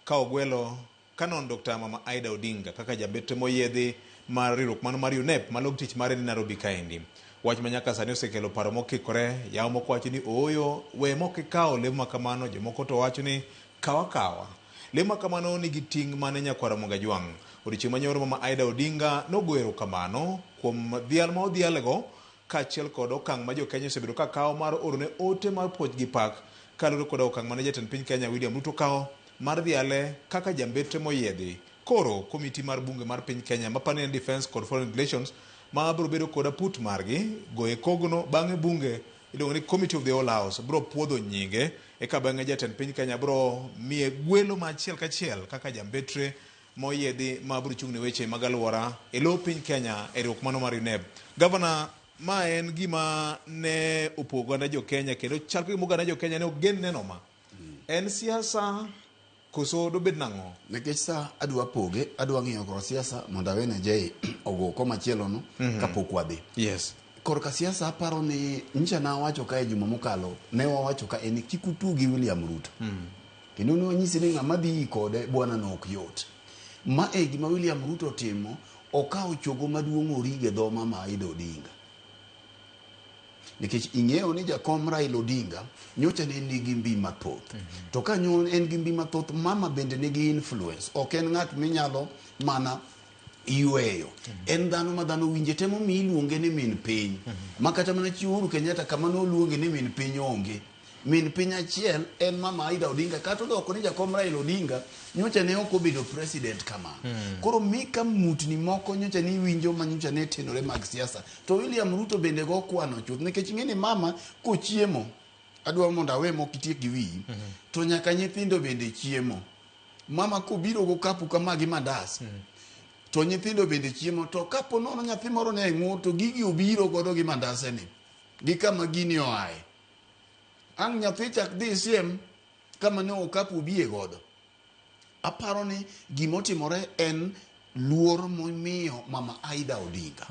ka ogwelo kanon Dr. Mama Aida Odinga kaka jabet moyiedhi mar riwruok mano mar UNEP malog tich mare ni Nairobi kaendi. Wach manyaka sani osekelo paro mokikore. Yaw moko wacho ni oyo we mokikawo lemo makamano, jomoko to wacho ni kawa. Lemo makamano nigi ting' mane Nyakware Mugajwang'. Odiochieng' manyoro Mama Aida Odinga nogoero kamano kuom dhial ma odhialego kaachiel kod okang' ma jo Kenya osebedo ka kawo mar orone ote mar puoch gi pak kaluwore kod okang' mane jatend piny Kenya William Ruto kawo mar dhiale kaka jambete moyiedhi. Koro komiti mar bunge mar piny Kenya ma Permanent Defense kod Foreign Relations ma biro bedo kod aput margi goye kogno bang'e bunge iluongo ni Committee of the Whole House biro puodho nyinge eka bang'e jatend piny Kenya biro miye gwelo ma achiel kachiel kaka jambetre moyiedhi ma biro chung' ne weche mag alwora e lo piny Kenya e riwruok mano mar UNEP. Gavana ma en gima ne opogo ne jo Kenya kendo chal ka gima jo Kenya ne ogen neno ma en siasa koso do bed nang'o. Nekech sa adwa poge adwa ng'iyo kor siasa mondo awene Jay ogo koma chielo no kapok wadhi. Yes. Korka siasa aparo ni ncha na wacho ka e juma mokalo ne wawacho ka en kikutu gi William Ruto. Kendo ne wanyisi ni ng'ama dhi kode bwana no ok yot. Ma e gima William Ruto timo okawo chogo maduong' orige dho Mama Aida Odinga. Nikech ing'eyo ni jakom Raila Odinga nyocha ne nigi mbi mathoth. To ka nyon en gi mbi mathoth mama bende nigi influence. Ok en ng'at minyalo mana iweyo. En dhano ma dhano winje temo mi iluonge ni min piny. Ma kata mana chi Uhuru Kenyatta kama no luonge ni min piny onge. min piny achiel en Mama Aida Odinga, kata odoko ni jakom Raila Odinga nyocha ne ok obedo president kama. Koro mika mutni moko nyocha ni winjo ma nyocha ne tenore mag siasa. To William Ruto bende go kwano chuth nikech ng'eni mama kochiemo adwa mondo awe moko tiek gi wi to nyaka nyithindo bende chiemo. Mama kobiro go kapu kama gi mandas to nyithindo bende chiemo, to kapo nono nyathi moro ne ng'ur to gigi obiro godo gi mandase ni gi kama gini oae, ang' nyathi chak dhi siem kama ne okapu biye godo. Aparo ni gimotimore en luor momiyo Mama Aida Odinga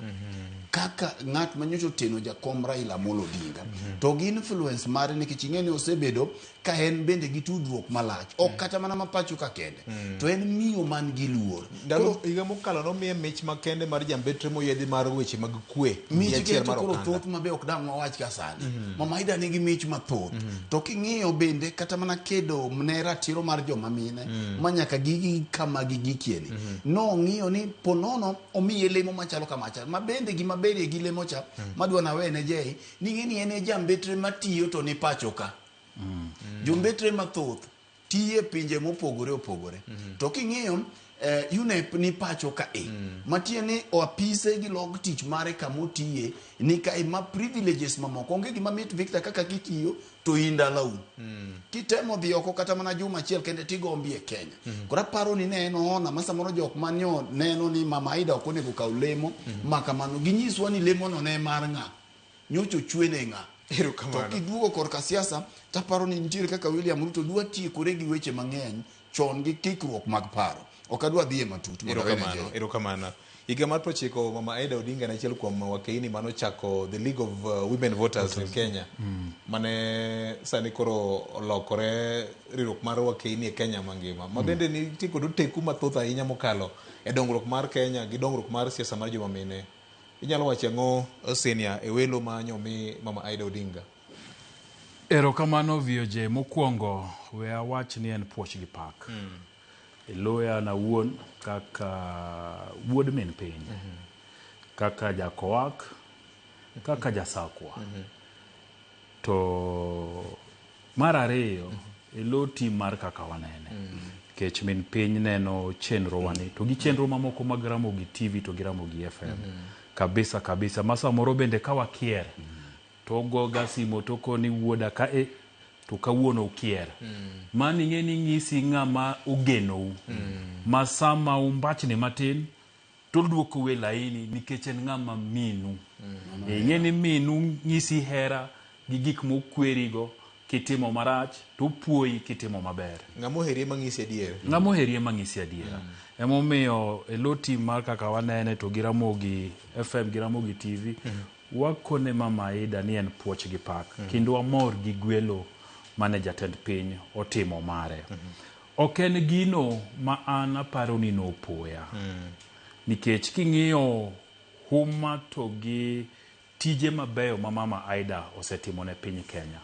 kaka ng'at manyocho teno jakom Raila Amolo Odinga to gi influence mare nikech ing'eni osebedo ka en bende gi tudruok malach ok kata mana mapacho ka kende to en miyo man gi luor. Ndalo higa mokalo nomiye mich makende mar jambetre moyedhi mar weche mag kwe mich keto koro thoth mabe ok dang' wawach ka sani. Mama Aida nigi mich mathoth to king'iyo bende kata mana kedo ne ratiro mar joma mine manyaka gigi kama gigikieni no ng'iyo ni ponono omiye lemo machalo kamacha ma bende gima berie gi lemo cha madwa na wene jei ni ng'eni ene jambetre matiyo to ni pacho ka jombetre mathoth tiye pinje mopogore opogore to king'iyo UNEP ni pacho ka matie ni apise gi log tich mare kamotiye ni ka ma privileges mamoko onge gima mit Victor kaka kitiyo to indalau kitemo dhi oko kata mana juma achiel kende tigombi e Kenya. Kora paro ni ne ona masa moro jok manyo neno ni Mama Aida ok onego kaw lemo makamano ginyiswa ni lemo no ne mar ng'a nyocho chwene ng'a. To kiduogo korka siasa taparo ni nitiere kaka William Ruto dwa tiekore gi weche mang'eny chon gi kikruok mag paro. Ok adwa dhiye matut. Erokamano. Higa mar 90 Mama Aida Odinga na achiel kuom wakeini mano chako the League of Women Voters in Kenya mane sani koro olokore riwruok mar wakeini e Kenya mangima ma bende nitie kod teku mathoth ahinya mokalo e dongruok mar Kenya gi dongruok mar siasa mar joma mine. Inyalo wacho ang'o senia e welo ma nyomi Mama Aida Odinga? Erokamano VOJ, mokwongo we awach ni en puoch gi pak. Loya na wuon kaka wuod min piny kaka jakoak kaka jasakwa to mar ariyo elo tim mar kaka wanene kech min piny neno chenro wani to gi chenro mamoko mag Ramogi TV to gi Ramogi FM kabisa kabisa masa moro bende kawakier to goga simo to koni wuoda ka to kawuono ukier mani ng'eni ng'isi ng'ama ugenou masama umbachne matin to duoko we laini nikech en ng'ama minu ng'eni minu ng'isi hera gi gik mokwerigo kitimo marach to puoyi kitimo maber. Ng'amo herie mang'isi adier. Ng'amo herie mang'isi adier. Emomiyo eloti mar kaka wanene to gi Ramogi FM gi Ramogi TV wakone Mama Aida ni en puoch gi pak kendo wamor gi gwelo mane jatend piny otimo mare. Ok en gino ma an aparo ni nopoya nikech king'iyo huma to gi tije mabeyo ma Mama Aida osetimo ne piny Kenya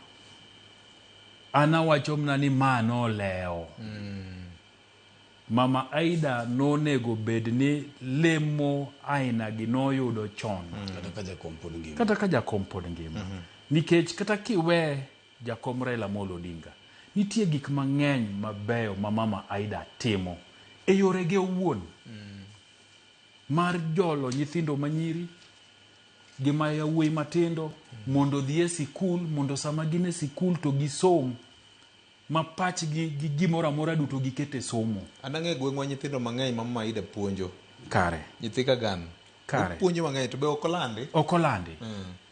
ana wacho mna ni mano leo Mama Aida nonego bed ni lemo aina gi noyudo chon kata ka jakom pod ngima nikech kata kiwe jakom Raila Amolo Odinga nitie gik mang'eny mabeyo ma Mama Aida timo e yore ge owuon mar jolo nyithindo manyiri gi ma yawuoyi matindo mondo dhi e sikul mondo sama gin e sikul to gisom ma pachgi gi gimoro amora duto gikete somo. Anang'e gweng'wa nyithindo mang'eny ma Mama Aida puonjo kare nyithi Kagan kare puonjo mang'eny to be okolandi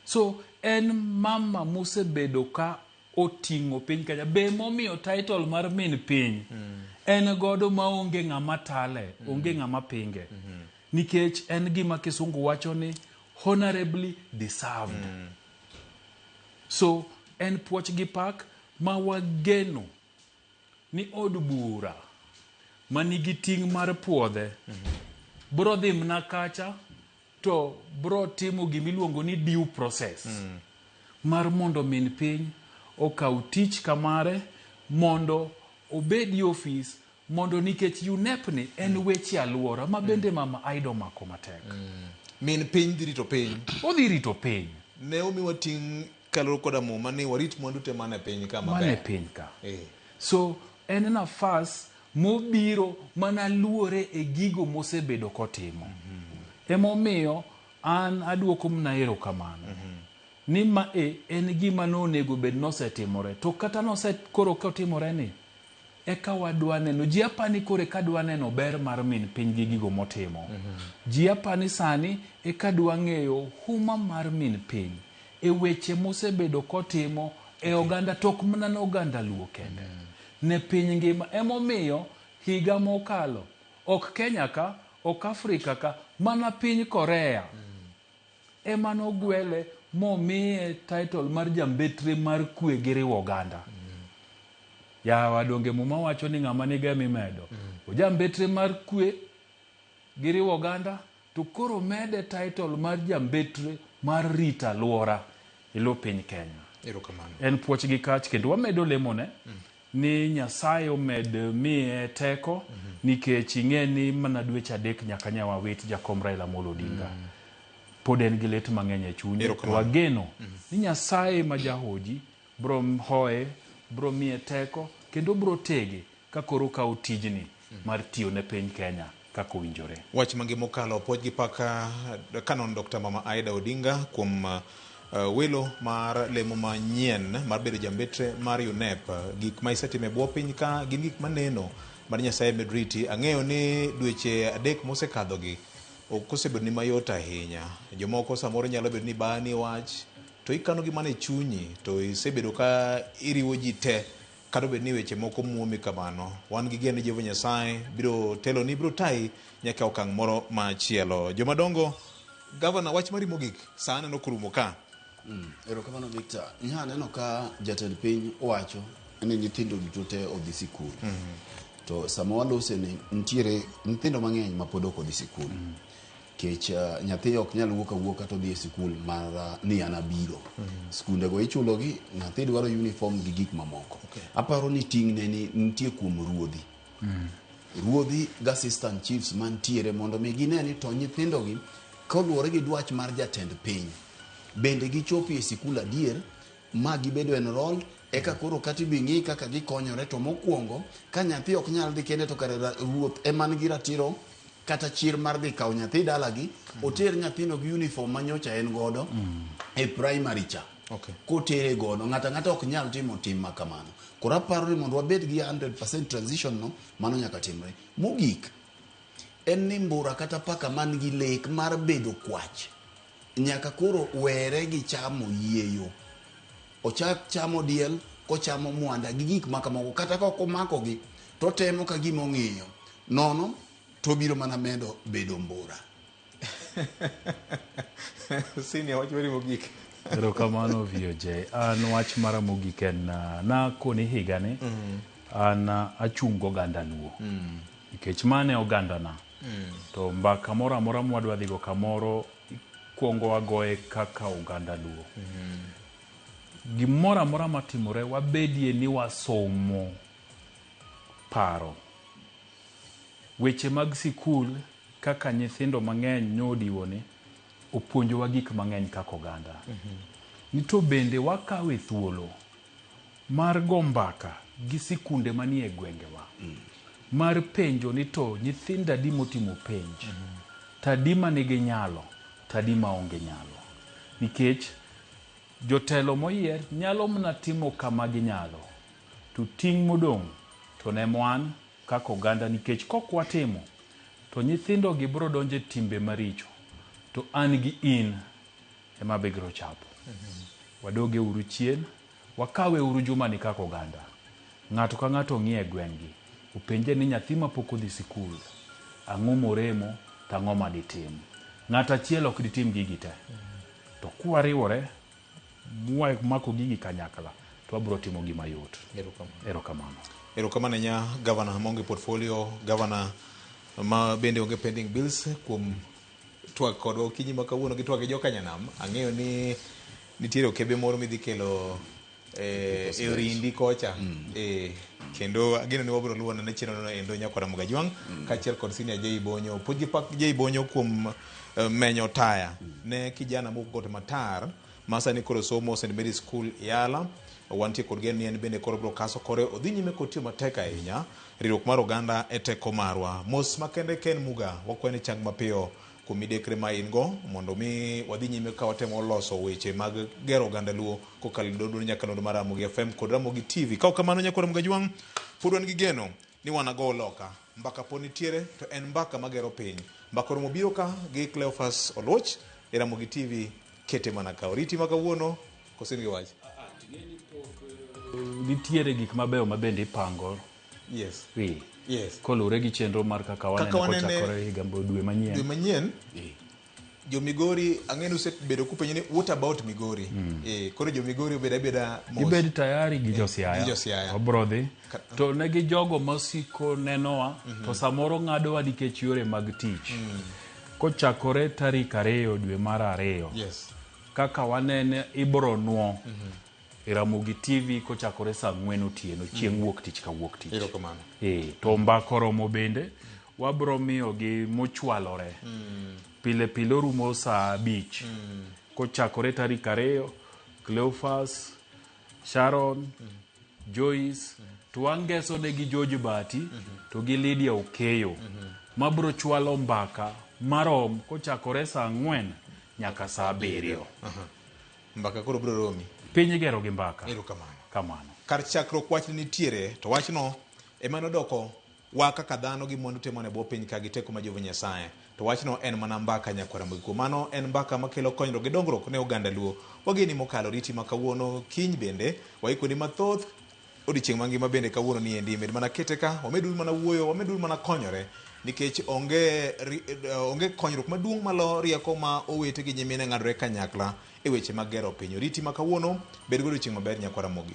so en mama mosebedo ka oting'o piny Kenya be momiyo title mar min piny en godo maonge ng'ama tale onge ng'ama pinge nikech en gima kisungu wacho ni honorably deserved so en puoch gi pak ma wageno ni od bura manigi ting' mar puodhe bro dhi mna kacha to bro timo gimiluongo ni due process mar mondo min piny okaw tich kamare mondo obedi office mondo nikech UNEP ni en weche alwora ma bende Mama Aida mako matek min piny dhi rito piny odhi rito piny ne omiwa ting' kaloro koda muma ni warit mwandu te mane piny ka maber. Mane piny ka. So en nafas mobiro mana luore e gigo mosebedo kotimo. Emomiyo an aduoko mna erokamano. Ni ma en gima nonego bed nosetimore. To kata koro kotimore ni eka wadwa neno ji apani kore kadwa neno ber mar min piny gi gigo motimo. Ji apani sani eka dwa ng'eyo huma mar min piny e weche mosebedo kotimo e oganda tok mana no oganda Luo kende. Ne piny ngima emomiyo higa mokalo ok Kenya ka, ok Afrika ka, mana piny Korea ema nogwele momiye title mar jambetre mar kwe gi riwo oganda. Yawa donge muma wacho ni ng'ama niga mimedo. Jambetre mar kwe gi riwo oganda to koro mede title mar jambetre mar rita alwora ilo piny Kenya. Erokamano. En puoch gi kach kendo wamedo lemone ni Nyasaye omed miye teko nikech ing'e ni mana dweche 3 nyaka nyawa wit jakom Raila Amolo Odinga. Pod en gi lit mang'eny e chunye. To wageno ni Nyasaye ma jahoji bro hoye, bro miye teko kendo bro tege ka koro kawo tijni mar tiyo ne piny Kenya kako winjore. Wach mangi mokalo poj gi paka kanon Dr. Mama Aida Odinga kuom welo mar lemo manyien mar bedo jambetre mar UNEP. Gik ma isetime bwo piny ka gin gik maneno mar Nyasaye medriti. Ang'eyo ni dweche 3 mosekadho gi okosebedo ni mayot ahinya. Jomoko samoro nyalo bedo ni bani wach to ikano gi mane chunyi to isebedo ka iriwo ji te kado bedo ni weche moko muomi kamano. Wan gi geno Jehova Nyasaye biro telo ni biro tai nyaka okang' moro machielo. Jomadongo, Gavana, wach mari mogik sana no kurumo ka. Erokamano Victor. Nya neno ka jatend piny owacho ni nyithindo duto te odhi sikul. To sama walose ni ntiere nyithindo mang'eny ma pod ok odhi sikul. Kech nyathi ok nyal wuok to dhi e sikul mar ni an abiro. Skunde go ichulo gi, nyathi dwaro uniform gi gik mamoko. Aparo ni ting'ne ni nitie kuom ruodhi. Ruodhi ga assistant chiefs mantiere mondo mi gine ni to nyithindo gi koluwore gi dwach mar jatend piny bende gichopi e sikul adier ma gibedo enrolled eka koro kati bingi kaka gikonyore. To mokwongo ka nyathi ok nyal dhi kende to kare ruoth ema nigi ratiro kata chir mar dhi kawo nyathi dalagi oter nyathino gi uniform manyocha en godo e primary cha. Kotere godo ng'ata ok nyal timo tim makamano. Koro aparo ni mondo wabed gi 100% transition no mano nyaka timre. Mogik en ni mbura kata paka man gi lek mar bedo kwach nyaka koro were gi chamo yieyo. Ochak chamo diel, kochamo mwanda gi gik makamoko kata ka ok omako gi to temo ka gima ong'iyo nono to biro mana medo bedo mbura. Sini wach mari mogik. Erokamano VOJ. An wach mara mogik en na koni higani an achungo oganda Luo. Nikech mane oganda na. To mbaka moro amora mwadwa dhigo kamoro kuongo wagoye kaka oganda Luo. Gimoro amora matimore wabedie ni wasomo paro. Weche mag sikul kaka nyithindo mang'eny nyodiwo ni opuonjowa gik mang'eny kaka oganda. Nito bende wakawe thuolo mar gombaka gi sikunde manie gwengewa. Mar penjo ni to nyithinda di motimo penj. Tadima nigi nyalo, tadima onge nyalo. Nikech jotelo moyier nyalo mna timo kama ginyalo. To ting' modong' to ne mwan kaka oganda nikech kokwatimo to nyithindo gi biro donje timbe maricho. To an gi in ema bigro chapo. Wadoge uru chien, wakawe uru jumani kaka oganda. Ng'ato ka ng'ato ng'iye gwengi. Upenje ni nyathi ma pok odhi sikul. Ang'o moremo, tang'o ma ditim. Ng'ata achiel ok ditim gigi te. To kwariwore, mako gigi kanyakla, to wabiro timo gima yot. Erokamano. Erokamano nya Gavana monge portfolio, Gavana ma bende onge pending bills kuom twak kodwa kinyi ma kawuono gi twak gi joka Nyanam. Ang'eyo ni nitiere okebe moro midhi kelo e orindi kocha. Kendo ageno ni wabiro luwo na chino no endo Nyakwara Mugajwang kachiel kod senior Jay Bonyo. Puji pak Jay Bonyo kuom menyo taya ne kijana mogote matar masani koro somo St. Mary's School Yala. Wantie kod gen ni en bende koro bro kaso kore odhi nyime kod tiyo matek ahinya riwruok mar oganda e teko marwa. Mos makende Ken Muga wakwene chang mapiyo kuom midekre ma in go mondo mi wadhi nyime ka watemo loso weche mag gero oganda luo kokalo dodo nyaka nodo mar Ramogi FM kod Ramogi TV. Ka kamano nyakoro Mgajwang pod wan gi geno ni wanago loka mbaka poni tiere to en mbaka magero piny. Mbaka romo biro ka gi Cleophas Oluoch e Ramogi TV kete mana ka oriti makawuono kosin gi wach. Nitiere gik mabeyo mabende ipango. Yes. Yes. Kolure gi chenro mar kaka wanene kochakore higa dwe manyien. Dwe manyien. Jo Migori ang'enu bedo kupenyo ni what about Migori? Koro jo Migori obeda mos. Ibed tayari gi Josiaya. Gi Josiaya. Obrodhi. To negi jogo masiko nenowa to samoro ng'adowa nikech yore mag tich. Kochakore tarik 2 dwe mar 2. Yes. Kaka wanene ibro nuo. Ramogi TV kochakore saa 4 otieno chieng' wuok tich ka wuok tich. Erokamano. To mbaka romo bende wabro miyo gi mochwalore. Pile pile rumo saa 5. Kochakore tarik 2 Cleophas, Sharon, Joyce, tuangeso negi George Bati to gi Lydia Okeyo. Mabro chwalo mbaka marom kochakore saa 4 nyaka saa 7. Mbaka koro bro romi. Piny igero gi mbaka. Kamano. Kar chakruok wach nitiere to wachno ema nodoko wa kaka dhano gi mwandu temo ne bwo piny ka gi teko ma Jehova Nyasaye. To wachno en mana mbaka nyakwara Ramogi. Mano en mbaka makelo konyruok gi dongruok ne oganda luo. Wageni mokalo riti makawuono kiny bende waikoni mathoth odiochieng' mangima bende kawuono ni endi med mana kete ka wamedur mana wuoyo wamedur mana konyore nikech onge konyruok maduong' malo rieko ma owete gi nyimine ng'adore kanyakla e weche mag gero piny. Riti makawuono bed godo chieng' maber nyakwara Ramogi.